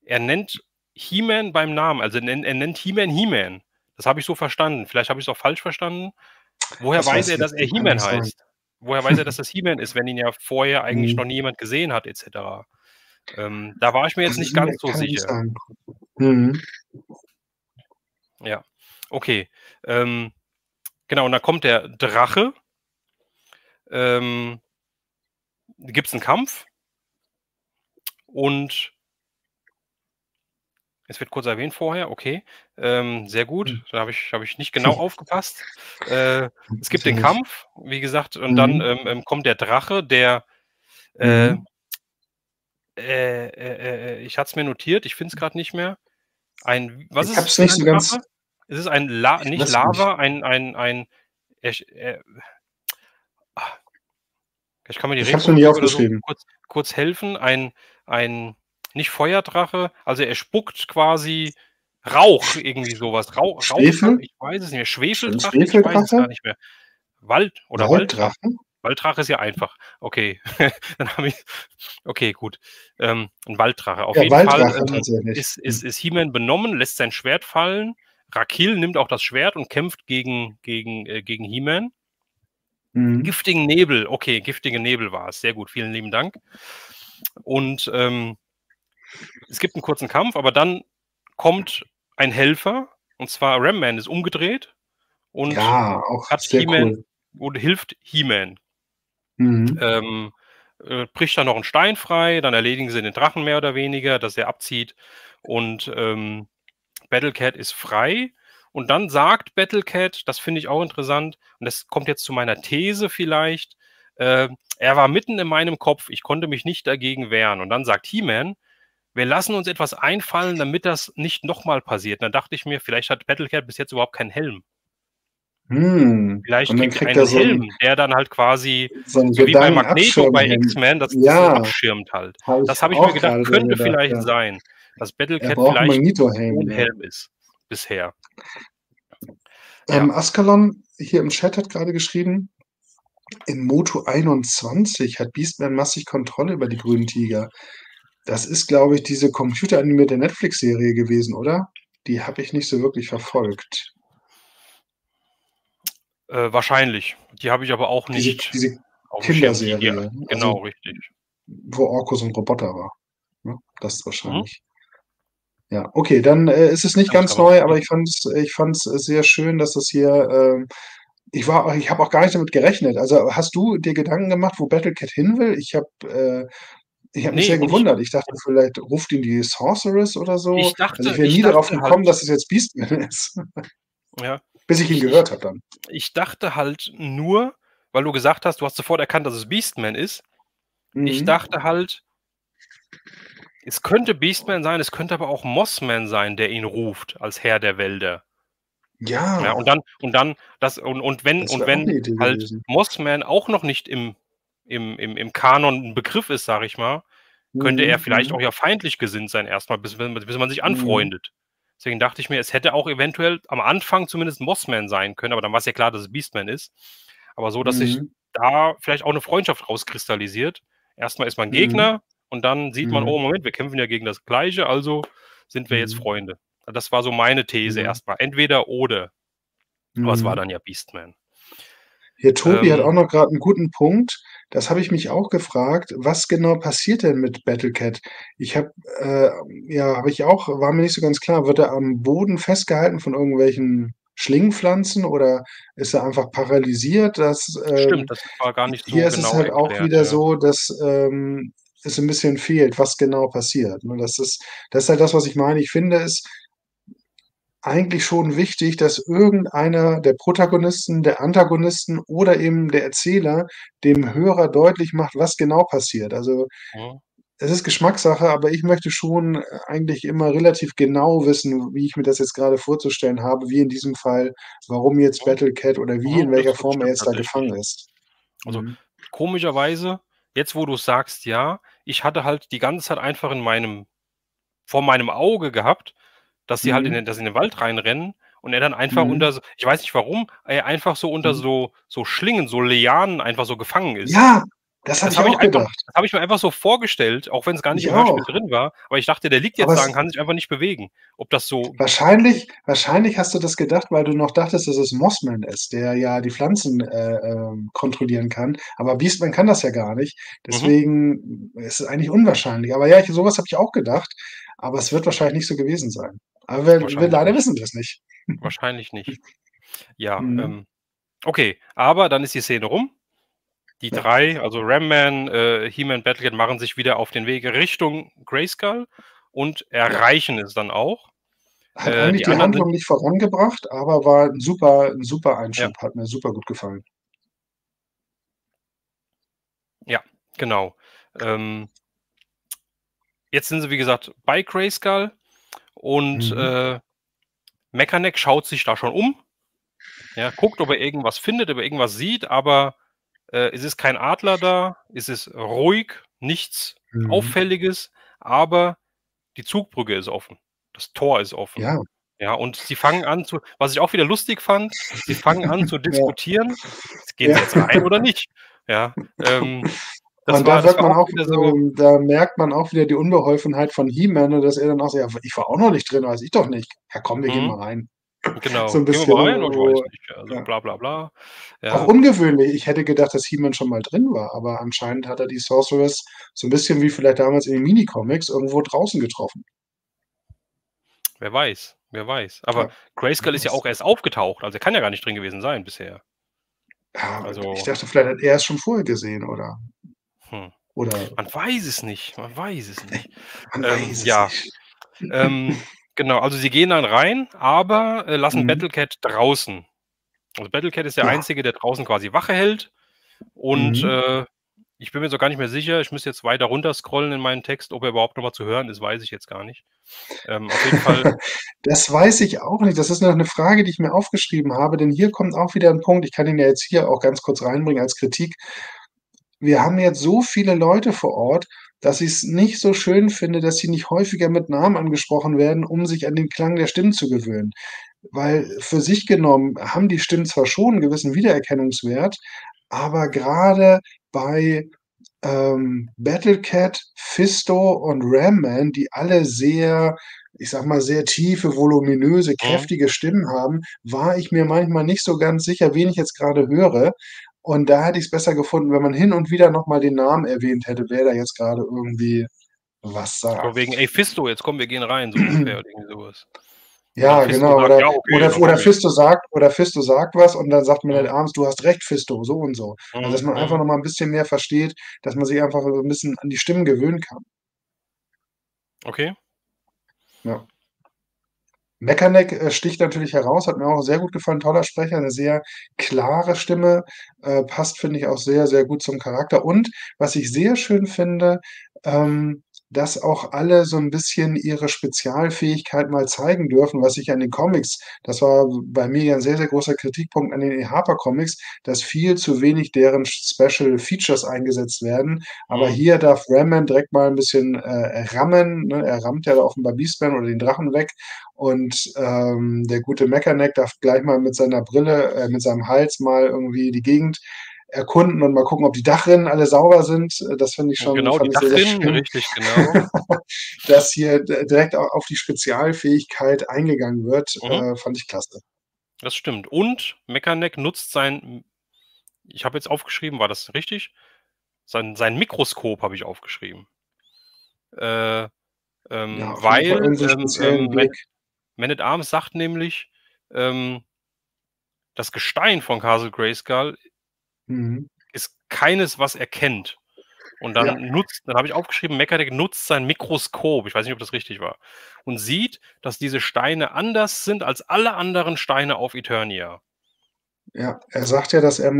nennt He-Man beim Namen. Also, er nennt He-Man He-Man. Das habe ich so verstanden. Vielleicht habe ich's auch falsch verstanden. Woher Das weiß weiß er, ich dass nicht, er das kann He-Man nicht sein. heißt? Woher weiß er, dass das He-Man ist, wenn ihn ja vorher eigentlich noch Mhm. nie jemand gesehen hat et cetera? Da war ich mir jetzt Also, nicht ganz so kann nicht sicher. sein. Mhm. Ja, okay. Genau, und dann kommt der Drache. Gibt's 'n Kampf und es wird kurz erwähnt vorher, okay. Sehr gut. Da habe ich nicht genau aufgepasst. Es gibt den Sicherlich. Kampf, wie gesagt, und dann, Mhm. kommt der Drache, der, äh, Mhm. ich hatte es mir notiert, ich finde es grad nicht mehr. Was Ich ist habe es es für nicht ein so ganz Drache? Es ist ein La ich nicht weiß nicht. Lava, ein esch ah, vielleicht kann mir die Ich habe es mir nicht Rätselmusik oder so aufgeschrieben. kurz helfen. Ein nicht Feuerdrache, also er spuckt quasi Rauch, irgendwie so was. Rauchdrache? Schwefel? Ich weiß es nicht mehr. Ein Schwefeldrache? Ich weiß es Schwefeldrache? gar nicht mehr. Walddrache? Walddrachen? Walddrache ist ja einfach. Okay, dann habe ich okay, gut. 'N Walddrache. Auf Ja, jeden Fall, Walddrache tatsächlich. ist He-Man benommen, lässt sein Schwert fallen. Rakil nimmt auch das Schwert und kämpft gegen He-Man. Mhm. Giftigen Nebel, okay, giftige Nebel war es. Sehr gut, vielen lieben Dank. Und, es gibt 'n kurzen Kampf, aber dann kommt ein Helfer, und zwar Ram Man ist umgedreht und Ja, auch hat sehr He-Man cool. und hilft He-Man. Mhm. Ähm, bricht dann noch 'n Stein frei, dann erledigen sie den Drachen mehr oder weniger, dass er abzieht und, Battle Cat ist frei. Und dann sagt Battle Cat, das finde ich auch interessant, und das kommt jetzt zu meiner These vielleicht, er war mitten in meinem Kopf, ich konnte mich nicht dagegen wehren. Und dann sagt He-Man: „Wir lassen uns etwas einfallen, damit das nicht noch mal passiert." Und dann dachte ich mir, vielleicht hat Battle Cat bis jetzt überhaupt keinen Helm. Vielleicht Und dann kriegt er kriegt er einen Helm, der dann halt quasi so 'n so wie bei Magneto bei Gedankenabschirmhelm. X-Men das Ja, abschirmt halt. habe ich Das habe ich mir auch gedacht, grade dran könnte gedacht, vielleicht ja. sein, dass Battle Er Cat braucht 'n vielleicht Magnetohelm, ohne ja. Helm ist bisher. Ja. Ascalon hier im Chat hat grade geschrieben: „In Moto 21 hat Beastman massig Kontrolle über die grünen Tiger." Das ist, glaube ich, diese computeranimierte Netflix-Serie gewesen, oder? Die habe ich nicht so wirklich verfolgt. Wahrscheinlich. Die habe ich aber auch Diese nicht diese aufm Schirm. Die Kinderserie, genau, also, richtig. wo Orko so 'n Roboter war, ne? Das Mhm. wahrscheinlich. Ja, okay, dann, ist es nicht Stimmt, ganz aber neu, aber mhm. ich fand's sehr schön, dass das hier, ich habe auch gar nicht damit gerechnet. Also, hast du dir Gedanken gemacht, wo Battle Cat hin will? Ich habe mich Ne, sehr und ich gewundert. Ich dachte, vielleicht ruft ihn die Sorceress oder so. ich Also, ich dachte wäre ich nie darauf dachte gekommen, halt dass es jetzt Beastman ist, ja, bis ich ihn ich gehört habe dann. ich dachte halt nur, weil du gesagt hast, du hast sofort erkannt, dass es Beastman ist. Ich Mhm. dachte halt, es könnte Beastman sein, es könnte aber auch Mossman sein, der ihn ruft als Herr der Wälder. Ja, Ja, und dann das das und wäre auch 'ne wenn Idee halt gewesen. Mossman auch noch nicht im Kanon 'n Begriff ist, sage ich mal, könnte er Mhm, vielleicht auch mhm, ja feindlich gesinnt sein erst mal, bis man sich mhm, anfreundet. Deswegen dachte ich mir, es hätte auch eventuell am Anfang zumindest Mossman sein können, aber dann war's ja klar, dass es Beastman ist. Aber so, dass sich mhm, da vielleicht auch 'ne Freundschaft rauskristallisiert. Erst mal ist man mhm, Gegner und dann sieht man: „Oh, mhm, Moment, wir kämpfen ja gegen das Gleiche, also sind wir jetzt mhm, Freunde." Das war so meine These ja, erst mal. Entweder oder. Aber es war mhm. dann ja Beastman. Hier, Tobi hat auch Ähm, noch grad 'n guten Punkt. Das habe ich mich auch gefragt. Was genau passiert denn mit Battle Cat? Ich habe, ja, habe ich auch war mir nicht so ganz klar. Wird er am Boden festgehalten von irgendwelchen Schlingpflanzen oder ist er einfach paralysiert? stimmt, das war gar nicht Hier so ist es genau halt auch erklärt, wieder ja. so, dass, es 'n bisschen fehlt, was genau passiert, ne? Das ist halt das, was ich meine. Ich finde es eigentlich schon wichtig, dass irgendeiner der Protagonisten, der Antagonisten oder eben der Erzähler dem Hörer deutlich macht, was genau passiert. Also, Mhm. es ist Geschmackssache, aber ich möchte schon, eigentlich immer relativ genau wissen, wie ich mir das jetzt grade vorzustellen habe, wie in diesem Fall, warum jetzt Mhm. Battle Cat oder wie, Mhm. in Das welcher das Form er stimmt jetzt da tatsächlich. gefangen ist. Also, Mhm. komischerweise, jetzt wo du's sagst, ja, ich hatte halt die ganze Zeit einfach vor meinem Auge gehabt, Mhm. dass sie in den Wald reinrennen und er dann einfach Mhm. unter so ich weiß nicht warum, er einfach so unter Mhm. so Schlingen, so Lianen einfach so gefangen ist. Ja! Das habe ich auch gedacht. Das habe ich mir einfach so vorgestellt, auch wenn es gar nicht Ich im Hörspiel auch. drin war. Aber ich dachte, der liegt Aber jetzt da es und kann sich einfach nicht bewegen. Ob das so wahrscheinlich hast du das gedacht, weil du noch dachtest, dass es Mossman ist, der ja die Pflanzen, kontrollieren kann. Aber Beastman kann das ja gar nicht. mhm, Deswegen ist es eigentlich unwahrscheinlich. Aber ja, so was habe ich auch gedacht, aber es wird wahrscheinlich nicht so gewesen sein. Aber wir wahrscheinlich leider nicht. wissen wir's nicht. Wahrscheinlich nicht. Ja, Mhm. okay. Aber dann ist die Szene rum. Die Ja, 3, also Ram Man, He-Man, Battlecat, machen sich wieder auf den Weg Richtung Grayskull und ja. erreichen es dann auch. Hat eigentlich Die die anderen Handlung sind nicht vorangebracht, aber war 'n super ja, Einschub, hat mir super gut gefallen. ja, genau. Ähm, Jetzt sind sie, wie gesagt, bei Grayskull und, Mhm. Mekaneck schaut sich da schon um, ja, guckt, ob er irgendwas findet, ob er irgendwas sieht, aber, es ist kein Adler da, es ist ruhig, nichts Mhm. Auffälliges, aber die Zugbrücke ist offen. Das Tor ist offen. Ja. Ja, und sie fangen an zu was ich auch wieder lustig fand, sie fangen an zu Ja, diskutieren: „Gehen ja. sie jetzt rein oder nicht?“ Ja, Und da das wird war man auch auch wieder so da merkt man auch wieder die Unbeholfenheit von He-Man, ne, dass er dann auch so: „Ja, ich war auch noch nicht drin, weiß ich doch nicht. Ja komm, wir gehen mhm, mal rein.“ So genau. 'n „Gehen wir bisschen, mal ne, rein?“ „Oh, ich weiß wo nicht.“ Ja, so ja. bla bla bla. Auch Ja, ungewöhnlich. Ich hätte gedacht, dass He-Man schon mal drin war, aber anscheinend hat er die Sorceress so 'n bisschen wie vielleicht damals in den Minicomics irgendwo draußen getroffen. wer weiß, wer weiß. Aber Ja, wer Grayskull ist ja weiß. auch erst aufgetaucht, also er kann ja gar nicht drin gewesen sein bisher. Ja, ich Also, dachte, vielleicht hat er es schon vorher gesehen hm, oder man weiß es nicht, man weiß es nicht. man weiß es Ja, nicht. genau, also sie gehen dann rein, aber, lassen Mhm. Battlecat draußen. Also Battlecat ist der Ja. Einzige, der draußen quasi Wache hält und, Mhm. ich bin mir so gar nicht mehr sicher, ich müsste jetzt weiter runter scrollen in meinen Text, ob er überhaupt noch mal zu hören ist, weiß ich jetzt gar nicht. Auf jeden Fall Das weiß ich auch nicht. Das ist noch 'ne Frage, die ich mir aufgeschrieben habe, denn hier kommt auch wieder 'n Punkt, ich kann ihn ja jetzt hier auch ganz kurz reinbringen als Kritik. Wir haben jetzt so viele Leute vor Ort, dass ich's nicht so schön finde, dass sie nicht häufiger mit Namen angesprochen werden, um sich an den Klang der Stimmen zu gewöhnen. Weil für sich genommen haben die Stimmen zwar schon 'n gewissen Wiedererkennungswert, aber grade bei Battlecat, Fisto und Ram Man, die alle sehr, ich sage mal, sehr tiefe, voluminöse, mhm, kräftige Stimmen haben, war ich mir manchmal nicht so ganz sicher, wen ich jetzt grade höre. Und da hätte ich's besser gefunden, wenn man hin und wieder noch mal den Namen erwähnt hätte, wer da jetzt grade irgendwie was von sagt. wegen: „Ey Fisto, jetzt komm, wir gehen rein“, so ungefähr oder irgendwie so was. Und dann Ja, Fisto genau. sagt: „Ja, okay, dann Oder komme ich.“ Fisto sagt was und dann sagt Man at Mhm, Arms: „Du hast recht, Fisto“, so und so. Also, dass mhm, man einfach mhm. noch mal 'n bisschen mehr versteht, dass man sich einfach so 'n bisschen an die Stimmen gewöhnen kann. Okay. Ja. Meckerneck, sticht natürlich heraus, hat mir auch sehr gut gefallen, toller Sprecher, 'ne sehr klare Stimme, passt, finde ich, auch sehr, sehr gut zum Charakter. Und was ich sehr schön finde, dass auch alle so 'n bisschen ihre Spezialfähigkeit mal zeigen dürfen, was ich an den Comics das war bei mir ja 'n sehr, sehr großer Kritikpunkt an den Harper Comics, dass viel zu wenig deren Special Features eingesetzt werden. Aber Mhm. hier darf Ram-Man direkt mal 'n bisschen, rammen, ne? Er rammt ja da offenbar Beastman oder den Drachen weg und, der gute Meckerneck darf gleich mal mit seiner Brille mit seinem Hals mal irgendwie die Gegend erkunden und mal gucken, ob die Dachrinnen alle sauber sind. Das finde ich schon Genau, die fand ich sehr, sehr Dachrinnen, schön, richtig, genau. dass hier direkt auf die Spezialfähigkeit eingegangen wird, Mhm, fand ich klasse. das stimmt. Und Meckerneck nutzt sein ich habe jetzt aufgeschrieben, war das richtig? Sein Mikroskop habe ich aufgeschrieben. Äh, Ja, auf jeden Fall weil, irgend so 'n speziellen Blick. Man at Arms sagt nämlich, ähm, das Gestein von Castle Grayskull Mhm. ist keines, was er kennt. Und Ja, dann habe ich aufgeschrieben, Meckerneck nutzt sein Mikroskop, ich weiß nicht, ob das richtig war, und sieht, dass diese Steine anders sind als alle anderen Steine auf Eternia. ja. Er sagt ja, dass er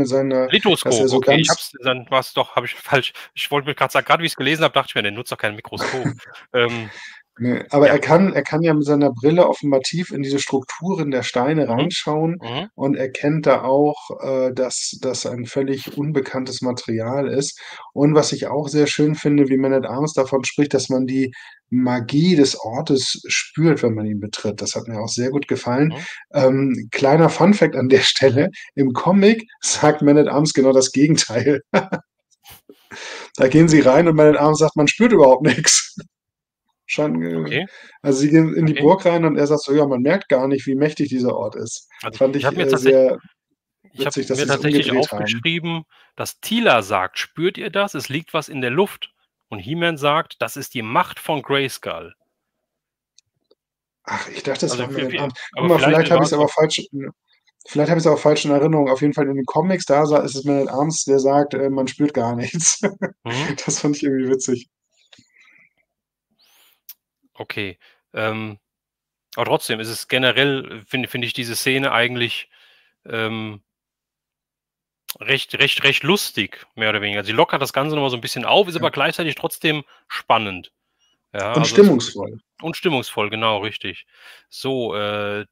Lithoskop, so okay, ganz dann war's doch habe ich falsch ich wollte mir grad sagen grad wie ich's gelesen habe, dachte ich mir: „Der nutzt doch kein Mikroskop.“ Ähm, Ne, aber ja. er kann ja mit seiner Brille offenbar tief in diese Strukturen der Steine Mhm, reinschauen mhm, und erkennt da auch, dass das ein völlig unbekanntes Material ist. Und was ich auch sehr schön finde, wie Man at Arms davon spricht, dass man die Magie des Ortes spürt, wenn man ihn betritt. Das hat mir auch sehr gut gefallen. mhm. Kleiner Funfact an der Stelle: Im Comic sagt Man at Arms genau das Gegenteil. Da gehen sie rein und Man at Arms sagt, man spürt überhaupt nichts. Okay, Also sie gehen in die okay. Burg rein und er sagt so, ja, man merkt gar nicht, wie mächtig dieser Ort ist. Also Fand ich ich habe mir tatsächlich sehr ich habe witzig, dass mir sie es tatsächlich umgedreht haben. aufgeschrieben, dass Teela sagt: „Spürt ihr das? Es liegt was in der Luft." Und He-Man sagt: „Das ist die Macht von Grayskull." Ach, ich dachte, es Also war Man vi at vi Arms. Guck aber mal, vielleicht war es auch vielleicht habe ich es aber falsch in Erinnerung. Auf jeden Fall in den Comics, ist es Man at Arms, der sagt, man spürt gar nichts. mhm, Das fand ich irgendwie witzig. okay. Ähm, aber trotzdem ist es generell finde ich diese Szene eigentlich, ähm, recht lustig, mehr oder weniger. Sie lockert das Ganze noch mal so 'n bisschen auf, ist Ja. aber gleichzeitig trotzdem spannend. Ja, Und also es stimmungsvoll. und stimmungsvoll, genau, richtig. So,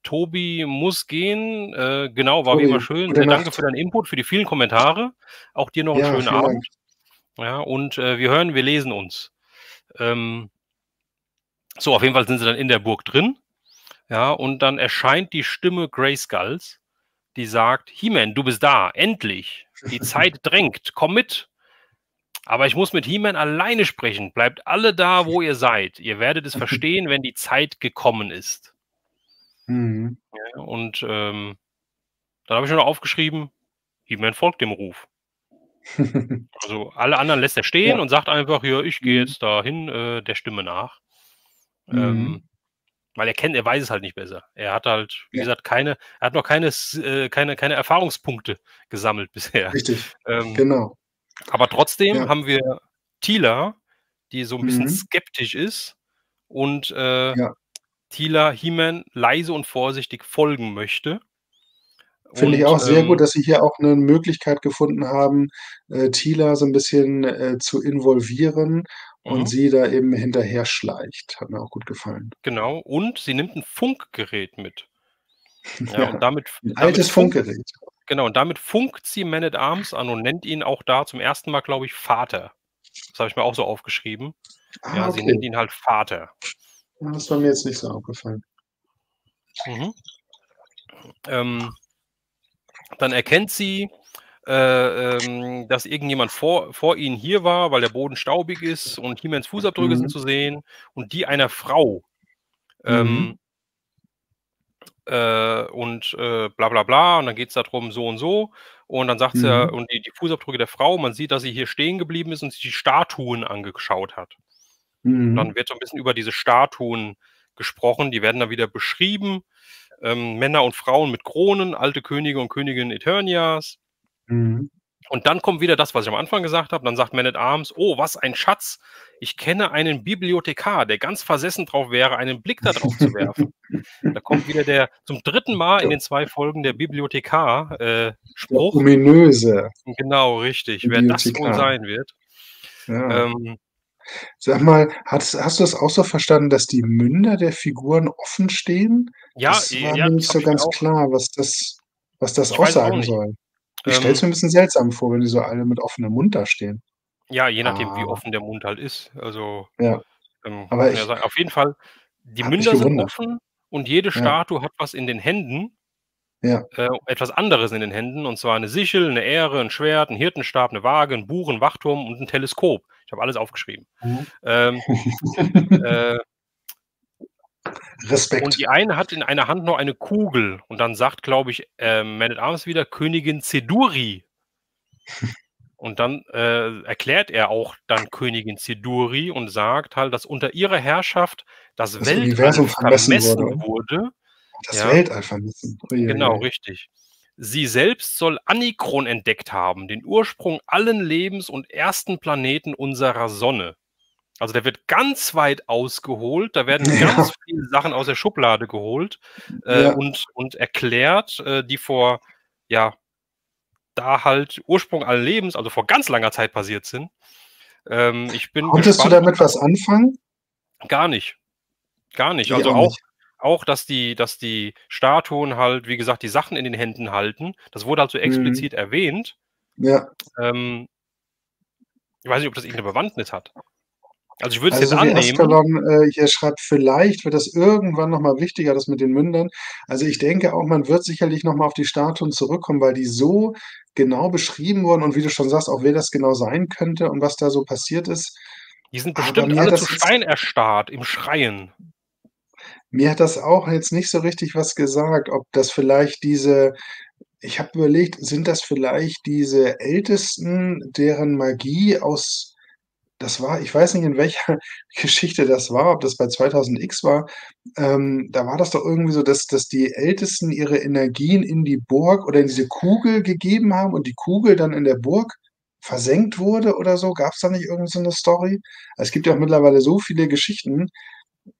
Tobi muss gehen. Genau, war wie immer Tobi, schön. gute Sehr danke für Nacht. deinen Input, für die vielen Kommentare. Auch dir noch 'n Ja, schönen vielen Dank. Abend. Ja, und, wir lesen uns. Ähm, so, auf jeden Fall sind sie dann in der Burg drin, ja, und dann erscheint die Stimme Grayskulls, die sagt: „He-Man, du bist da, endlich. Die Zeit drängt, komm mit. Aber ich muss mit He-Man alleine sprechen. Bleibt alle da, wo ihr seid. Ihr werdet es verstehen, wenn die Zeit gekommen ist." Mhm. Ja, und, dann habe ich mir noch aufgeschrieben, He-Man folgt dem Ruf. Also, alle anderen lässt er stehen Ja. und sagt einfach: „Ja, ich gehe Mhm. jetzt dahin, der Stimme nach." Mhm. Ähm, weil er weiß es halt nicht besser. Er hat halt, wie Ja, gesagt, er hat noch keine Erfahrungspunkte gesammelt bisher. richtig. Ähm, Genau. aber trotzdem Ja. haben wir Teela, die so 'n bisschen Mhm. skeptisch ist und, Ja. Teela He-Man leise und vorsichtig folgen möchte. Finde ich Und, auch sehr gut, dass Sie hier auch 'ne Möglichkeit gefunden haben, Teela so 'n bisschen, zu involvieren und mhm, sie da eben hinterher schleicht. Hat mir auch gut gefallen. genau. Und sie nimmt 'n Funkgerät mit. Ja, und Ja, damit 'n damit altes funkt Funkgerät. genau, und damit funkt sie Man at Arms an und nennt ihn auch da zum ersten Mal, glaube ich, Vater. Das habe ich mir auch so aufgeschrieben. Ah, Ja, sie nennt okay. ihn halt Vater. Ja, das war mir jetzt nicht so aufgefallen. Mhm. Ähm, dann erkennt sie, dass irgendjemand vor ihnen hier war, weil der Boden staubig ist und He-Mans Fußabdrücke sind Mhm. zu sehen und die einer Frau. Mhm. Ähm, und, bla bla bla und dann geht's da drum so und so und dann sagt sie Mhm. und die Fußabdrücke der Frau, man sieht, dass sie hier stehen geblieben ist und sich die Statuen angeschaut hat. Und Mhm. dann wird so 'n bisschen über diese Statuen gesprochen, die werden dann wieder beschrieben, Männer und Frauen mit Kronen, alte Könige und Königinnen Eternias. Mhm. Und dann kommt wieder das, was ich am Anfang gesagt habe. Dann sagt Man at Arms: „Oh, was ein Schatz. Ich kenne einen Bibliothekar, der ganz versessen drauf wäre, einen Blick da drauf zu werfen." Da kommt wieder der zum 3. Mal in Der den 2 Folgen der Bibliothekar, der Spruch. ominöse Genau, richtig, wer das wohl Bibliothekar. sein wird. Ja. Ähm, Sag mal, hast du das auch so verstanden, dass die Münder der Figuren offen stehen? ja, Das war ja, mir das nicht habe so ich mir ganz auch klar, was das ich weiß es auch aussagen nicht. soll. Ich stelle es Ähm, mir 'n bisschen seltsam vor, wenn die so alle mit offenem Mund da stehen. ja, je nachdem, wie Ah, offen der Mund halt ist. Also, ja. Aber kann ja sein. Auf jeden Fall, die habe mich Münder sind gewundert. offen und jede Ja, Statue hat was in den Händen. ja. Etwas anderes in den Händen, und zwar 'ne Sichel, 'ne Ähre, 'n Schwert, 'n Hirtenstab, 'ne Waage, 'n Buch, 'n Wachturm und 'n Teleskop. Ich habe alles aufgeschrieben. Mhm. Ähm, äh, und Respekt. die eine hat in einer Hand noch eine Kugel und dann sagt, glaube ich, Man at Arms wieder Königin Zeduri. Und dann, erklärt er auch dann Königin Zeduri und sagt halt, dass unter ihrer Herrschaft das Das Weltall Universum vermessen wurde, vermessen oder? wurde, Das ja? Weltall vermessen. Ui, ui, Genau, ui. richtig. Sie selbst soll Annikron entdeckt haben, den Ursprung allen Lebens und ersten Planeten unserer Sonne. Also, der wird ganz weit ausgeholt, da werden Ja, ganz viele Sachen aus der Schublade geholt, ja. und erklärt, die vor ja, da halt Ursprung allen Lebens, also vor ganz langer Zeit passiert sind. Ich bin Konntest du gespannt, ob damit das was anfangen? gar nicht. Gar nicht. Ich Also auch nicht. auch, dass die Statuen halt, wie gesagt, die Sachen in den Händen halten. Das wurde halt so Mhm. explizit erwähnt. Ja. Ähm, ich weiß nicht, ob das irgend 'ne Bewandtnis hat. Also, ich würde es jetzt Also, so wie annehmen. Ascalon, hier schreibt: „Vielleicht wird das irgendwann noch mal wichtiger, das mit den Mündern.“ Also, ich denke auch, man wird sicherlich noch mal auf die Statuen zurückkommen, weil die so genau beschrieben wurden und wie du schon sagst, auch wer das genau sein könnte und was da so passiert ist. Die sind Aber bestimmt alle zu Stein erstarrt im Schreien. mir hat das auch jetzt nicht so richtig was gesagt, ob das vielleicht diese ich habe überlegt, sind das vielleicht diese Ältesten, deren Magie aus das war ich weiß nicht, in welcher Geschichte das war, ob das bei 2000 X war. Da war das doch irgendwie so, dass die Ältesten ihre Energien in die Burg oder in diese Kugel gegeben haben und die Kugel dann in der Burg versenkt wurde oder so. Gab's da nicht irgend so 'ne Story? Es gibt ja auch mittlerweile so viele Geschichten,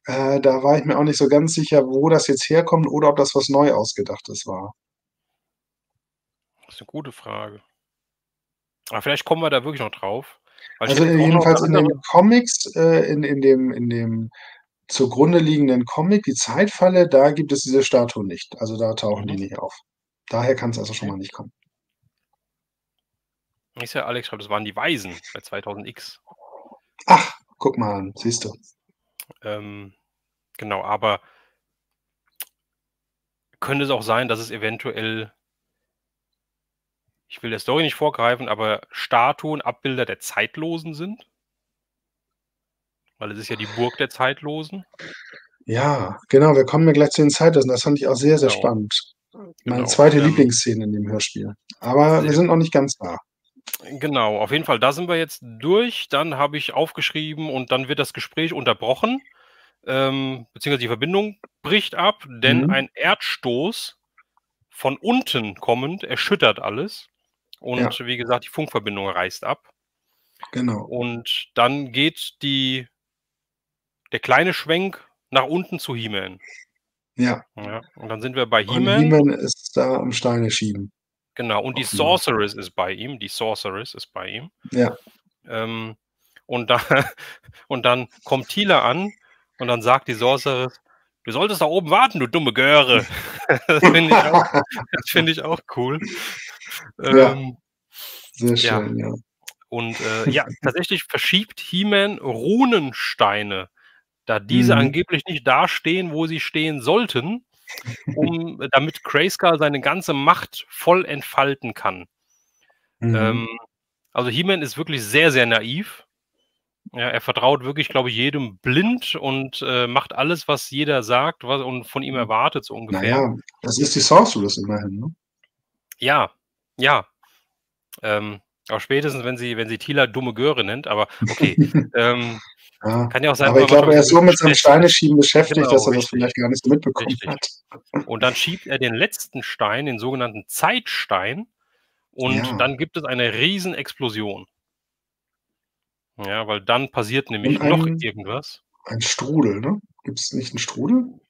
da war ich mir auch nicht so ganz sicher, wo das jetzt herkommt oder ob das was neu Ausgedachtes war. Das ist 'ne gute Frage. Aber vielleicht kommen wir da wirklich noch drauf, weil ich Also, hätte jetzt auch noch 'ne jedenfalls in andere. den Comics, in dem zugrunde liegenden Comic, die Zeitfalle, da gibt es diese Statuen nicht. Also, da tauchen Mhm, die nicht auf. Daher kann's also schon okay. mal nicht kommen. Siehst du, Alex schreibt, das waren die Weisen bei 2000 X. Ach, guck mal an, siehst du. Ähm, genau, aber könnte es auch sein, dass es eventuell, ich will der Story nicht vorgreifen, aber Statuen, Abbilder der Zeitlosen sind? Weil es ist ja die Burg der Zeitlosen. Ja, genau, wir kommen ja gleich zu den Zeitlosen. Das fand ich auch sehr, sehr Genau, spannend. Meine genau. zweite Lieblingsszene in dem Hörspiel. Aber wir Sehr sind noch gut. nicht ganz da. Genau, auf jeden Fall, da sind wir jetzt durch. Dann habe ich aufgeschrieben und dann wird das Gespräch unterbrochen, beziehungsweise die Verbindung bricht ab, denn Mhm. ein Erdstoß von unten kommend erschüttert alles Ja, und wie gesagt, die Funkverbindung reißt ab. genau. Und dann geht der kleine Schwenk nach unten zu He-Man. Ja. Ja, und dann sind wir bei Und He-Man. He-Man ist da am Steine schieben, Genau, und die offenbar. Sorceress ist bei ihm. Die Sorceress ist bei ihm. Ja. Ähm, und da und dann kommt Teela an und dann sagt die Sorceress: „Du solltest da oben warten, du dumme Göre.“ Das finde ich auch das finde ich auch cool. Ja, Ähm, sehr ja, schön, ja. und, ja, tatsächlich verschiebt He-Man Runensteine, da diese Mhm. angeblich nicht dastehen, wo sie stehen sollten, damit Grayskull seine ganze Macht voll entfalten kann. Mhm. Ähm, also He-Man ist wirklich sehr, sehr naiv. Ja, er vertraut wirklich, glaube ich, jedem blind und, macht alles, was jeder sagt, was und von ihm erwartet, so Na ungefähr. ja, das ist die Sorceress immerhin, ne? Ja, ja, aber spätestens, wenn sie Tila dumme Göre nennt, aber okay. Ähm, Ja, kann ja auch sein, dass aber man ich manchmal glaube, so er 'n ist so bisschen mit seinem gestresst ist. Steineschieben beschäftigt, Genau, dass er das richtig, vielleicht gar nicht so mitbekommen richtig. hat. Und dann schiebt er den letzten Stein, den sogenannten Zeitstein, und Ja, dann gibt es eine Riesenexplosion. Ja, weil dann passiert und nämlich noch ein irgendwas. Strudel, ne? Gibt's nicht 'n Strudel?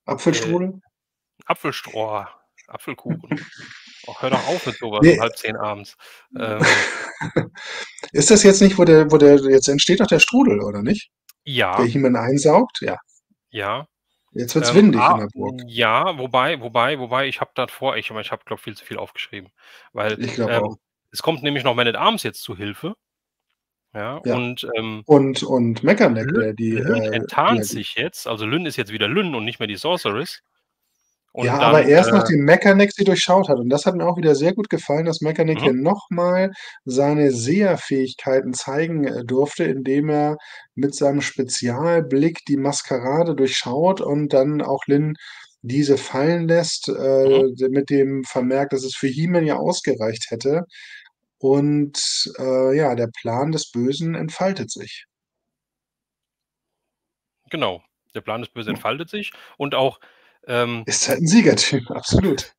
Äh, Apfelstrudel? Oh, Apfelkuchen. Oh, hör doch auf mit so was Ne. um 9:30 abends. Ähm, Ist das jetzt nicht, wo der jetzt entsteht doch der Strudel, oder nicht? Der ja, He-Man einsaugt? Ja. ja, Jetzt wird's windig in ah, der Burg. ja, wobei, ich habe davor ich habe, glaube, viel zu viel aufgeschrieben, weil, Ich glaube auch. es kommt nämlich noch Man at Arms jetzt zu Hilfe, ja, Ja. und, Und Mechaneck, Lyn der die, Lyn enttarnt Energie sich jetzt, also Lyn ist jetzt wieder Lyn und nicht mehr die Sorceress, ja, und aber dann, erst nachdem Mechaneck sie durchschaut hat. Und das hat mir auch wieder sehr gut gefallen, dass Mechaneck mhm, hier noch mal seine Seherfähigkeiten zeigen, durfte, indem er mit seinem Spezialblick die Maskerade durchschaut und dann auch Lynn diese fallen lässt, mhm, mit dem Vermerk, dass es für He-Man ja ausgereicht hätte. Und, ja, der Plan des Bösen entfaltet sich. genau. Der Plan des Bösen Ja. entfaltet sich und auch, ähm Ist halt 'n Siegertyp, absolut.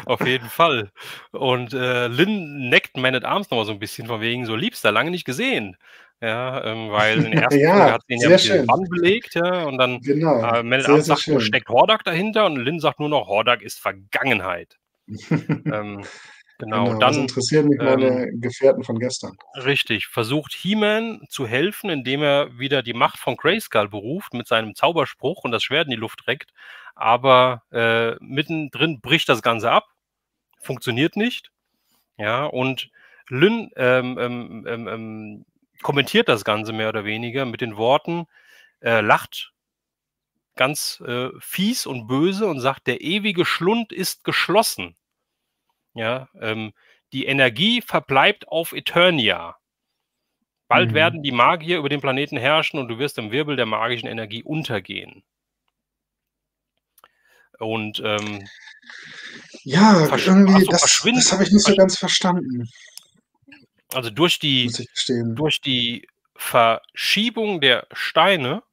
auf jeden Fall. Und, Lynn neckt Man at Arms noch mal so 'n bisschen von wegen so: „Liebster, lange nicht gesehen.“ Ja, weil in der ersten Folge Ja, hat sie ihn ja sehr mit diesem schön. Bann belegt, ja, und dann, Genau, Man at sehr, Arms sehr sagt nur: schön. „Steckt Hordak dahinter?“ Und Lynn sagt nur noch: „Hordak ist Vergangenheit.“ Ähm, genau, Genau, was dann, interessieren mich ähm meine Gefährten von gestern? richtig, versucht He-Man zu helfen, indem er wieder die Macht von Grayskull beruft mit seinem Zauberspruch und das Schwert in die Luft reckt, aber, mittendrin bricht das Ganze ab, funktioniert nicht. Ja, und Lynn, kommentiert das Ganze mehr oder weniger mit den Worten, lacht ganz fies und böse und sagt, der ewige Schlund ist geschlossen. Ja, die Energie verbleibt auf Eternia. Bald werden die Magier über den Planeten herrschen und du wirst im Wirbel der magischen Energie untergehen. Und Ja, irgendwie, das verschwinden. habe ich nicht so ganz verstanden, Also durch muss ich gestehen. die Verschiebung der Steine,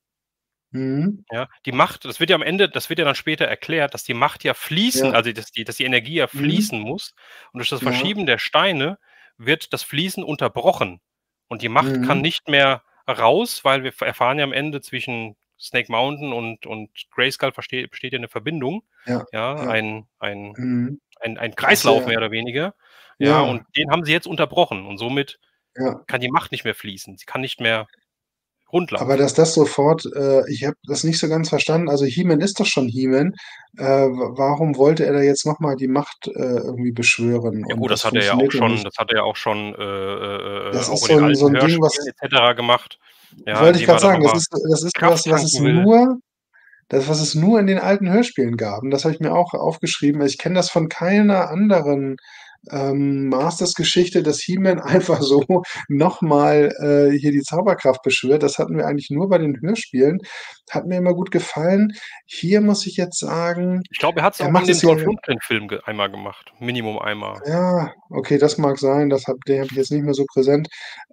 Mhm. ja, die Macht, das wird ja dann später erklärt, dass die Macht ja fließen, Ja. also dass die Energie ja fließen muss. Und durch das Ja. Verschieben der Steine wird das Fließen unterbrochen. Und die Macht kann Mhm. nicht mehr raus, weil wir erfahren ja am Ende zwischen Snake Mountain und Grayskull besteht ja eine Verbindung, Ja, ja, ja. ein Mhm. Was Kreislauf ja mehr oder weniger. Ja, ja, und den haben sie jetzt unterbrochen und somit ja. kann die Macht nicht mehr fließen. Sie kann nicht mehr Aber rundlaufen. dass das sofort ich habe das nicht so ganz verstanden. Also, He-Man ist doch schon He-Man. W warum wollte er da jetzt noch mal die Macht, irgendwie beschwören Ja und gut, was funktioniert denn nicht? das hat er ja auch schon, Das auch ist in den so alten 'n Ding, Hörspielen was et cetera gemacht, ja, wollte ich indem grad er dann noch sagen, mal das ist Kraft was tanken will. was es nur in den alten Hörspielen gab. Und das habe ich mir auch aufgeschrieben. Ich kenne das von keiner anderen, Masters-Geschichte, dass He-Man einfach so noch mal, hier die Zauberkraft beschwört. Das hatten wir eigentlich nur bei den Hörspielen. Hat mir immer gut gefallen. Hier muss ich jetzt sagen, Ich glaube, er hat's er auch in macht dem es ja Dolph Lundgren-Film einmal gemacht, Minimum einmal. ja, okay, das mag sein. Den habe ich jetzt nicht mehr so präsent.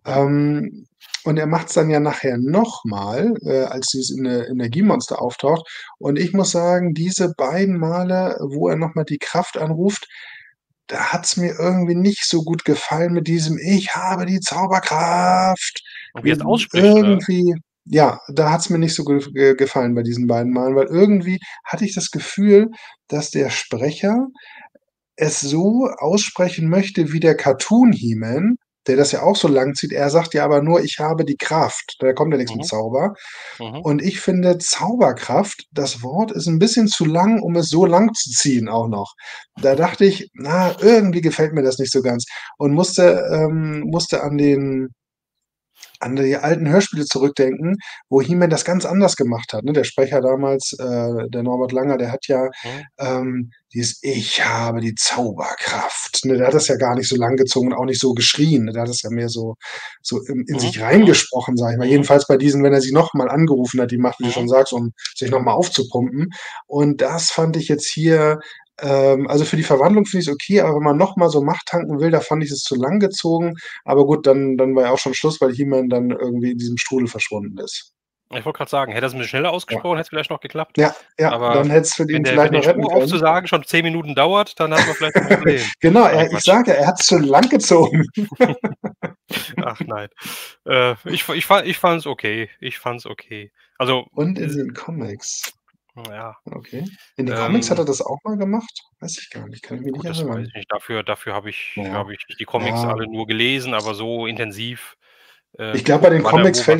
Ja. Ähm, und er macht's dann ja nachher noch mal, als dieses Energiemonster auftaucht. Und ich muss sagen, diese beiden Male, wo er noch mal die Kraft anruft, da hat's mir irgendwie nicht so gut gefallen mit diesem: „Ich habe die Zauberkraft.“ Und wie er's ausspricht, oder? Irgendwie ja, da hat's mir nicht so gefallen bei diesen beiden Malen, weil irgendwie hatte ich das Gefühl, dass der Sprecher es so aussprechen möchte wie der Cartoon He-Man, der das ja auch so lang zieht. Er sagt ja aber nur: „Ich habe die Kraft.“ Da kommt ja nix mit Mhm, Zauber. mhm. Und ich finde, Zauberkraft, das Wort ist 'n bisschen zu lang, um es so lang zu ziehen auch noch. Da dachte ich: „Na, irgendwie gefällt mir das nicht so ganz“ und musste an die alten Hörspiele zurückdenken, wo He-Man das ganz anders gemacht hat, ne? Der Sprecher damals, der Norbert Langer, der hat ja, Mhm, dieses „Ich habe die Zauberkraft“, ne? Der hat das ja gar nicht so lang gezogen und auch nicht so geschrien, ne? Der hat das ja mehr so in mhm, sich mhm, reingesprochen, sage ich mal. mhm, Jedenfalls bei diesen, wenn er sie noch mal angerufen hat, die Macht, wie du mhm. schon sagst, um sich noch mal aufzupumpen. Und das fand ich jetzt hier also für die Verwandlung finde ich's okay, aber wenn man noch mal so Macht tanken will, da fand ich es zu lang gezogen. Aber gut, dann war ja auch schon Schluss, weil He-Man dann irgendwie in diesem Strudel verschwunden ist. Ich wollte grad sagen, hätte er's 'n bisschen schneller Ja. ausgesprochen, hätt's vielleicht noch geklappt. Ja, ja, Aber dann hätte es für ihn wenn vielleicht den noch retten Spruch können. aufzusagen schon 10 Minuten dauert, dann hat man vielleicht 'n Problem. Genau, Nein, ich Quatsch. sage ja, er hat's zu lang gezogen. Ach nein. Ich fand's okay. Ich fand's okay. Also, Und in den Comics. ja, Okay. In den Comics hat ähm er das auch mal gemacht? Weiß ich gar nicht, kann ich mich nicht gut, das weiß erinnern. ich nicht. Dafür Na ja. habe ich die Comics Ja. alle nur gelesen, aber so intensiv, Ich glaube, bei geguckt, den wann er Comics wo was macht.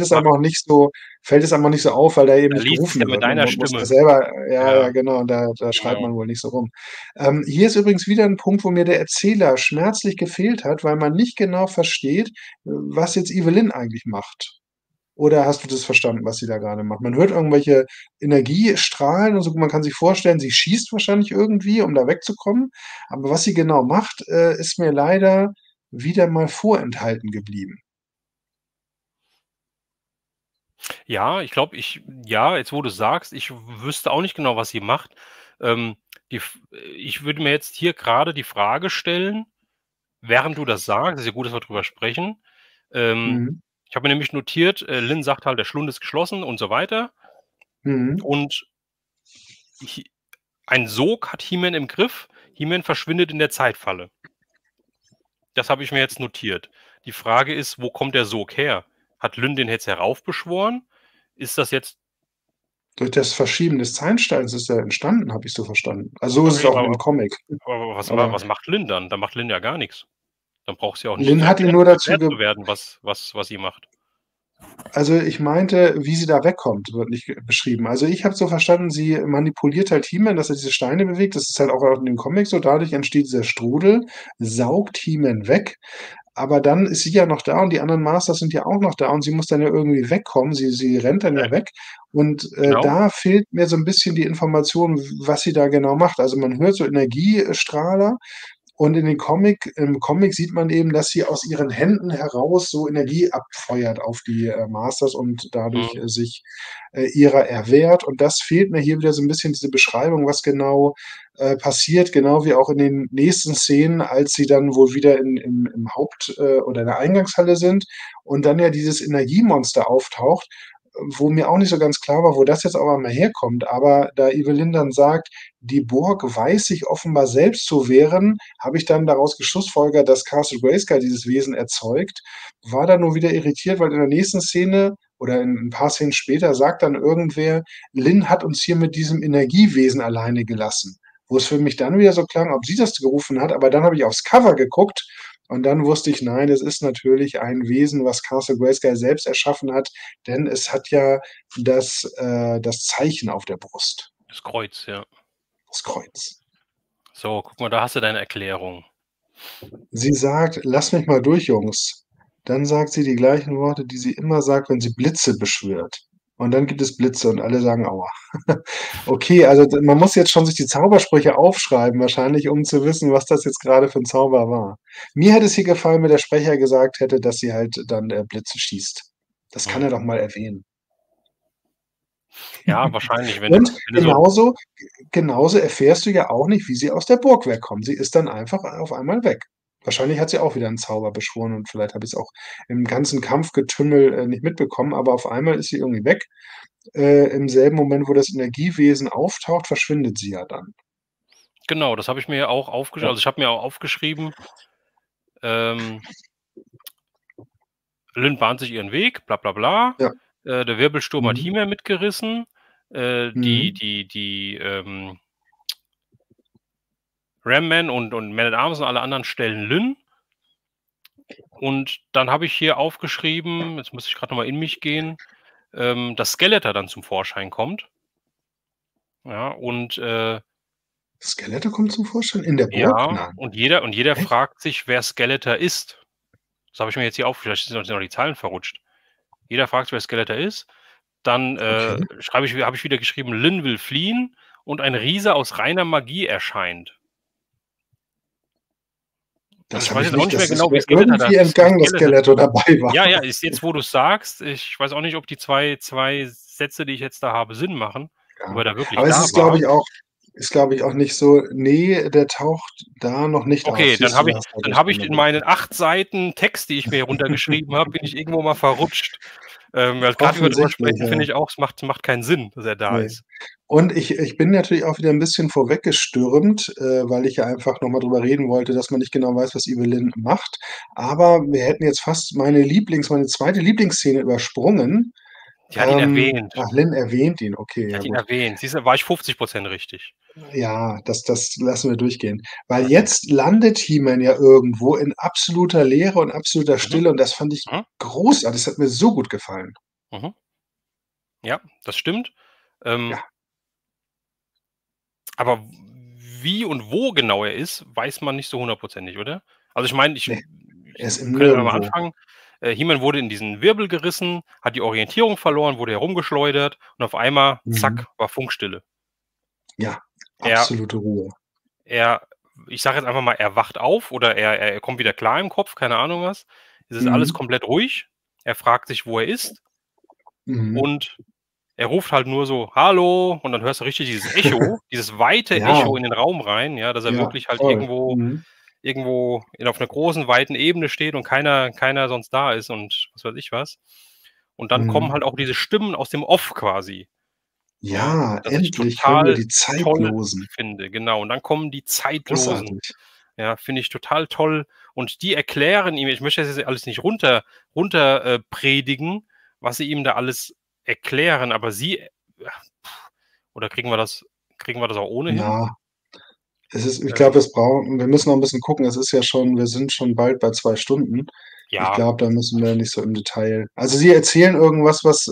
fällt es einem auch nicht so auf, weil da eben Da nicht liest es ja gerufen mit wird, ne? deiner Man muss ja Stimme. selber ja, ja, Ja, genau, und da schreit genau. man wohl nicht so rum. Hier ist übrigens wieder 'n Punkt, wo mir der Erzähler schmerzlich gefehlt hat, weil man nicht genau versteht, was jetzt Evelyn eigentlich macht. Oder hast du das verstanden, was sie da grade macht? Man hört irgendwelche Energiestrahlen und so. Man kann sich vorstellen, sie schießt wahrscheinlich irgendwie, um da wegzukommen. Aber was sie genau macht, ist mir leider wieder mal vorenthalten geblieben. Ja, ich glaube, ja, jetzt wo du's sagst, ich wüsste auch nicht genau, was sie macht. Ähm, ich würde mir jetzt hier grade die Frage stellen, während du das sagst, ist ja gut, dass wir drüber sprechen. Ähm, Mhm. Ich habe mir nämlich notiert, Lynn sagt halt, der Schlund ist geschlossen und so weiter. Mhm. Und He ein Sog hat He-Man im Griff. He-Man verschwindet in der Zeitfalle. Das habe ich mir jetzt notiert. Die Frage ist, wo kommt der Sog her? Hat Lynn den jetzt heraufbeschworen? Ist das jetzt Durch das Verschieben des Zahnsteins ist er entstanden, habe ich so verstanden. Also, so ist es okay, auch im Comic. aber Aber was macht Lynn dann? Dann macht Lynn ja gar nix. Dann braucht sie auch nicht Lynn hat ihn nur dazu erklärt ge zu werden, was sie macht. also, ich meinte, wie sie da wegkommt, wird nicht beschrieben. Also, ich habe so verstanden, sie manipuliert halt He-Man, dass er diese Steine bewegt. Das ist halt auch in den Comics so. Dadurch entsteht dieser Strudel, saugt He-Man weg. aber dann ist sie ja noch da und die anderen Masters sind ja auch noch da und sie muss dann ja irgendwie wegkommen. Sie rennt dann ja weg und, Genau. da fehlt mir so 'n bisschen die Information, was sie da genau macht. Also, man hört so Energiestrahler und im Comic sieht man eben, dass sie aus ihren Händen heraus so Energie abfeuert auf die, Masters und dadurch, Mhm. sich, ihrer erwehrt. Und das fehlt mir hier wieder so 'n bisschen diese Beschreibung, was genau, passiert, genau wie auch in den nächsten Szenen, als sie dann wohl wieder im Haupt oder in der Eingangshalle sind und dann ja dieses Energiemonster auftaucht, wo mir auch nicht so ganz klar war, wo das jetzt auf einmal herkommt. Aber da Evelyn dann sagt: „Die Burg weiß sich offenbar selbst zu wehren“, habe ich dann daraus geschlussfolgert, dass Castle Grayskull dieses Wesen erzeugt, war dann nur wieder irritiert, weil in der nächsten Szene oder in 'n paar Szenen später sagt dann irgendwer: „Lynn hat uns hier mit diesem Energiewesen alleine gelassen.“ Wo es für mich dann wieder so klang, ob sie das gerufen hat, aber dann habe ich aufs Cover geguckt und dann wusste ich: Nein, es ist natürlich ein Wesen, was Castle Grayskull selbst erschaffen hat, denn es hat ja das Zeichen auf der Brust, Das Kreuz, ja. das Kreuz. So, guck mal, da hast du deine Erklärung. Sie sagt: „Lasst mich mal durch, Jungs.“ Dann sagt sie die gleichen Worte, die sie immer sagt, wenn sie Blitze beschwört. Und dann gibt es Blitze und alle sagen: „Aua.“ Okay, also d man muss jetzt schon sich die Zaubersprüche aufschreiben wahrscheinlich, um zu wissen, was das jetzt grade für 'n Zauber war. Mir hätte es hier gefallen, wenn der Sprecher gesagt hätte, dass sie halt dann, Blitze schießt. Das kann Mhm. er doch mal erwähnen. Ja, wahrscheinlich, wenn du Und wenn du so genauso erfährst du ja auch nicht, wie sie aus der Burg wegkommt. Sie ist dann einfach auf einmal weg. Wahrscheinlich hat sie auch wieder 'n Zauber beschworen und vielleicht habe ich's auch im ganzen Kampfgetümmel, nicht mitbekommen, aber auf einmal ist sie irgendwie weg. Im selben Moment, wo das Energiewesen auftaucht, verschwindet sie ja dann. genau, das habe ich mir ja auch aufgeschrieben. Ja. Also, ich habe mir auch aufgeschrieben, ähm, Lynn bahnt sich ihren Weg, bla bla bla. Ja. Der Wirbelsturm hat Mhm. He-Man mitgerissen. Mhm. Ram-Man und Man-at-Arms und alle anderen stellen Lynn. Und dann habe ich hier aufgeschrieben, jetzt muss ich grad noch mal in mich gehen, dass Skeletor dann zum Vorschein kommt. Ja, und, Skeletor kommt zum Vorschein? In der Burg? ja, Nein. und jeder Echt? fragt sich, wer Skeletor ist. Das habe ich mir jetzt hier vielleicht sind noch die Zeilen verrutscht. Jeder fragt sich, wer Skeletor ist. Dann, Okay. habe ich wieder geschrieben: „Lynn will fliehen und ein Riese aus reiner Magie erscheint.“ Und Das ich habe weiß ich jetzt auch nicht nicht mehr das ist genau, wie mir Skeletor da irgendwie wie entgangen, dass Skeletor Skeletor dabei war. ja, ja, ist jetzt, wo du's sagst, ich weiß auch nicht, ob die zwei Sätze, die ich jetzt da habe, Sinn machen, ob Ja. er da wirklich Aber es da ist, glaube war. ich, auch nicht so ne, der taucht da noch nicht auf. Okay, Siehst du, da hast du dann habe ich durcheinander in gebracht. meinen 8 Seiten Text, die ich mir hier runtergeschrieben habe, bin ich irgendwo mal verrutscht. Weil grad, wie wir drüber Offensichtlich, sprechen, ja. finde ich auch, es macht keinen Sinn, dass er da Ne. ist. Und ich bin natürlich auch wieder 'n bisschen vorweggestürmt, weil ich ja einfach noch mal drüber reden wollte, dass man nicht genau weiß, was Evelyn macht. Aber wir hätten jetzt fast meine zweite Lieblingsszene übersprungen. Die hat ihn erwähnt. Ach, Lynn erwähnt ihn. Okay, Die ja hat ihn gut. erwähnt. Siehst du, war ich 50% richtig. Ja, das lassen wir durchgehen. Weil Okay. jetzt landet He-Man ja irgendwo in absoluter Leere und absoluter Mhm. Stille und das fand ich Mhm. großartig. Das hat mir so gut gefallen. Mhm. Ja, das stimmt. Ähm, Ja, aber wie und wo genau er ist, weiß man nicht so hundertprozentig, oder? Also, ich meine, ne, er ist wir im können ja mal Nirgendwo. anfangen. He-Man wurde in diesen Wirbel gerissen, hat die Orientierung verloren, wurde herumgeschleudert und auf einmal, Mhm. zack, war Funkstille. Ja, Er absolute Ruhe. er ich sage jetzt einfach mal, er wacht auf oder er kommt wieder klar im Kopf, keine Ahnung was. Es ist alles Mhm. komplett ruhig. Er fragt sich, wo er ist Mhm. und er ruft halt nur so: „Hallo“, und dann hörst du richtig dieses Echo, dieses weite Ja, Echo in den Raum rein, ja, dass er ja, wirklich halt voll. irgendwo Mhm. auf 'ner großen, weiten Ebene steht und keiner sonst da ist und was weiß ich was. Und dann kommen Mhm. halt auch diese Stimmen aus dem Off quasi, ja, Ja, das ich endlich hören wir total die toll Zeitlosen. finde, genau. Und dann kommen die Zeitlosen, Großartig. ja, finde ich total toll. Und die erklären ihm, ich möchte das jetzt alles nicht runter, predigen, was sie ihm da alles erklären, aber oder kriegen wir das auch ohnehin? Ja, ich glaube, Ähm, wir müssen noch 'n bisschen gucken. Wir sind schon bald bei 2 Stunden. Ich Ja. glaube, da müssen wir nicht so im Detail. Also sie erzählen irgendwas, was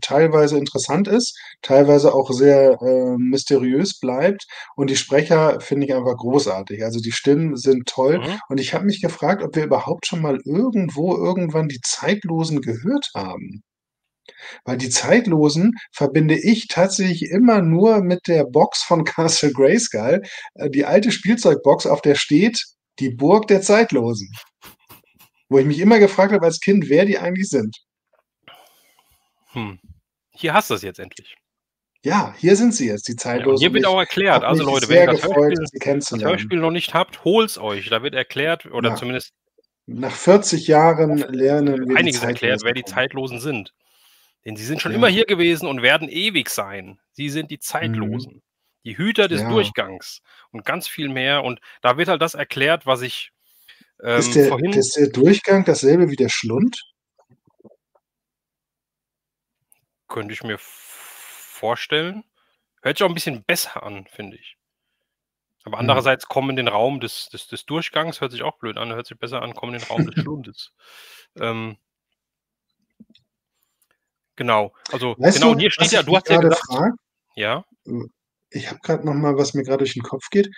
teilweise interessant ist, teilweise auch sehr mysteriös bleibt. Und die Sprecher finde ich einfach großartig. Also die Stimmen sind toll. Mhm. Und ich habe mich gefragt, ob wir überhaupt schon mal irgendwo irgendwann die Zeitlosen gehört haben. Weil die Zeitlosen verbinde ich tatsächlich immer nur mit der Box von Castle Grayskull, die alte Spielzeugbox, auf der steht die Burg der Zeitlosen. Wo ich mich immer gefragt habe als Kind, wer die eigentlich sind. Hm. Hier hast du es jetzt endlich. Ja, hier sind sie jetzt, die Ja, und Zeitlosen. hier Und wird ich auch erklärt, habe also mich Leute, wenn ihr sehr gefreut, sie das kennenzulernen. Hörspiel noch nicht habt, holt's euch. Da wird erklärt oder Ja. zumindest Nach 40 Jahren oft lernen wir die einiges erklärt, wer Zeitlosen die kennen. Zeitlosen sind. Denn sie sind schon immer Ja. hier gewesen und werden ewig sein. Sie sind die Mhm. Zeitlosen, die Hüter des Ja. Durchgangs und ganz viel mehr. Und da wird halt das erklärt, was ich, Ist vorhin der Durchgang dasselbe wie der Schlund? könnte ich mir vorstellen. Hört sich auch 'n bisschen besser an, finde ich. Aber Hm. andererseits komm in den Raum des Durchgangs hört sich auch blöd an, hört sich besser an, komm in den Raum des Schlundes. Ähm Genau. Also, Weißt genau, du, und hier steht was ja ich du mich hast ja gerade gesagt frage? ja? Ich habe gerade noch mal, was mir gerade durch den Kopf geht.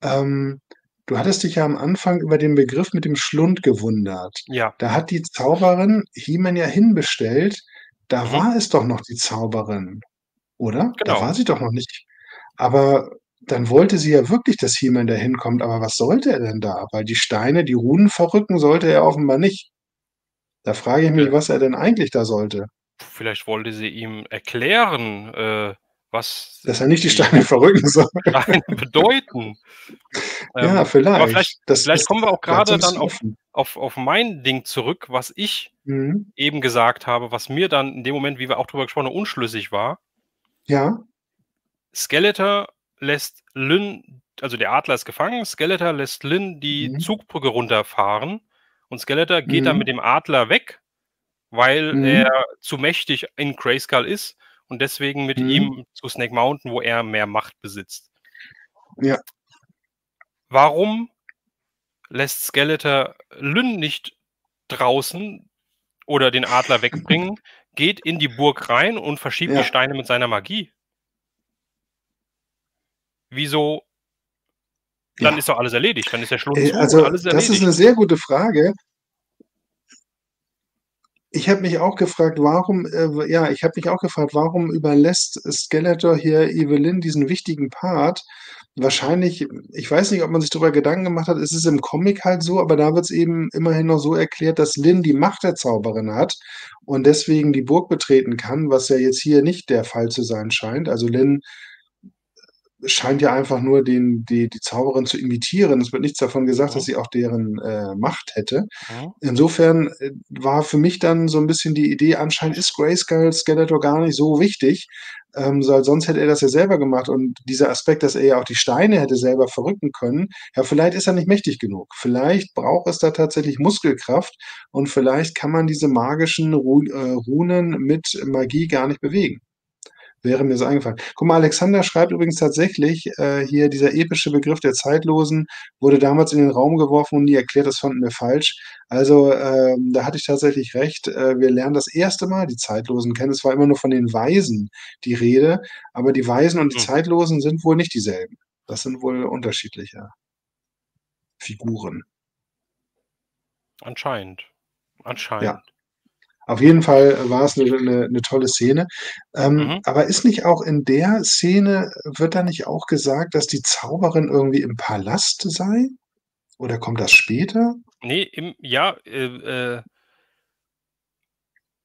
Ähm, Du hattest dich ja am Anfang über den Begriff mit dem Schlund gewundert. Ja. Da hat die Zauberin He-Man ja hinbestellt. Da Mhm. war es doch noch die Zauberin, oder? Da Genau. war sie doch noch nicht. Aber dann wollte sie ja wirklich, dass He-Man da hinkommt. Aber was sollte er denn da? Weil die Steine, die Runen verrücken sollte er offenbar nicht. Da frage ich mich, was er denn eigentlich da sollte. Vielleicht wollte sie ihm erklären, was Dass er nicht die die Steine verrücken soll. Steine bedeuten. Ja, Aber vielleicht vielleicht. Das kommen wir auch bleibt so 'n grade dann bisschen auf offen. mein Ding zurück, was ich Mhm. eben gesagt habe, was mir dann in dem Moment, wie wir auch drüber gesprochen haben, unschlüssig war. Ja. Skeletor lässt Lynn also der Adler ist gefangen, Skeletor lässt Lynn die Mhm. Zugbrücke runterfahren und Skeletor geht dann Mhm. mit dem Adler weg, weil er Mhm. zu mächtig in Grayskull ist und deswegen mit Mhm. ihm zu Snake Mountain, wo er mehr Macht besitzt. Ja. Warum lässt Skeletor Lynn nicht draußen oder den Adler wegbringen, geht in die Burg rein und verschiebt die Ja. Steine mit seiner Magie? Wieso dann Ja. ist doch alles erledigt. Dann ist der Schlund zu und Also, alles das ist 'ne erledigt. sehr gute Frage. Ich habe mich auch gefragt, warum überlässt Skeletor hier Evelyn diesen wichtigen Part? Wahrscheinlich, ich weiß nicht, ob man sich darüber Gedanken gemacht hat, es ist im Comic halt so, aber da wird's eben immerhin noch so erklärt, dass Lynn die Macht der Zauberin hat und deswegen die Burg betreten kann, was ja jetzt hier nicht der Fall zu sein scheint. Also, Lynn scheint ja einfach nur die Zauberin zu imitieren. Es wird nichts davon gesagt, dass Mhm. sie auch deren, Macht hätte. Mhm. Insofern, war für mich dann so 'n bisschen die Idee, anscheinend ist Grayskull Skeletor gar nicht so wichtig, weil sonst hätte er das ja selber gemacht und dieser Aspekt, dass er ja auch die Steine hätte selber verrücken können, ja, vielleicht ist er nicht mächtig genug. Vielleicht braucht es da tatsächlich Muskelkraft und vielleicht kann man diese magischen Runen mit Magie gar nicht bewegen. Wäre mir so eingefallen. Guck mal, Alexander schreibt übrigens tatsächlich, hier dieser epische Begriff der Zeitlosen wurde damals in den Raum geworfen und nie erklärt, das fanden wir falsch. Also, da hatte ich tatsächlich recht. Wir lernen das erste Mal die Zeitlosen kennen. Es war immer nur von den Weisen die Rede, aber die Weisen und die Hm. Zeitlosen sind wohl nicht dieselben. Das sind wohl unterschiedliche Figuren. Anscheinend. Ja. Anscheinend. Auf jeden Fall war es 'ne tolle Szene. Mhm. Aber ist nicht auch in der Szene wird da nicht auch gesagt, dass die Zauberin irgendwie im Palast sei? Oder kommt das später? Ne,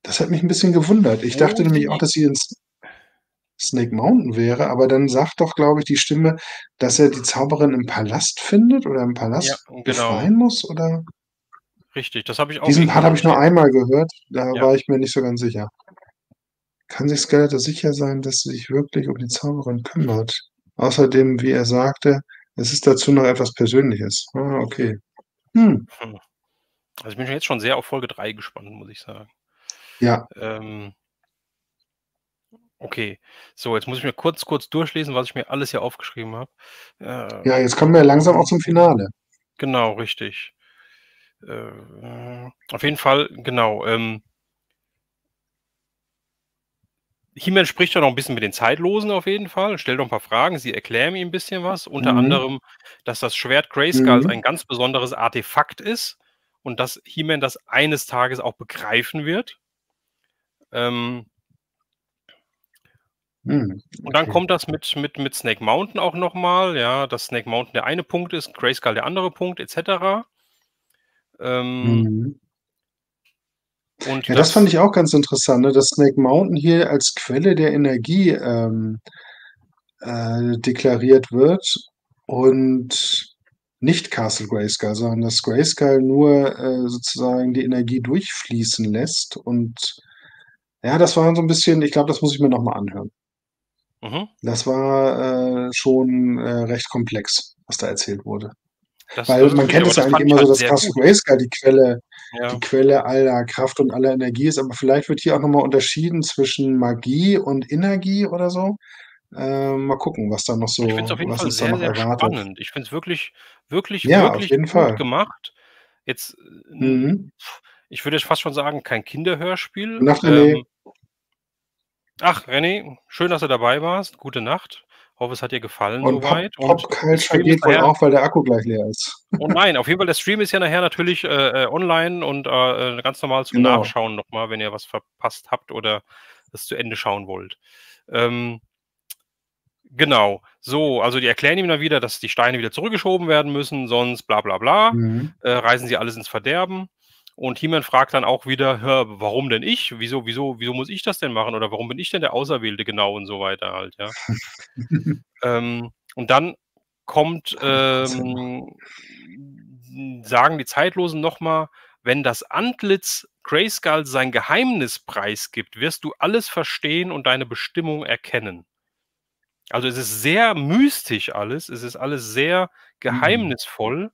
Das hat mich 'n bisschen gewundert. Ich wo dachte nämlich auch, sie dass sie in Snake Mountain wäre, aber dann sagt doch, glaube ich, die Stimme, dass er die Zauberin im Palast findet oder im ja, Palast genau. befreien muss, oder? Richtig, das habe ich auch Diesen irgendwo Part habe ich nur notiert. einmal gehört, da Ja. war ich mir nicht so ganz sicher. Kann sich Skeletor sicher sein, dass sie sich wirklich um die Zauberin kümmert? Außerdem, wie er sagte, es ist dazu noch etwas Persönliches. Ah, okay. Hm. Hm. Also, ich bin jetzt schon sehr auf Folge 3 gespannt, muss ich sagen. Ja. Ähm Okay. So, jetzt muss ich mir kurz durchlesen, was ich mir alles hier aufgeschrieben habe. Ja, jetzt kommen wir langsam auch zum Finale. Genau, richtig. Auf jeden Fall, genau. He-Man spricht ja noch ein bisschen mit den Zeitlosen auf jeden Fall, stellt noch ein paar Fragen. Sie erklären ihm ein bisschen was, unter Mhm. anderem, dass das Schwert Grayskulls Mhm. ein ganz besonderes Artefakt ist und dass He-Man das eines Tages auch begreifen wird. Und Mhm. dann Okay. kommt das mit Snake Mountain auch noch mal, ja, dass Snake Mountain der eine Punkt ist, Grayskull der andere Punkt et cetera. Mhm. Und Ja, das fand das ich auch ganz interessant, ne, dass Snake Mountain hier als Quelle der Energie, deklariert wird und nicht Castle Grayskull, sondern dass Grayskull nur, sozusagen die Energie durchfließen lässt und ja, das war so 'n bisschen ich glaube, das muss ich mir noch mal anhören. mhm, Das war, schon, recht komplex, was da erzählt wurde. Weil das ist man richtig, kennt aber es ja das eigentlich fand ich immer so, halt dass sehr Castle gut. Grayskull die Ja. Quelle aller Kraft und aller Energie ist, aber vielleicht wird hier auch noch mal unterschieden zwischen Magie und Energie oder so. Mal gucken, Ich finde es auf jeden was Fall uns da sehr, noch sehr erwartet. spannend. Ich finde es wirklich, wirklich, Ja, auf wirklich jeden gut Fall. gemacht. Jetzt, Mhm. ich würde jetzt fast schon sagen, kein Gute Kinderhörspiel. Nacht, René. Ach, René, schön, dass du dabei warst. Gute Nacht. Hoffe, es hat dir gefallen Und soweit. Und Pop der Culture Stream ist geht wohl nachher auch, weil der Akku gleich leer ist. oh nein, auf jeden Fall, der Stream ist ja nachher natürlich, online und, ganz normal zum Genau. Nachschauen noch mal, wenn ihr was verpasst habt oder es zu Ende schauen wollt. Ähm, genau. So, also die erklären ihm dann wieder, dass die Steine wieder zurückgeschoben werden müssen, sonst bla bla bla, Mhm. reisen sie alles ins Verderben. Und He-Man fragt dann auch wieder: „Hä, warum denn ich? Wieso muss ich das denn machen oder warum bin ich denn der Auserwählte genau?“ und so weiter halt, ja. Und dann kommt, sagen die Zeitlosen noch mal: „Wenn das Antlitz Grayskull sein Geheimnis preisgibt, wirst du alles verstehen und deine Bestimmung erkennen.“ Also, es ist sehr mystisch alles. Es ist alles sehr Mhm. geheimnisvoll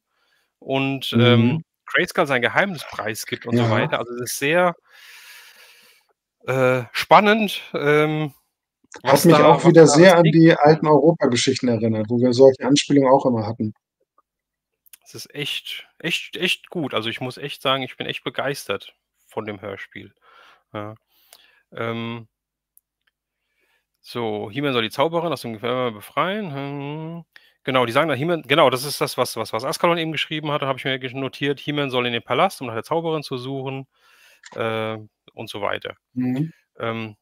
und, Mhm. Grayskull sein Geheimnis preisgibt und so Ja. weiter. Also, es ist sehr, spannend, Hat mich auch was wieder da als sehr an die Nächstes alten kommt. Europageschichten erinnert, wo wir solche Anspielungen auch immer hatten. Es ist echt gut. Also, ich muss echt sagen, ich bin echt begeistert von dem Hörspiel, ja. Ähm, so, He-Man soll die Zauberin aus dem Gefängnis befreien. Genau, die sagen dann He-Man genau, das ist das, was Ascalon eben geschrieben hatte, habe ich mir notiert. He-Man soll in den Palast, um nach der Zauberin zu suchen, äh, und so weiter. Mhm.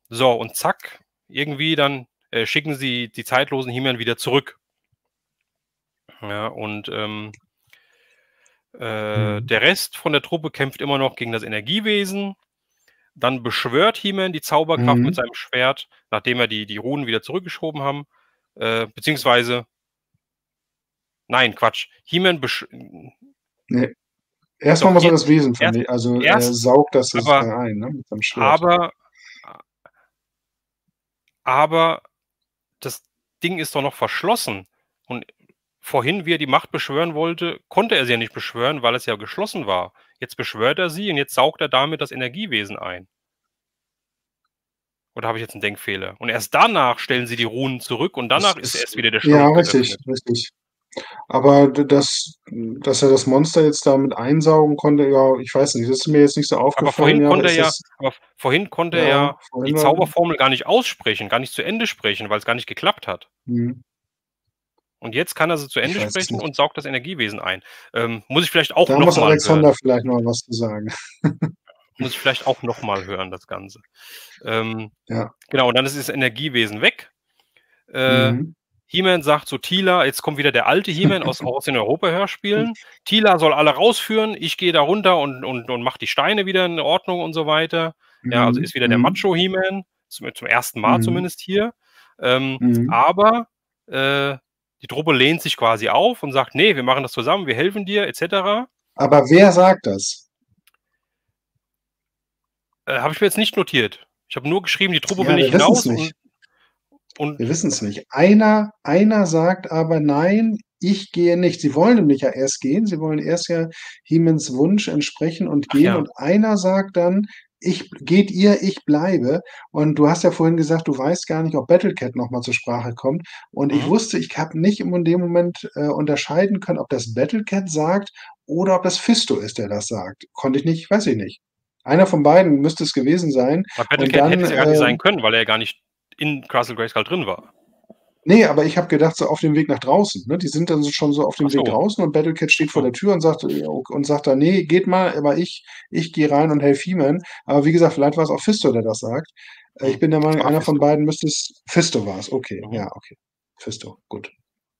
So und zack, irgendwie dann, schicken sie die zeitlosen He-Man wieder zurück. Ja, und, Mhm. der Rest von der Truppe kämpft immer noch gegen das Energiewesen. Dann beschwört He-Man die Zauberkraft mit Mhm. seinem Schwert, nachdem er die Runen wieder zurückgeschoben haben, beziehungsweise nein, Quatsch. He-Man Ne, erst mal doch, muss er das Wesen erst verni also, er erst saugt das aber sozusagen ein, ne, mit seinem Schwert. aber aber das Ding ist doch noch verschlossen. Und vorhin, wie er die Macht beschwören wollte, konnte er sie ja nicht beschwören, weil es ja geschlossen war. Jetzt beschwört er sie und jetzt saugt er damit das Energiewesen ein. Oder habe ich jetzt einen Denkfehler? Und erst danach stellen sie die Runen zurück und Das danach ist ist erst wieder der ja, Schlund richtig, geöffnet. richtig. Aber dass er das Monster jetzt damit einsaugen konnte, ja, ich weiß nicht, das ist mir jetzt nicht so aufgefallen, ja, aber ist das Vorhin konnte er ja, ja vorhin die war Zauberformel gar nicht aussprechen, gar nicht zu Ende sprechen, weil's gar nicht geklappt hat. mhm, Und jetzt kann er sie zu ich Ende weiß es sprechen nicht. und saugt das Energiewesen ein. Muss ich vielleicht auch Da noch muss mal Alexander hören. vielleicht noch was zu sagen. Muss ich vielleicht auch noch mal hören, das Ganze. Ähm, Ja. genau, und dann ist das Energiewesen weg. Äh, Mhm. He-Man sagt zu Teela jetzt kommt wieder der alte He-Man aus den Europa-Hörspielen. „Teela soll alle rausführen. Ich gehe da runter und mache die Steine wieder in Ordnung“ und so weiter. Ja, also Mhm. ist wieder der Mhm. Macho He-Man, zum ersten Mal Mhm. zumindest hier. Mhm. Aber, die Truppe lehnt sich quasi auf und sagt: „Ne, wir machen das zusammen, wir helfen dir“ et cetera. Aber wer sagt das? Habe ich mir jetzt nicht notiert. Ich habe nur geschrieben, die Truppe will Ja, nicht wir wissen's hinaus nicht. und Wir wissen's nicht. Einer sagt aber: „Nein, ich gehe nicht.“ Sie wollen nämlich ja erst gehen. Sie wollen erst ja Hemans Wunsch entsprechen und ach gehen ja, und einer sagt dann: „Ich geht ihr, ich bleibe.“ Und du hast ja vorhin gesagt, du weißt gar nicht, ob Battlecat noch mal zur Sprache kommt. Und mhm. ich habe nicht in dem Moment, unterscheiden können, ob das Battlecat sagt oder ob das Fisto ist, der das sagt. Konnte ich nicht, weiß ich nicht. Einer von beiden müsste es gewesen sein. Aber Und Battlecat hätte dann, es ja gar nicht sein können, weil er ja gar nicht in Castle Grayskull drin war. ne, aber ich habe gedacht, so auf dem Weg nach draußen, ne? Die sind dann so schon so auf Ach dem Weg so. draußen und Battlecat steht vor Hm. der Tür und sagt dann: „Ne, geht mal, aber ich gehe rein und helfe He-Man.“ Aber wie gesagt, vielleicht war's auch Fisto, der das sagt. Ich bin der Das Meinung, war einer von Fisto. beiden müsste es Fisto war's, okay, Mhm. ja, okay. Fisto, gut.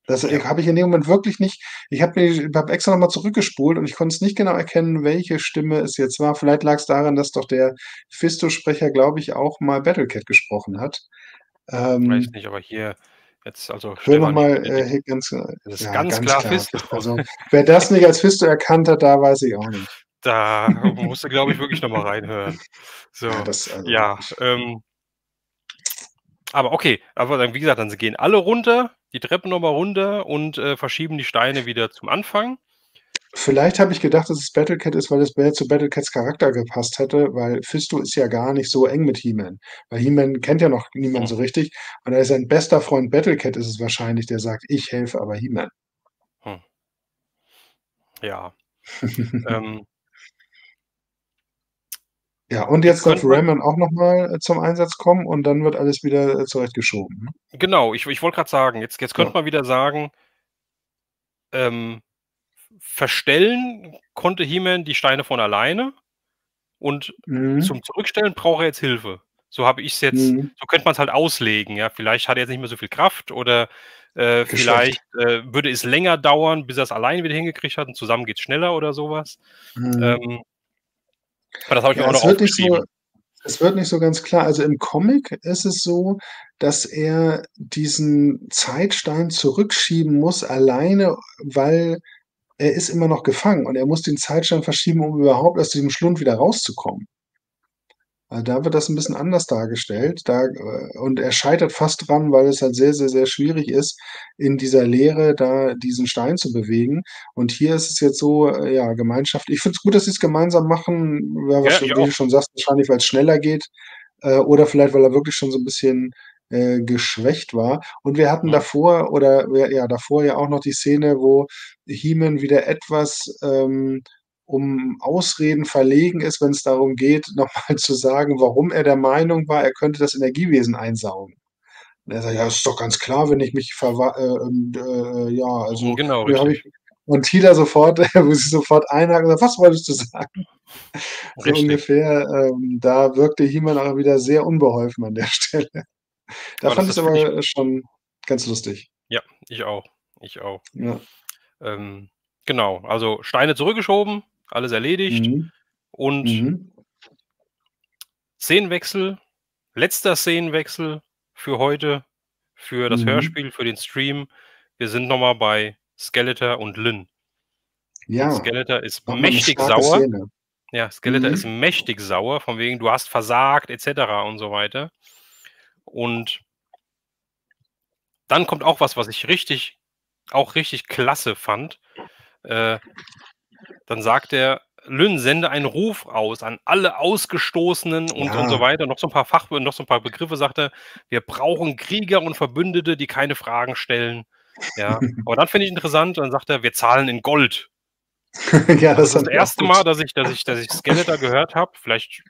Das, Ja. habe ich in dem Moment wirklich nicht. Ich habe extra noch mal zurückgespult und ich konnte es nicht genau erkennen, welche Stimme es jetzt war. Vielleicht lag's daran, dass doch der Fisto-Sprecher, glaube ich, auch mal Battlecat gesprochen hat. Weiß Ähm nicht, aber hier jetzt, also Hör noch Stefan, ich mal, bitte dich. hier ganz Das ist ja, ganz ganz klar klar. Fisto. Also, wer das nicht als Fisto erkannt hat, da weiß ich auch nicht. Da musst du, glaube ich, wirklich noch mal reinhören. Ja, So, das also ja, aber okay, aber dann, wie gesagt, dann gehen alle runter, die Treppe noch mal runter und, verschieben die Steine wieder zum Anfang. vielleicht habe ich gedacht, dass es Battlecat ist, weil es mehr zu Battlecats Charakter gepasst hätte, weil Fisto ist ja gar nicht so eng mit He-Man. Weil He-Man kennt ja noch niemand Hm, so richtig und da ist sein bester Freund Battlecat ist es wahrscheinlich, der sagt: „Ich helfe aber He-Man.“ hm, ja, ähm, Ja, und jetzt jetzt darf könnte man Ram auch noch mal, zum Einsatz kommen und dann wird alles wieder, zurechtgeschoben, ne? genau, ich wollte grad sagen, jetzt Ja. könnte man wieder sagen, ähm, verstellen konnte He-Man die Steine von alleine und Mhm. zum Zurückstellen braucht er jetzt Hilfe. So habe ich's jetzt, Mhm. so könnte man's halt auslegen, ja. Vielleicht hat er jetzt nicht mehr so viel Kraft oder, Geschwächt. vielleicht, würde es länger dauern, bis er's alleine wieder hingekriegt hat und zusammen geht's schneller oder so was. Mhm. Ähm, aber das habe ich mir Ja, auch noch aufgeschrieben. es wird nicht so ganz klar. Also, im Comic ist es so, dass er diesen Zeitstein zurückschieben muss alleine, weil er ist immer noch gefangen und er muss den Zeitstein verschieben, um überhaupt aus diesem Schlund wieder rauszukommen. Da wird das 'n bisschen anders dargestellt. Und er scheitert fast dran, weil es halt sehr, sehr, sehr schwierig ist, in dieser Leere da diesen Stein zu bewegen. Und hier ist es jetzt so, ja, Gemeinschaft ich finde es gut, dass sie's gemeinsam machen, ja, Ja, ich wie auch. du schon sagst, wahrscheinlich, weil's schneller geht, oder vielleicht, weil er wirklich schon so 'n bisschen, geschwächt war. Und wir hatten Mhm. davor oder ja, davor ja auch noch die Szene, wo He-Man wieder etwas, um Ausreden verlegen ist, wenn's darum geht, noch mal zu sagen, warum er der Meinung war, er könnte das Energiewesen einsaugen. Und er sagt: „Ja, ist doch ganz klar, wenn ich mich ja, also, Genau, ne, habe richtig. ich“ und Teela sofort muss sich sofort einhaken und sagt: „Was wolltest du sagen?“ So Richtig. ungefähr. Da wirkte He-Man auch wieder sehr unbeholfen an der Stelle. Da Aber das fand das ich's finde ich, aber schon ganz lustig. ja, ich auch. Ich auch. Ja. Ähm, genau, also Steine zurückgeschoben, alles erledigt Mhm. und Mhm. Szenenwechsel, letzter Szenenwechsel für heute, für das Mhm. Hörspiel, für den Stream. Wir sind noch mal bei Skeletor und Lynn. Und Ja, Skeletor ist noch mal 'ne mächtig starke sauer. Szene. Ja, Skeletor ist Mhm. mächtig sauer, von wegen: „Du hast versagt“ et cetera und so weiter. Und dann kommt auch was, was ich richtig klasse fand. Äh, dann sagt er: „Lynn, sende einen Ruf aus an alle Ausgestoßenen“ und so Ja. weiter. Noch so 'n paar Begriffe sagt er: „Wir brauchen Krieger und Verbündete, die keine Fragen stellen.“ Ja, aber dann finde ich interessant, dann sagt er: „Wir zahlen in Gold.“ Ja, Also, das das ist fand das ich auch erste gut. Mal, dass ich Skeletor gehört habe. Vielleicht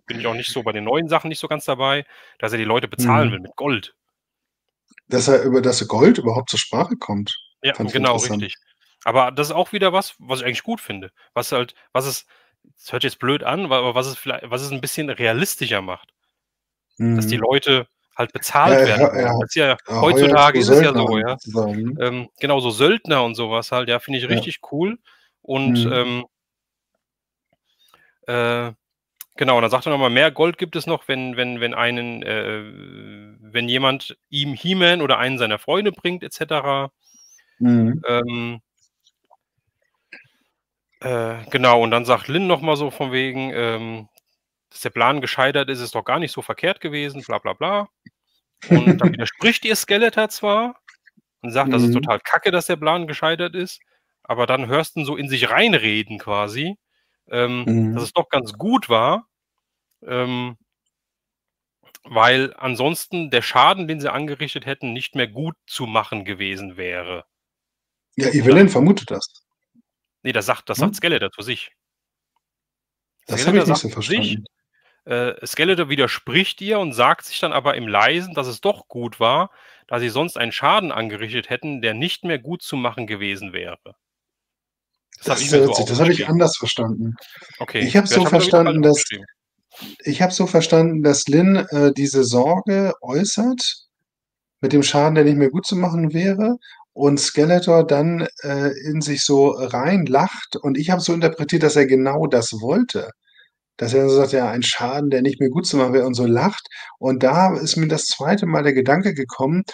bin ich auch nicht so bei den neuen Sachen nicht so ganz dabei, dass er die Leute bezahlen will Mhm. mit Gold. Dass Gold überhaupt zur Sprache kommt, Ja, fand ich genau, interessant. richtig. Aber das ist auch wieder was, was ich eigentlich gut finde. Was es das hört jetzt blöd an, aber was es 'n bisschen realistischer macht, dass die Mhm. Leute halt Ja, bezahlt werden wollen. Das ist ja er heuert heutzutage so ist es ja Söldner so, an ja. sozusagen, ne? Genau, so Söldner und so was halt, ja, finde ich Ja. richtig cool. Und, Mhm. äh genau, und dann sagt er noch mal: „Mehr Gold gibt es noch, wenn jemand ihm He-Man oder einen seiner Freunde bringt“ et cetera. Mhm. Ähm, genau, und dann sagt Lynn noch mal so von wegen, dass der Plan gescheitert ist, ist doch gar nicht so verkehrt gewesen, bla bla bla. Und dann widerspricht ihr Skeletor zwar und sagt, das ist Mhm. total kacke, dass der Plan gescheitert ist, aber dann hörst du ihn so in sich reinreden quasi, dass Mhm. es doch ganz gut war, ähm weil ansonsten der Schaden, den sie angerichtet hätten, nicht mehr gut zu machen gewesen wäre. Ja, Und dann Evelyn vermutet das. Ne, das sagt Hm? Skeletor zu sich. Das habe Skeletor ich nicht sagt so zu sich, verstanden. Skeletor widerspricht ihr und sagt sich dann aber im Leisen, dass es doch gut war, da sie sonst einen Schaden angerichtet hätten, der nicht mehr gutzmachen gewesen wäre. Das Das habe ist ich mir ja so witzig, das habe ich aufgeschrieben. anders verstanden. Okay, Ich habe so vielleicht habe ich's auch wieder falsch verstanden, dass aufgeschrieben. Lynn, diese Sorge äußert mit dem Schaden, der nicht mehr gutzumachen wäre und Skeletor dann, in sich so reinlacht und ich habe so interpretiert, dass er genau das wollte. Dass er so sagt: „Ja, ein Schaden, der nicht mehr gutzumachen wäre“ und so lacht. Und da ist mir das zweite Mal der Gedanke gekommen,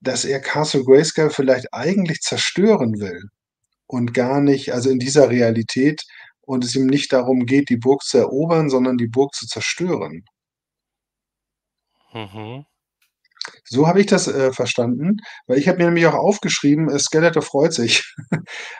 dass er Castle Grayskull vielleicht eigentlich zerstören will und gar nicht also in dieser Realität und es ihm nicht darum geht, die Burg zu erobern, sondern die Burg zu zerstören. Mhm. So habe ich das, verstanden, weil ich habe mir nämlich auch aufgeschrieben, Skeletor freut sich.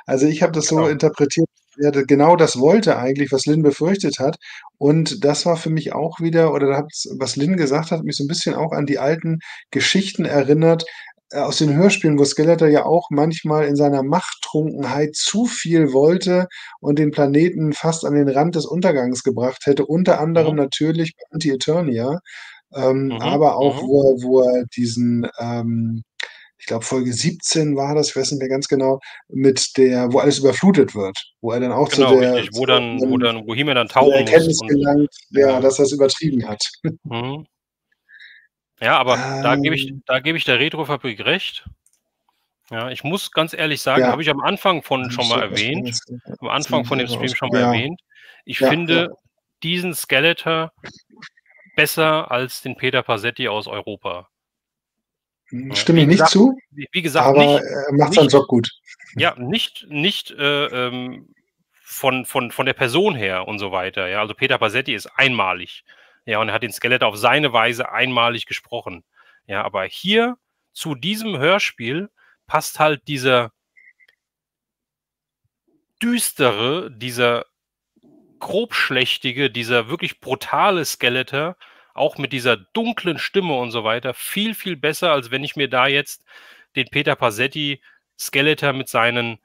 Also, ich habe das so Genau. interpretiert, er d genau das wollte eigentlich, was Lynn befürchtet hat. Und das war für mich auch wieder oder da hat's was Lynn gesagt hat, mich so 'n bisschen auch an die alten Geschichten erinnert, aus den Hörspielen, wo Skeletor ja auch manchmal in seiner Machttrunkenheit zu viel wollte und den Planeten fast an den Rand des Untergangs gebracht hätte, unter anderem Mhm. natürlich bei Anti-Eternia. Mhm. Aber auch, Mhm. wo er diesen, ich glaube Folge 17 war das, ich weiß nicht mehr ganz genau, mit der wo alles überflutet wird, wo er dann auch Genau, richtig, wo dann wo 'nem dann wo He-Man dann zu der tauchen muss Erkenntnis und gelangt, ja, ja. dass er's übertrieben hat. Mhm. Ja, aber Ähm, da gebe ich der Retrofabrik recht. Ja, ich muss ganz ehrlich sagen, ja, habe ich am Anfang von schon mal Anstatt erwähnt am Anfang von dem Stream schon mal ja, erwähnt. Ich ja, ja. finde diesen Skeletor besser als den Peter Pasetti aus Europa. Ja, Stimme ich nicht zu, wie gesagt, aber nicht er macht seinen nicht Job gut. ja, nicht, von der Person her und so weiter, ja. Also, Peter Pasetti ist einmalig, ja, und er hat den Skeletor auf seine Weise einmalig gesprochen. Ja, aber hier zu diesem Hörspiel passt halt dieser düstere, dieser grobschlächtige, dieser wirklich brutale Skeletor, auch mit dieser dunklen Stimme und so weiter, viel, viel besser, als wenn ich mir da jetzt den Peter Pasetti Skeletor mit seinen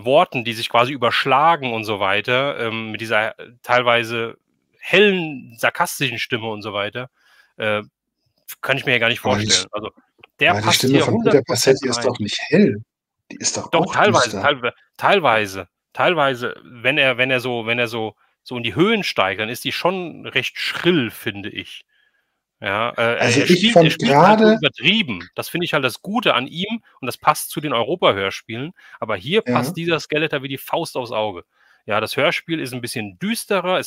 Worten, die sich quasi überschlagen und so weiter, mit dieser teilweise hellen, sarkastischen Stimme und so weiter, äh, kann ich mir ja gar nicht Aber vorstellen. Also, der die passt Stimme hier von hundert Peter Prozent Pasetti ist rein. doch nicht hell. Die ist doch Doch, auch düster. teilweise, wenn er so in die Höhen steigt, dann ist die schon recht schrill, finde ich. Ja, Also, er ich spielt er fand spielt halt so grade übertrieben. Das finde ich halt das Gute an ihm und das passt zu den Europa-Hörspielen. Aber hier ja, passt dieser Skeletor wie die Faust aufs Auge. Ja, das Hörspiel ist 'n bisschen düsterer.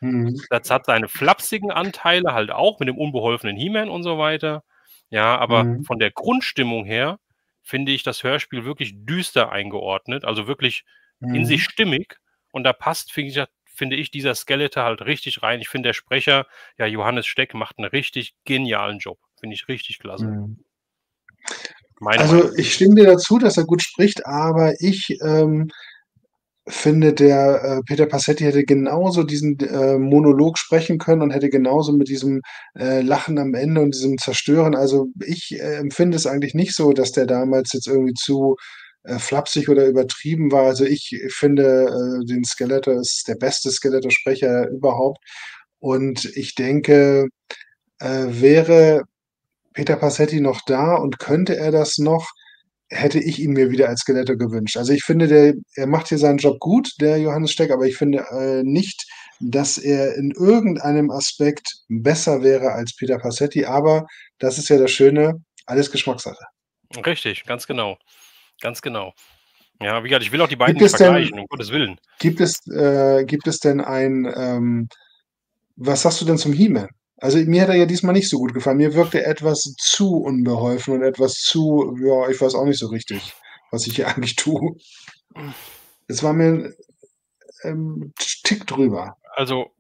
mhm, Es hat seine flapsigen Anteile halt auch mit dem unbeholfenen He-Man und so weiter. Ja, aber mhm, von der Grundstimmung her finde ich das Hörspiel wirklich düster eingeordnet, also wirklich in sich mhm, stimmig. Und da passt, finde ich, dieser Skeletor halt richtig rein. Ich finde, der Sprecher, ja, Johannes Steck, macht 'n richtig genialen Job. Finde ich richtig klasse. mhm. Meine Meinung. Also, ich stimme dir dazu, dass er gut spricht, aber ich, finde, der, Peter Pasetti hätte genauso diesen, Monolog sprechen können und hätte genauso mit diesem, Lachen am Ende und diesem Zerstören also, ich, empfinde es eigentlich nicht so, dass der damals jetzt irgendwie zu, flapsig oder übertrieben war. Also, ich finde, den Skeletor ist der beste Skeletor-Sprecher überhaupt. Und ich denke, wäre Peter Pasetti noch da und könnte er das noch, hätte ich ihn mir wieder als Skeletor gewünscht. Also, ich finde, er macht hier seinen Job gut, der Johannes Steck, aber ich finde, nicht, dass er in irgendeinem Aspekt besser wäre als Peter Pasetti, aber das ist ja das Schöne, alles Geschmackssache. Richtig, ganz genau. Ganz genau. Ja, wie gesagt, ich will auch die beiden Gibt nicht es denn vergleichen, um Gottes Willen. gibt es denn ein, was sagst du denn zum He-Man? Also, mir hat er ja diesmal nicht so gut gefallen. Mir wirkte er etwas zu unbeholfen und etwas zu ja, ich weiß auch nicht so richtig, was ich hier eigentlich tue. Es war mir Tick drüber. Also,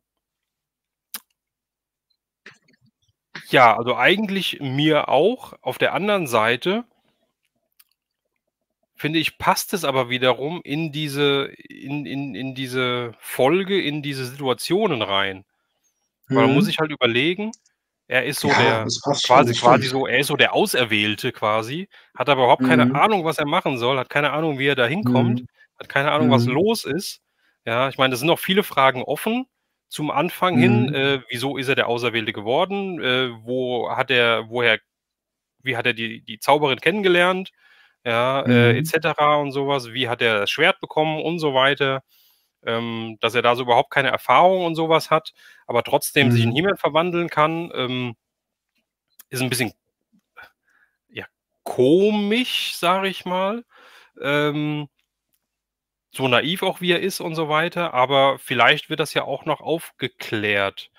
ja, also eigentlich mir auch. Auf der anderen Seite finde ich, passt es aber wiederum in diese Folge, in diese Situationen rein. Weil man muss Mhm. sich halt überlegen, er ist so Ja, der das passt schon, quasi das quasi stimmt. so er ist so der Auserwählte quasi, hat aber überhaupt keine Mhm. Ahnung, was er machen soll, hat keine Ahnung, wie er da hinkommt, Mhm. hat keine Ahnung, was Mhm. los ist. Ja, ich meine, da sind noch viele Fragen offen zum Anfang hin. Mhm. Wieso ist er der Auserwählte geworden? Wie hat er die Zauberin kennengelernt? Ja, et Mhm. cetera und sowas. Wie hat er das Schwert bekommen und so weiter. Dass er da so überhaupt keine Erfahrung und sowas hat, aber trotzdem sich in Mhm. He-Man verwandeln kann, ist ein bisschen, ja, komisch, sage ich mal. Ähm, so naiv auch wie er ist und so weiter, aber vielleicht wird das ja auch noch aufgeklärt,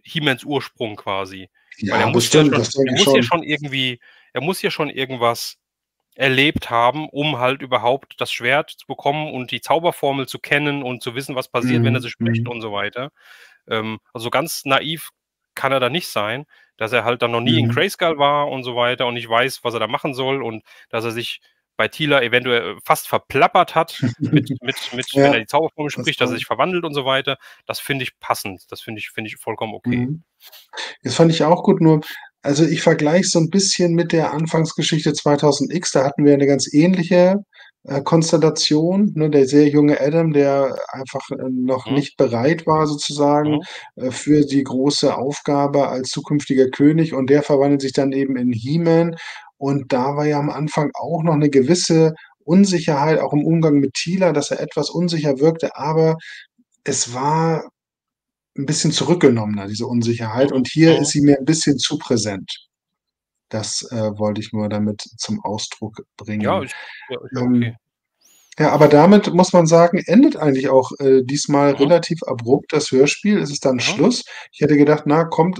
He-Mans Ursprung quasi. Weil Ja, bestimmt, das er denke ich muss ja schon. schon irgendwie er muss ja schon irgendwas erlebt haben, um halt überhaupt das Schwert zu bekommen und die Zauberformel zu kennen und zu wissen, was passiert, wenn er Mhm. sie spricht Mhm. und so weiter. Also ganz naiv kann er da nicht sein, dass er halt dann noch nie in Mhm. Grayskull war und so weiter und nicht weiß, was er da machen soll und dass er sich bei Tila eventuell fast verplappert hat wenn er Ja, die Zauberformel das spricht, dass er war sich verwandelt und so weiter. Das finde ich passend. Das finde ich vollkommen okay. mhm. Das fand ich auch gut, nur also, ich vergleiche es so 'n bisschen mit der Anfangsgeschichte 2000X, da hatten wir 'ne ganz ähnliche, Konstellation, ne? Der sehr junge Adam, der einfach, noch Mhm, nicht bereit war sozusagen, mhm, für die große Aufgabe als zukünftiger König und der verwandelt sich dann eben in He-Man. Und da war ja am Anfang auch noch 'ne gewisse Unsicherheit, auch im Umgang mit Teela, dass er etwas unsicher wirkte, aber es war 'n bisschen zurückgenommener, diese Unsicherheit. mhm, Und hier ist mhm. sie mir 'n bisschen zu präsent. Das, wollte ich nur damit zum Ausdruck Ja, bringen. ist ja okay. Ähm, ja, aber damit muss man sagen, endet eigentlich auch, diesmal Mhm, relativ abrupt das Hörspiel. Es ist dann mhm. Schluss. Ich hätte gedacht, na, kommt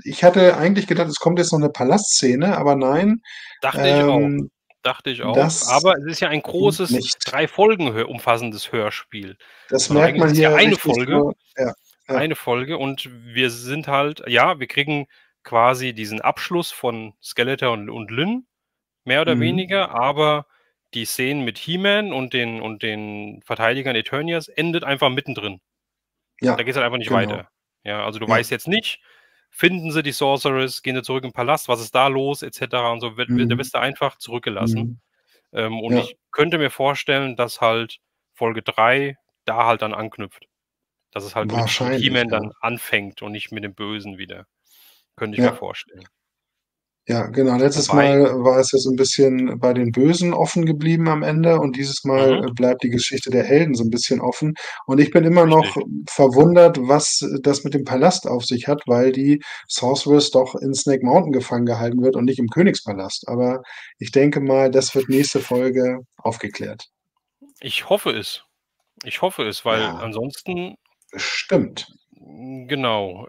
ich hatte eigentlich gedacht, es kommt jetzt noch 'ne Palastszene, aber nein, Dachte ich auch. ähm, Dachte ich auch. das Aber es ist ja ein kommt großes nicht. 3 Folgen umfassendes Hörspiel. Das Also, merkt eigentlich man ist es ja hier richtig so. Ja, ja. eine Folge und wir sind halt ja, wir kriegen quasi diesen Abschluss von Skeletor und Lynn, mehr oder Mhm. weniger, aber die Szenen mit He-Man und den Verteidigern Eternias endet einfach mittendrin. Da Ja, geht's halt einfach nicht genau. weiter. Ja, also du Ja. weißt jetzt nicht, finden sie die Sorceress, gehen sie zurück in den Palast, was ist da los et cetera und so, da Mhm. wirst du einfach zurückgelassen. Mhm. Und Ja, ich könnte mir vorstellen, dass halt Folge 3 da halt dann anknüpft. Dass es halt mit wahrscheinlich, He-Man ja. dann anfängt und nicht mit dem Bösen wieder. Könnte ich mir Ja. vorstellen. Ja, genau. Letztes Wobei Mal war es ja so 'n bisschen bei den Bösen offen geblieben am Ende und dieses Mal, mhm, bleibt die Geschichte der Helden so 'n bisschen offen. Und ich bin immer richtig. noch verwundert, was das mit dem Palast auf sich hat, weil die Sorceress doch in Snake Mountain gefangen gehalten wird und nicht im Königspalast. Aber ich denke mal, das wird nächste Folge aufgeklärt. Ich hoffe es. Ich hoffe es, weil Ja, ansonsten bestimmt. genau,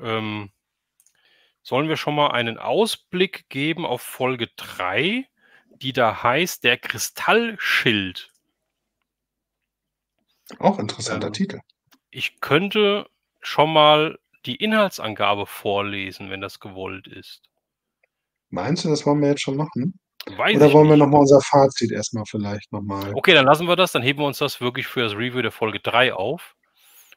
sollen wir schon mal einen Ausblick geben auf Folge 3, die da heißt „Der Kristallschild“. Auch interessanter Ähm, Titel. ich könnte schon mal die Inhaltsangabe vorlesen, wenn das gewollt ist. Meinst du, das wollen wir jetzt schon machen? Weiß Oder ich wollen wir noch nicht. mal unser Fazit erst mal vielleicht noch mal Okay, dann lassen wir das, dann heben wir uns das wirklich für das Review der Folge 3 auf.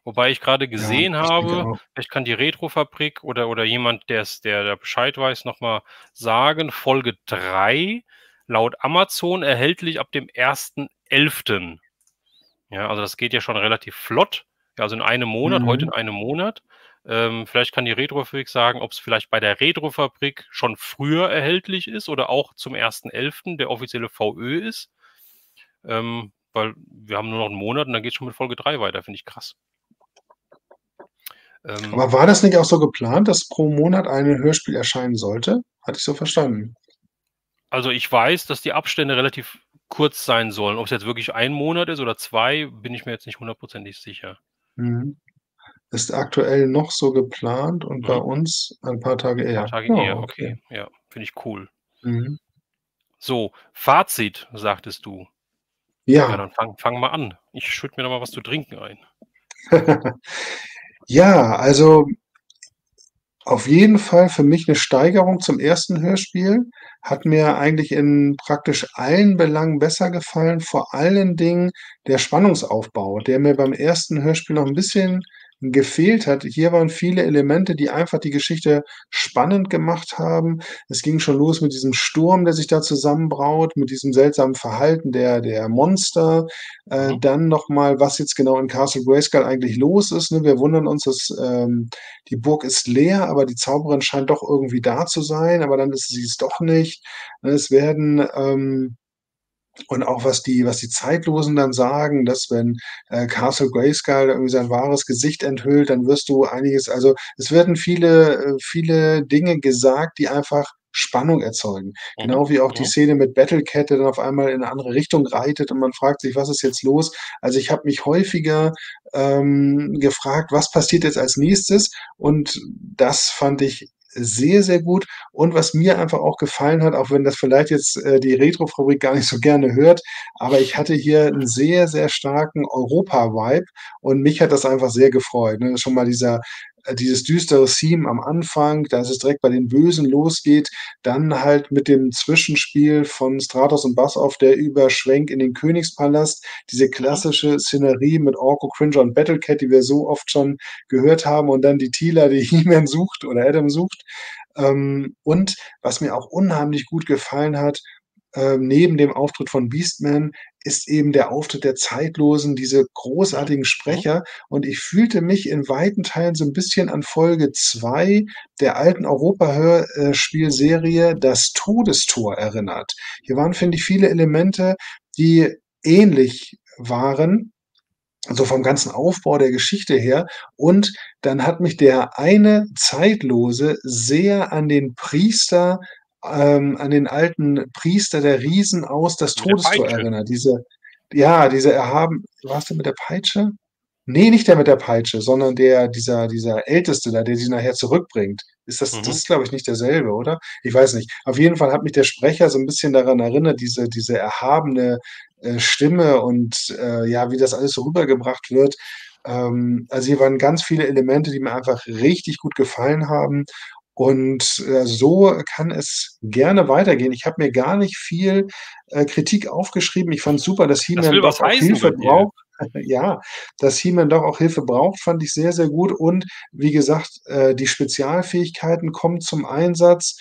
Wobei ich gerade ja, gesehen ich denke habe, auch. vielleicht kann die Retrofabrik oder jemand, der da Bescheid weiß, noch mal sagen, Folge 3 laut Amazon erhältlich ab dem 1.11. Ja, also das geht ja schon relativ flott. Ja, also in einem Monat, heute Mhm. in einem Monat. Vielleicht kann die Retrofabrik sagen, ob es vielleicht bei der Retrofabrik schon früher erhältlich ist oder auch zum 1.11. der offizielle VÖ ist. Weil wir haben nur noch einen Monat und dann geht's schon mit Folge 3 weiter, finde ich krass. Ähm, Aber war das nicht auch so geplant, dass pro Monat ein Hörspiel erscheinen sollte? Hatte ich so verstanden. also ich weiß, dass die Abstände relativ kurz sein sollen. Ob es jetzt wirklich ein Monat ist oder 2, bin ich mir jetzt nicht hundertprozentig sicher. Mhm. Ist aktuell noch so geplant und bei Mhm. uns ein paar Tage Ein paar eher. Tage Ja, eher, okay. okay. Ja, finde ich cool. Mhm. So, Fazit, sagtest du. Ja, Ja. dann fang mal an. Ich schütte mir noch mal was zu trinken ein. Ja, also auf jeden Fall für mich 'ne Steigerung zum ersten Hörspiel. Hat mir eigentlich in praktisch allen Belangen besser gefallen, vor allen Dingen der Spannungsaufbau, der mir beim ersten Hörspiel noch 'n bisschen gefehlt hat. Hier waren viele Elemente, die einfach die Geschichte spannend gemacht haben. Es ging schon los mit diesem Sturm, der sich da zusammenbraut, mit diesem seltsamen Verhalten der Monster. Mhm. Dann noch mal, was jetzt genau in Castle Grayskull eigentlich los ist, ne? Wir wundern uns, dass, die Burg ist leer, aber die Zauberin scheint doch irgendwie da zu sein, aber dann ist sie es doch nicht. Es werden, und auch was die Zeitlosen dann sagen, dass wenn, Castle Grayskull irgendwie sein wahres Gesicht enthüllt, dann wirst du einiges, also, es werden viele Dinge gesagt, die einfach Spannung erzeugen. Mhm. Genau wie auch die Mhm. Szene mit Battlecat, der dann auf einmal in 'ne andere Richtung reitet und man fragt sich: „Was ist jetzt los?“ Also, ich habe mich häufiger, gefragt: „Was passiert jetzt als Nächstes?“ Und das fand ich sehr, sehr gut. Und was mir einfach auch gefallen hat, auch wenn das vielleicht jetzt, die Retrofabrik gar nicht so gerne hört, aber ich hatte hier 'n sehr, sehr starken Europa-Vibe und mich hat das einfach sehr gefreut, ne? Schon mal dieses düstere Theme am Anfang, dass es direkt bei den Bösen losgeht, dann halt mit dem Zwischenspiel von Stratos und Bassoff, der Überschwenk in den Königspalast, diese Mhm. klassische Szenerie mit Orko, Cringer und Battlecat, die wir so oft schon gehört haben und dann die Teela, die He-Man sucht oder Adam sucht. Und was mir auch unheimlich gut gefallen hat, neben dem Auftritt von Beastman, ist eben der Auftritt der Zeitlosen, diese Mhm. großartigen Mhm. Sprecher. Und ich fühlte mich in weiten Teilen so 'n bisschen an Folge 2 der alten Europa-Hörspielserie „Das Todestor“ erinnert. Hier waren, finde ich, viele Elemente, die ähnlich waren, also vom ganzen Aufbau der Geschichte her. Und dann hat mich der eine Zeitlose sehr an den alten Priester der Riesen aus „Das Mit der Todestor“ Peitsche. erinnert. Diese erhaben, war's der mit der Peitsche? Ne, nicht der mit der Peitsche, sondern dieser Älteste da, der sie nachher zurückbringt. Das Mhm. ist, glaube ich, nicht derselbe, oder? Ich weiß nicht. Auf jeden Fall hat mich der Sprecher so 'n bisschen daran erinnert, diese erhabene, Stimme und, ja, wie das alles so rübergebracht wird. Also, hier waren ganz viele Elemente, die mir einfach richtig gut gefallen haben. Und, so kann es gerne weitergehen. Ich habe mir gar nicht viel, Kritik aufgeschrieben. Ich fand's super, dass Das He-Man will doch was auch heißen Hilfe bei dir. braucht. Ja, dass He-Man doch auch Hilfe braucht, fand ich sehr, sehr gut. Und wie gesagt, die Spezialfähigkeiten kommen zum Einsatz,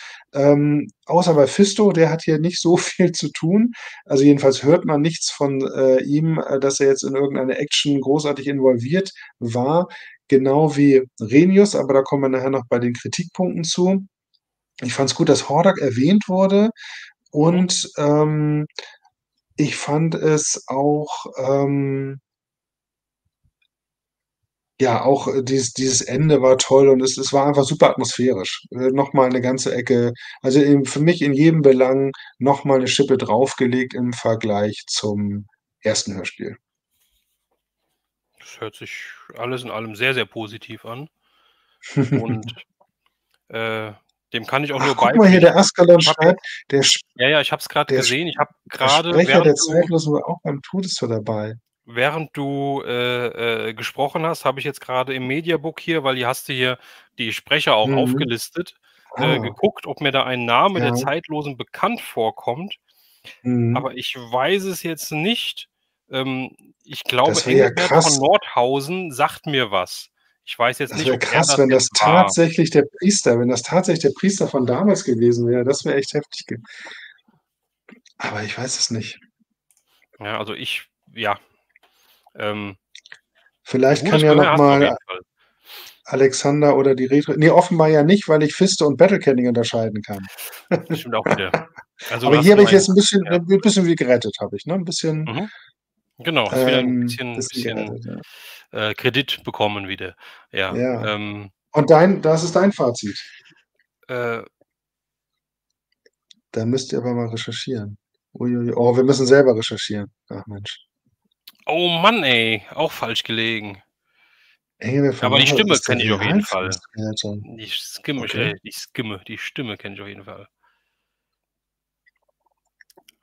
außer bei Fisto, der hat hier nicht so viel zu tun. Also, jedenfalls hört man nichts von, ihm, dass er jetzt in irgendeine Action großartig involviert war, genau wie Renius, aber da kommen wir nachher noch bei den Kritikpunkten zu. Ich fand's gut, dass Hordak erwähnt wurde Mhm. und, ich fand es auch, ja, auch, dieses Ende war toll und es war einfach super atmosphärisch. Noch mal 'ne ganze Ecke, also, für mich in jedem Belang noch mal 'ne Schippe draufgelegt im Vergleich zum ersten Hörspiel. Das hört sich alles in allem sehr, sehr positiv an und, äh, dem kann ich auch Ach, nur guck mal hier, der beipflichten. Ascalon Ich habe jetzt schreibt, der Sp ja, ja, ich habe es grad der Sp gesehen. Ich habe der grade, Sprecher der Zeitlosen war auch beim Todestor dabei. während du gesprochen hast, habe ich jetzt grade im Mediabook hier, weil hier hast du hier die Sprecher auch Mhm. aufgelistet, Ah, geguckt, ob mir da ein Name der ja. Zeitlosen bekannt vorkommt, Mhm. aber ich weiß es jetzt nicht. Ich glaube, Das wäre ja Engelbert von krass. Nordhausen sagt mir was. Ich weiß jetzt Das nicht, wäre ob er krass, das jetzt war. wenn das tatsächlich der Priester von damals gewesen wäre. Das wäre echt heftig ge aber ich weiß es nicht. Ja, also ja, ähm, Vielleicht kann gutes ja noch Gehör hast du auf mal jeden Fall. Alexander oder die Retro, ne, offenbar ja nicht, weil ich Fisto und Battlecat nicht unterscheiden kann. Das stimmt auch wieder. Also, Aber du hier hast habe ich mein jetzt 'n bisschen ja, 'n bisschen wie gerettet habe ich, ne? 'N bisschen, mhm, genau, hast wieder 'n bisschen bisschen, gerettet, ja. Kredit bekommen wieder. Ja, Ja. Und das ist dein Fazit? äh Da müsst ihr aber mal recherchieren. Ui, ui, oh, wir müssen selber recherchieren. Ach Mensch. oh Mann, ey, auch falsch gelegen. Engel von Aber die Nordhausen Stimme ist der kenne ich auf jeden Fall. Realfilmskrimiator. Okay. Die Stimme kenne ich auf jeden Fall.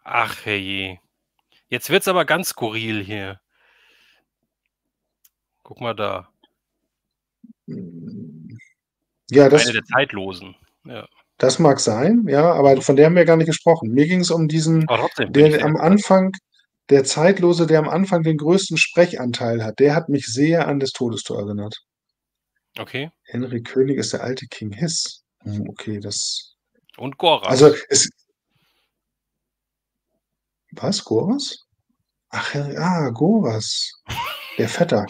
Ach herrje. Jetzt wird's aber ganz skurril hier. Guck mal da. Hm, ja, Eine der Zeitlosen. Ja. das mag sein, ja, aber Mhm. von der haben wir gar nicht gesprochen. Mir ging's um diesen, Aber trotzdem bin ich der sehr am impressed. Anfang der Zeitlose, der am Anfang den größten Sprechanteil hat, der hat mich sehr an das Todestor erinnert. Okay. Henry König ist der alte King Hiss. Okay, das Und also, Goras. es was, Goras? Ach, Goras, der Vetter,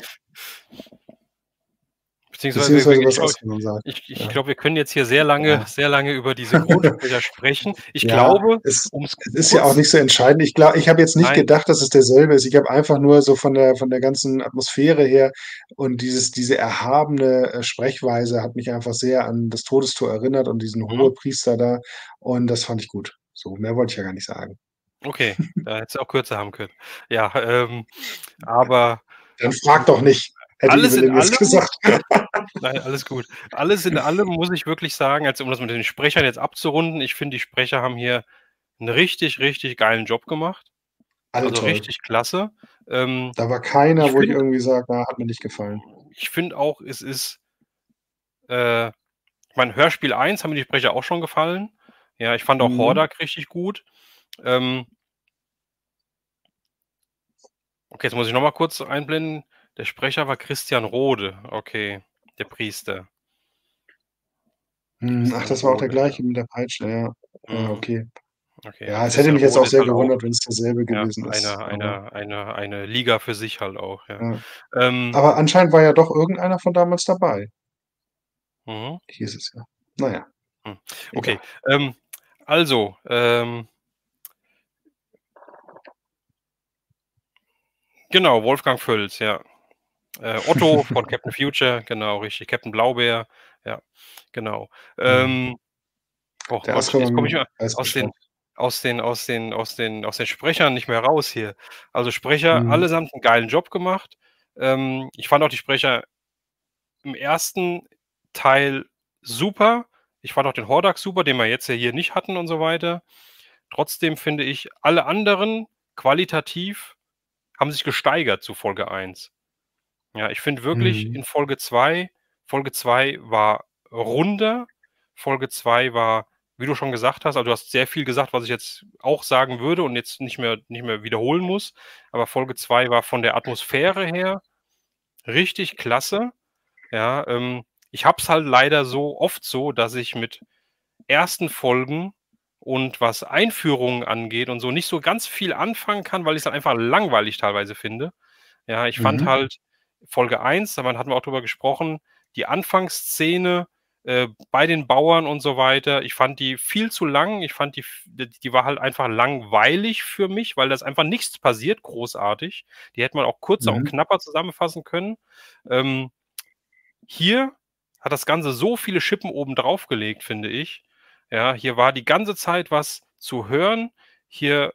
Beziehungsweise beziehungsweise was Askelon sagt. ich Ja, glaube, wir können jetzt hier ja. sehr lange über diese Grundsprecher sprechen. Ich Ja, glaube, es um es es ist ja auch kurz nicht so entscheidend. Ich habe jetzt nicht nein, gedacht, dass es derselbe ist. Ich habe einfach nur so von der ganzen Atmosphäre her und diese erhabene, Sprechweise hat mich einfach sehr an das Todestor erinnert und diesen mhm, Hohepriester da und das fand ich gut. So, mehr wollte ich ja gar nicht sagen. okay, da hättest du auch kürzer haben können. Ja, aber Dann frag doch nicht, hätte alles in Evelyn jetzt allem gesagt. nein, alles gut. Alles in allem muss ich wirklich sagen, also um das mit den Sprechern jetzt abzurunden, ich finde, die Sprecher haben hier 'n richtig, richtig geilen Job gemacht. Alle Also, toll. richtig klasse. Ähm, Da war ich keiner, wo ich finde irgendwie sage: „Ah, hat mir nicht gefallen." ich finde auch, es ist, äh ich meine, Hörspiel 1 haben mir die Sprecher auch schon gefallen. Ja, ich fand auch Mhm. Hordak richtig gut. Ähm, okay, jetzt muss ich noch mal kurz einblenden. Der Sprecher war Christian Rode. Okay, der Priester. Ach, Christian das war auch der Rode, ja. gleiche mit der Peitsche, ja. Ja, Mhm. okay. Okay, Ja, und es hätte Christian mich jetzt auch Rode ist sehr halt auch, gewundert, wenn's derselbe ja, gewesen ist, aber eine Liga für sich halt auch, ja. ja. Ähm, Aber anscheinend war ja doch irgendeiner von damals dabei, mhm, hieß es ja. Na ja, hm. Okay, egal. ähm, also, genau, Wolfgang Völz, ja. Otto von Captain Future, genau, richtig. Captain Blaubeer, ja, genau. Mhm. Ähm, oh Der Gott, jetzt komme ich Askelon ja weiß aus Bescheid. aus den Sprechern nicht mehr raus hier. Also, Sprecher Mhm. allesamt 'n geilen Job gemacht. Ich fand auch die Sprecher im ersten Teil super. Ich fand auch den Hordak super, den wir jetzt ja hier nicht hatten und so weiter. Trotzdem finde ich, alle anderen qualitativ haben sich gesteigert zu Folge 1. Ja, ich finde wirklich Mhm. in Folge 2 war runder. Folge 2 war, wie du schon gesagt hast, also, du hast sehr viel gesagt, was ich jetzt auch sagen würde und jetzt nicht mehr wiederholen muss. Aber Folge 2 war von der Atmosphäre her richtig klasse. Ja, ich habe es halt leider so oft so, dass ich mit ersten Folgen und was Einführungen angeht und so nicht so ganz viel anfangen kann, weil ich's dann einfach langweilig teilweise finde. Ja, ich fand Mhm. halt Folge 1, da hatten wir auch drüber gesprochen, die Anfangsszene, bei den Bauern und so weiter, ich fand die viel zu lang. Ich fand die war halt einfach langweilig für mich, weil das einfach nichts passiert großartig. Die hätte man auch kurzer und Mhm. knapper zusammenfassen können. Ähm, hier hat das Ganze so viele Schippen oben drauf gelegt, finde ich. Ja, hier war die ganze Zeit was zu hören. Hier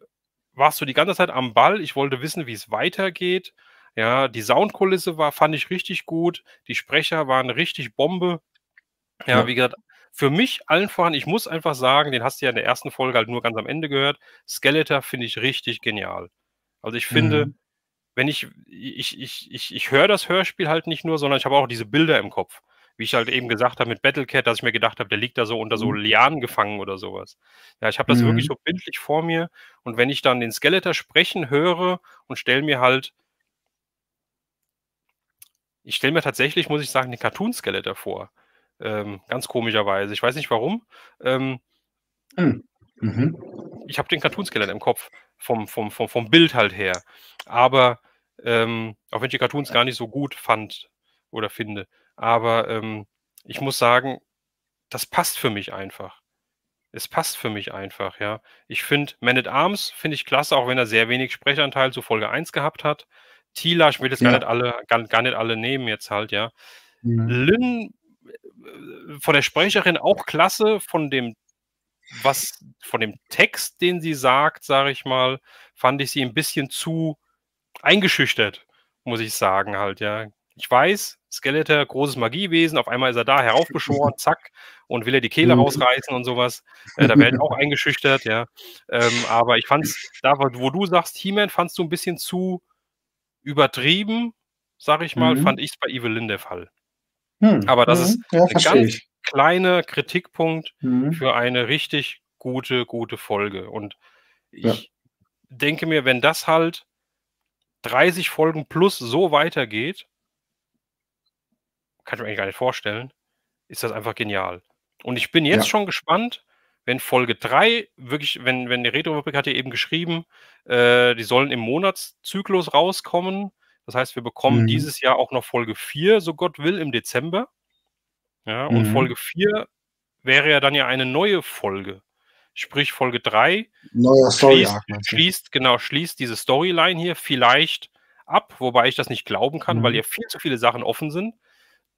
warst du die ganze Zeit am Ball. Ich wollte wissen, wie es weitergeht. Ja, die Soundkulisse fand ich richtig gut. Die Sprecher waren richtig Bombe. Ja, Ja. wie gesagt, für mich allen voran, ich muss einfach sagen, den hast du ja in der ersten Folge halt nur ganz am Ende gehört. Skeletor finde ich richtig genial. Also, ich finde, Mhm. wenn ich höre das Hörspiel halt nicht nur, sondern ich habe auch diese Bilder im Kopf. Wie ich halt eben gesagt habe mit Battlecat, dass ich mir gedacht habe, der liegt da so unter so Mhm. Lianen gefangen oder sowas. Ja, ich habe das wirklich Mhm. so bildlich vor mir und wenn ich dann den Skeletor sprechen höre und stelle mir halt ich stelle mir tatsächlich, muss ich sagen, den Cartoon Skeletor vor, ganz komischerweise. Ich weiß nicht warum. Ähm, Hm. Mhm. ich habe den Cartoon Skeletor im Kopf vom Bild halt her. Aber, auch wenn ich die Cartoons gar nicht so gut fand oder finde. Aber, ich muss sagen, das passt für mich einfach. Es passt für mich einfach, ja. Ich finde Man at Arms finde ich klasse, auch wenn er sehr wenig Sprechanteil zu Folge 1 gehabt hat. Tila, ich will jetzt Ja. gar nicht alle nehmen jetzt halt, ja. Mhm. Lynn, von der Sprecherin auch klasse, von dem Text, den sie sagt, sage ich mal, fand ich sie 'n bisschen zu eingeschüchtert, muss ich sagen halt, ja. Ich weiß, Skeletor, großes Magiewesen, auf einmal ist er da heraufbeschworen, zack, und will er die Kehle Mhm. rausreißen und so was. Da wäre ich auch eingeschüchtert, ja. Aber ich fand's da, wo du sagst, He-Man fandst du 'n bisschen zu übertrieben, sage ich mal, Mhm. fand ich's bei Evelyn der Fall. Mhm. Aber das ist Mhm. Ja, 'n verstehe ganz ich. kleiner Kritikpunkt Mhm. für eine richtig gute Folge. Und Ja. ich denke mir, wenn das halt 30 Folgen plus so weitergeht, kann ich mir eigentlich gar nicht vorstellen, ist das einfach genial. Und ich bin jetzt Ja. schon gespannt, wenn Folge 3 wirklich wenn die Retro-Rubrik hat ja eben geschrieben, die sollen im Monatszyklus rauskommen. Das heißt, wir bekommen Mhm. dieses Jahr auch noch Folge 4, so Gott will, im Dezember. Ja, und Mhm. Folge 4 wäre ja dann ja eine neue Folge. Sprich, Folge 3 Neuer schließt Story-Arc, meinst du? schließt diese Storyline hier vielleicht ab, wobei ich das nicht glauben kann, weil Mhm. ja viel zu viele Sachen offen sind,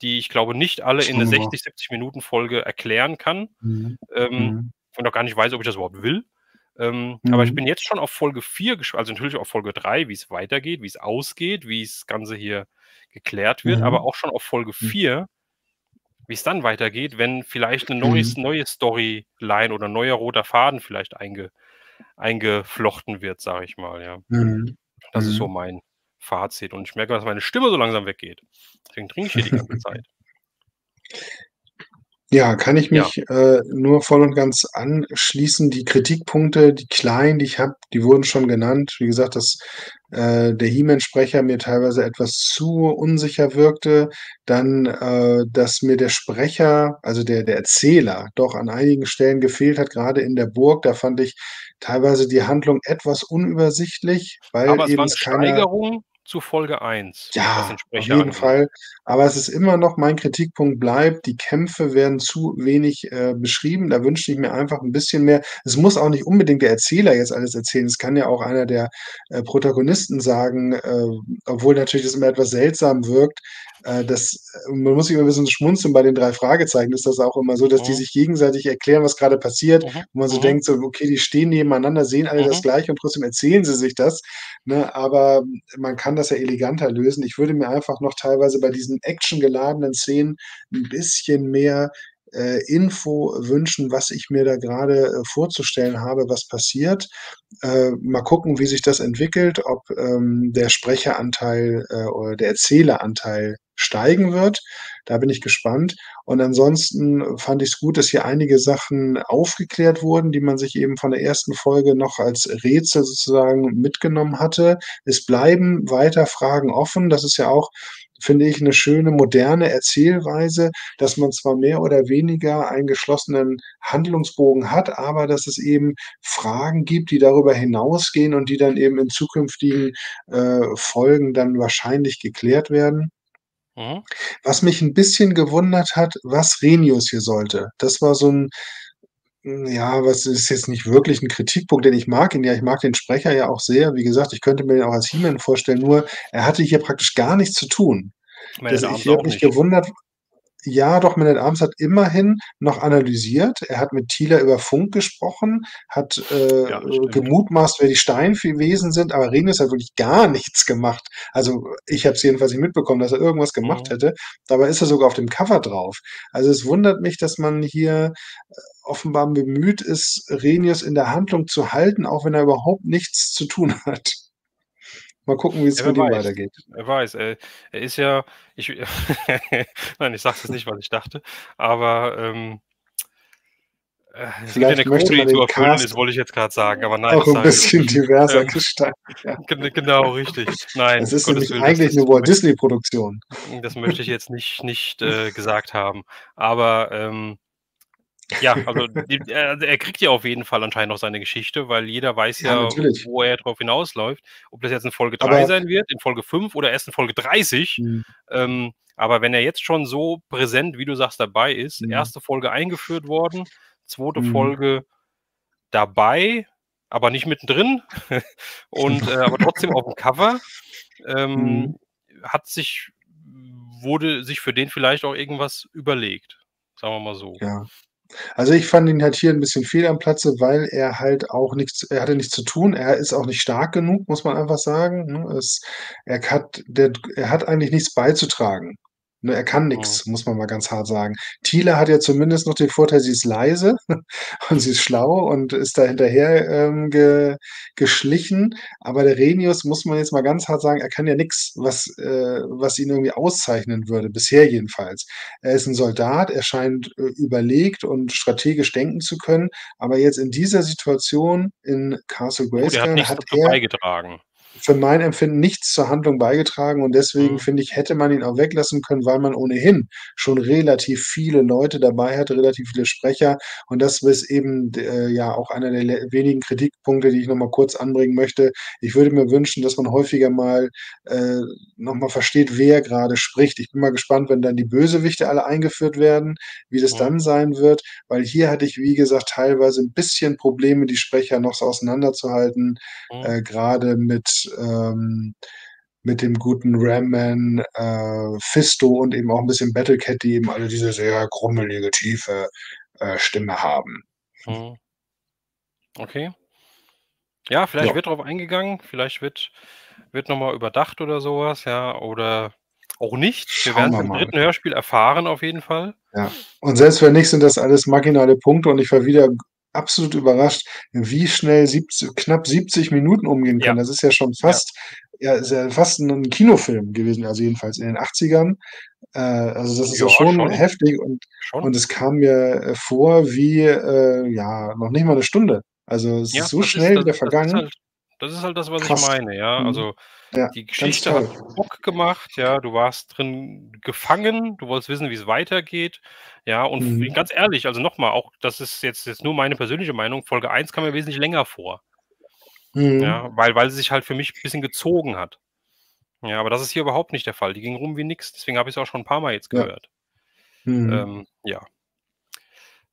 die ich glaube nicht alle in 'ne Schauen wir mal. 60, 70 Minuten Folge erklären kann. Mhm. Ähm, Mhm. und auch gar nicht weiß, ob ich das überhaupt will. Aber ich Mhm. bin jetzt schon auf Folge 4 also natürlich auf Folge 3, wie's weitergeht, wie's ausgeht, wie's Ganze hier geklärt wird, aber Mhm. auch schon auf Folge Mhm. 4, wie's dann weitergeht, wenn vielleicht 'ne Mhm. neue Storyline oder 'n neuer roter Faden vielleicht eingeflochten wird, sage ich mal, ja. Mhm. Das ist so Mhm. mein Fazit und ich merke, dass meine Stimme so langsam weggeht. Deswegen trinke ich hier die ganze Zeit. Ja, kann ich Ja. mich, nur voll und ganz anschließen. Die Kritikpunkte, die kleinen, die ich habe, die wurden schon genannt. Wie gesagt, dass, der He-Man-Sprecher mir teilweise etwas zu unsicher wirkte. Dann, dass mir der Sprecher, also der Erzähler, doch an einigen Stellen gefehlt hat, grade in der Burg. Da fand ich teilweise die Handlung etwas unübersichtlich, weil Aber es war eben 'ne es keiner Steigerung zu Folge 1, was ja, den auf Sprecher jeden angeht. Fall. Aber es ist immer noch mein Kritikpunkt bleibt, die Kämpfe werden zu wenig, beschrieben. Da wünschte ich mir einfach 'n bisschen mehr. Es muss auch nicht unbedingt der Erzähler jetzt alles erzählen. Es kann ja auch einer der, Protagonisten sagen, obwohl natürlich das immer etwas seltsam wirkt, man muss immer 'n bisschen schmunzeln bei den 3 Fragezeichen ist das auch immer so, dass die Mhm. sich gegenseitig erklären, was grade passiert, Mhm. wo man so Mhm. denkt, so: „Okay, die stehen nebeneinander, sehen alle das Mhm. Gleiche und trotzdem erzählen sie sich das“, ne? Aber man kann das ja eleganter lösen. Ich würde mir einfach noch teilweise bei diesen actiongeladenen Szenen 'n bisschen mehr, Info wünschen, was ich mir da grade, vorzustellen habe, was passiert. Mal gucken, wie sich das entwickelt, ob, der Sprecheranteil, oder der Erzähleranteil steigen wird. Da bin ich gespannt. Und ansonsten fand ich's gut, dass hier einige Sachen aufgeklärt wurden, die man sich eben von der ersten Folge noch als Rätsel sozusagen mitgenommen hatte. Es bleiben weiter Fragen offen. Das ist ja auch, finde ich, 'ne schöne moderne Erzählweise, dass man zwar mehr oder weniger einen geschlossenen Handlungsbogen hat, aber dass es eben Fragen gibt, die darüber hinausgehen und die dann eben in zukünftigen, Folgen dann wahrscheinlich geklärt werden. Mhm. Was mich 'n bisschen gewundert hat, was Renius hier sollte. Das war so 'n ja, was ist jetzt nicht wirklich 'n Kritikpunkt, denn ich mag ihn ja. Ich mag den Sprecher ja auch sehr. Wie gesagt, ich könnte mir ihn auch als He-Man vorstellen, nur er hatte hier praktisch gar nichts zu tun. Man at Das Arms ich habe auch mich nicht. gewundert ja, doch, Man at Arms hat immerhin noch analysiert. Er hat mit Teela über Funk gesprochen, hat, Ja, das stimmt. gemutmaßt, wer die Steinfee-Wesen sind, aber Renius hat wirklich gar nichts gemacht. Also, ich habe es jedenfalls nicht mitbekommen, dass er irgendwas gemacht Mhm. hätte. Dabei ist er sogar auf dem Cover drauf. Also, es wundert mich, dass man hier, offenbar bemüht ist, Renius in der Handlung zu halten, auch wenn er überhaupt nichts zu tun hat. Mal gucken, Ja, wie's wer mit ihm weiß. weitergeht. Wer weiß. Er ist ja ich nein, ich sage jetzt nicht, was ich dachte, aber, es gibt ja 'ne Vielleicht möchte Quote, die man zu den erfüllen Cast ist, wollte ich jetzt grad sagen, aber nein, auch das 'n sage ich jetzt bisschen nicht. diverser gestalten, ja. Genau, richtig. Nein, Es um ist Gottes nämlich Willen, eigentlich 'ne Walt Disney Produktion. das möchte ich jetzt nicht, gesagt haben. Aber, ja, also, er kriegt ja auf jeden Fall anscheinend noch seine Geschichte, weil jeder weiß Ja, ja, natürlich. wo er drauf hinausläuft. Ob das jetzt in Folge 3 Aber sein wird, in Folge 5 oder erst in Folge 30. Mhm. Aber wenn er jetzt schon so präsent, wie du sagst, dabei ist, Mhm. 1. Folge eingeführt worden, 2. Mhm. Folge dabei, aber nicht mittendrin und, aber trotzdem aufm Cover, Mhm. ähm, wurde sich für den vielleicht auch irgendwas überlegt, sagen wir mal so. Ja. Also, ich fand ihn halt hier 'n bisschen fehl am Platze, weil er halt auch nichts er hatte nichts zu tun. Er ist auch nicht stark genug, muss man einfach sagen, ne? Er hat eigentlich nichts beizutragen, ne? Er kann Mhm. nix, muss man mal ganz hart sagen. Teela hat ja zumindest noch den Vorteil, sie ist leise und sie ist schlau und ist da hinterher, geschlichen. Aber der Renius, muss man jetzt mal ganz hart sagen, er kann ja nix, was ihn irgendwie auszeichnen würde, bisher jedenfalls. Er ist 'n Soldat, er scheint, überlegt und strategisch denken zu können, aber jetzt in dieser Situation in Castle Gut, er hat Grayskull nichts hat dazu er beigetragen. für mein Empfinden nichts zur Handlung beigetragen und deswegen Mhm. finde ich, hätte man ihn auch weglassen können, weil man ohnehin schon relativ viele Leute dabei hatte, relativ viele Sprecher und das ist eben ja auch einer der wenigen Kritikpunkte, die ich noch mal kurz anbringen möchte. Ich würde mir wünschen, dass man häufiger mal, äh, noch mal versteht, wer gerade spricht. Ich bin mal gespannt, wenn dann die Bösewichte alle eingeführt werden, wie das Mhm. dann sein wird, weil hier hatte ich, wie gesagt, teilweise 'n bisschen Probleme, die Sprecher noch so auseinanderzuhalten, Mhm. grade mit dem guten Ram Man, Fisto und eben auch 'n bisschen Battlecat, die eben alle diese sehr grummelige, tiefe, Stimme haben. Mhm. Okay. Ja, vielleicht Ja, wird drauf eingegangen, vielleicht wird noch mal überdacht oder so was, ja, oder auch nicht. Wir schauen werden's wir im mal. 3. Hörspiel erfahren auf jeden Fall. Ja. Und selbst wenn nicht, sind das alles marginale Punkte und ich war wieder absolut überrascht, wie schnell knapp 70 Minuten umgehen Ja, können. Das ist ja schon ja. ja, ist ja fast 'n Kinofilm gewesen, also jedenfalls in den 80ern. Also, das ist ja Ja, schon schon, heftig schon. und es kam mir, vor wie, ja, noch nicht mal 'ne Stunde. Also, es ist Ja, so schnell wieder vergangen. das ist halt das, was ich Krass. meine, ja. Mhm. Also, Ja, die ganz Geschichte hat toll. Bock gemacht, ja. Du warst drin gefangen, du wolltest wissen, wie's weitergeht, ja. Und f Mhm. ganz ehrlich, also noch mal, auch das ist jetzt nur meine persönliche Meinung, Folge 1 kam mir wesentlich länger vor, Mhm. ja, weil sie sich halt für mich bisschen gezogen hat. Ja, aber das ist hier überhaupt nicht der Fall. Die ging rum wie nix, deswegen habe ich's auch schon 'n paarmal jetzt Ja. gehört. Mhm. Ja.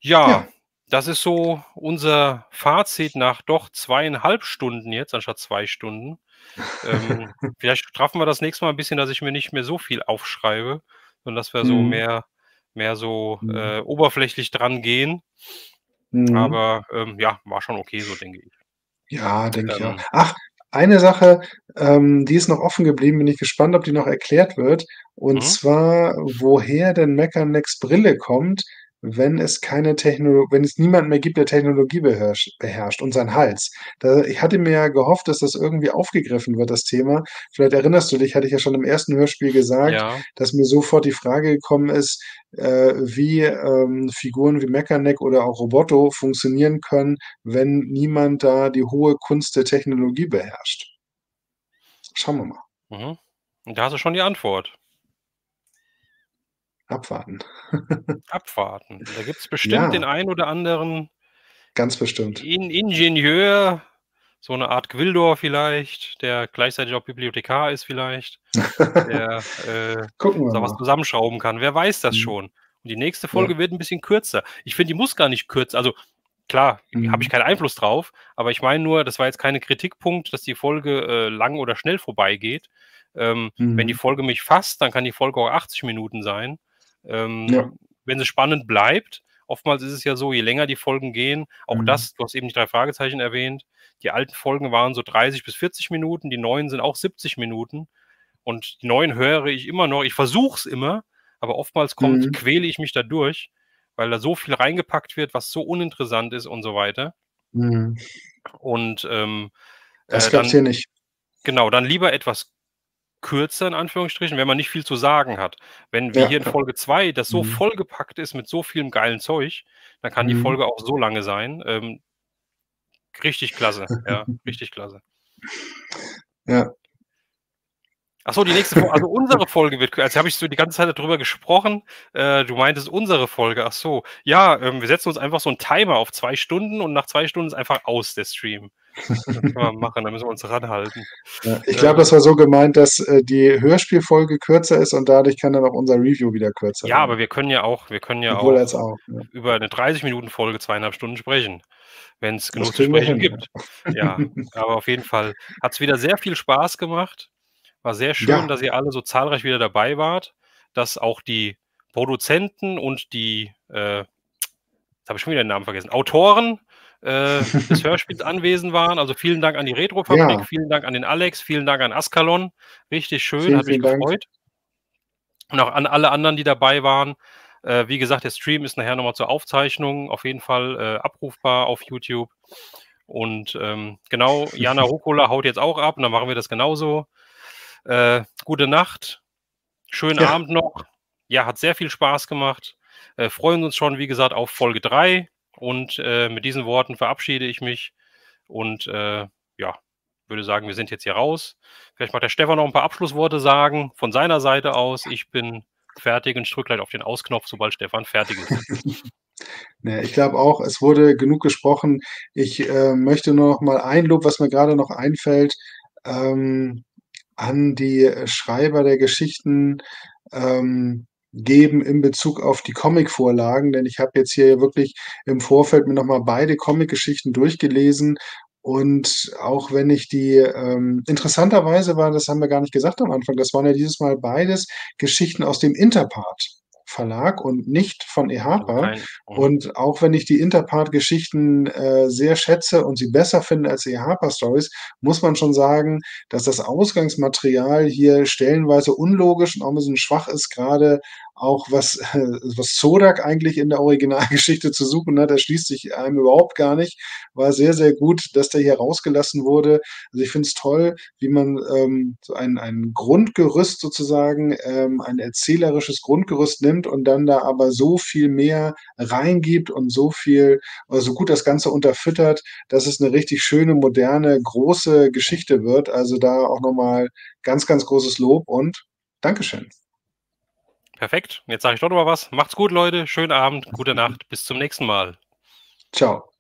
Ja, Ja. das ist so unser Fazit nach doch 2,5 Stunden jetzt anstatt 2 Stunden. Vielleicht straffen wir das nächste Mal 'n bisschen, dass ich mir nicht mehr so viel aufschreibe und dass wir so Mhm. mehr so, Mhm. oberflächlich drangehen. Mhm. Aber, ja, war schon okay so, denke ich. Ja, denke ich auch. Ähm, Ach, eine Sache, die ist noch offen geblieben, bin ich gespannt, ob die noch erklärt wird. Und mhm, zwar, woher denn Meckernecs Brille kommt, wenn es niemanden mehr gibt, der Technologie beherrscht und sein Hals. Ich hatte mir ja gehofft, dass das irgendwie aufgegriffen wird, das Thema. Vielleicht erinnerst du dich, hatte ich ja schon im ersten Hörspiel gesagt, ja, dass mir sofort die Frage gekommen ist, wie, Figuren wie Meckerneck oder auch Roboto funktionieren können, wenn niemand da die hohe Kunst der Technologie beherrscht. Schauen wir mal. mhm. Und da hast du schon die Antwort. Abwarten. Abwarten. Da gibt's bestimmt den Ja, einen oder anderen ganz bestimmt. Ingenieur, so 'ne Art Gwildor vielleicht, der gleichzeitig auch Bibliothekar ist vielleicht, der, Gucken wir da was mal. zusammenschrauben kann. Wer weiß das Mhm. schon? Und die nächste Ja. Folge wird 'n bisschen kürzer. Ich finde, die muss gar nicht kürzer, also klar, habe ich Mhm. keinen Einfluss drauf, aber ich meine nur, das war jetzt keine Kritikpunkt, dass die Folge, lang oder schnell vorbeigeht. Wenn die Mhm. Folge mich fasst, dann kann die Folge auch 80 Minuten sein. Ja. Wenn sie spannend bleibt, oftmals ist es ja so, je länger die Folgen gehen, auch Mhm. das, du hast eben die 3 Fragezeichen erwähnt, die alten Folgen waren so 30 bis 40 Minuten, die neuen sind auch 70 Minuten und die neuen höre ich immer noch. Ich versuche es immer, aber oftmals Mhm. quäle ich mich da durch, weil da so viel reingepackt wird, was so uninteressant ist und so weiter. Mhm. Und, Das klappt dann hier nicht. genau, dann lieber etwas kürzer in Anführungsstrichen, wenn man nicht viel zu sagen hat. Wenn wie Ja, hier in ja. Folge 2 das so Mhm. vollgepackt ist mit so vielem geilen Zeug, dann kann die Mhm. Folge auch so lange sein. Richtig klasse, ja, richtig klasse. Ja. Ach so, die nächste Folge, also unsere Folge wird kür jetzt habe ich so die ganze Zeit darüber gesprochen. Du meintest unsere Folge. Ach so. Ja, wir setzen uns einfach so 'n Timer auf 2 Stunden und nach 2 Stunden ist einfach aus der Stream. Das können wir machen, da müssen wir uns ranhalten. Ja, ich glaube, das Ähm, war so gemeint, dass, die Hörspielfolge kürzer ist und dadurch kann dann auch unser Review wieder kürzer ja, aber werden. wir können ja auch Sowohl als auch, ja. über 'ne 30 Minuten Folge 2,5 Stunden sprechen, wenn's Das genug zu kriegen wir sprechen hin, gibt. Ja, ja. aber auf jeden Fall hat's wieder sehr viel Spaß gemacht. War sehr schön, Ja. dass ihr alle so zahlreich wieder dabei wart, dass auch die Produzenten und die, jetzt habe ich schon wieder den Namen vergessen, Autoren, des Hörspiels anwesend waren. Also, vielen Dank an die Retrofabrik, Ja, vielen Dank an den Alex, vielen Dank an Ascalon. Richtig schön, vielen, hat mich vielen Dank. gefreut. Und auch an alle anderen, die dabei waren. Wie gesagt, der Stream ist nachher noch mal zur Aufzeichnung auf jeden Fall, abrufbar auf YouTube. Und, genau, Jana Rucola haut jetzt auch ab und dann machen wir das genauso. Gute Nacht, schönen Ja, Abend noch. Ja, hat sehr viel Spaß gemacht. Freuen uns schon, wie gesagt, auf Folge 3 und, mit diesen Worten verabschiede ich mich und, ja. würde sagen, wir sind jetzt hier raus. Vielleicht mag der Stefan noch ein paar Abschlussworte sagen von seiner Seite aus. Ich bin fertig und ich drücke gleich auf den Ausknopf, sobald Stefan fertig ist. Ne, ich glaube auch, es wurde genug gesprochen. Ich, möchte nur noch mal ein Lob, was mir grade noch einfällt, ähm, an die, Schreiber der Geschichten, geben in Bezug auf die Comicvorlagen, denn ich habe jetzt hier wirklich im Vorfeld mir noch mal beide Comicgeschichten durchgelesen und auch wenn ich die, interessanterweise war das haben wir gar nicht gesagt am Anfang, das waren ja dieses Mal beides Geschichten aus dem Interpart Verlag und nicht von Also Ehapa. kein Und auch wenn ich die Interpart-Geschichten, sehr schätze und sie besser finde als die Ehapa-Storys, muss man schon sagen, dass das Ausgangsmaterial hier stellenweise unlogisch und auch 'n bisschen schwach ist, grade auch was Zodak eigentlich in der Originalgeschichte zu suchen hat. Erschließt sich einem überhaupt gar nicht. War sehr, sehr gut, dass der hier rausgelassen wurde. Also, ich finde es toll, wie man, so ein Grundgerüst sozusagen, ein erzählerisches Grundgerüst nimmt und dann da aber so viel mehr reingibt und so viel oder so gut das Ganze unterfüttert, dass es 'ne richtig schöne, moderne, große Geschichte wird. Also, da auch noch mal ganz, ganz großes Lob und Dankeschön. Perfekt. Jetzt sage ich doch noch mal was. Macht's gut, Leute. Schönen Abend, gute Nacht. Bis zum nächsten Mal. Tschau.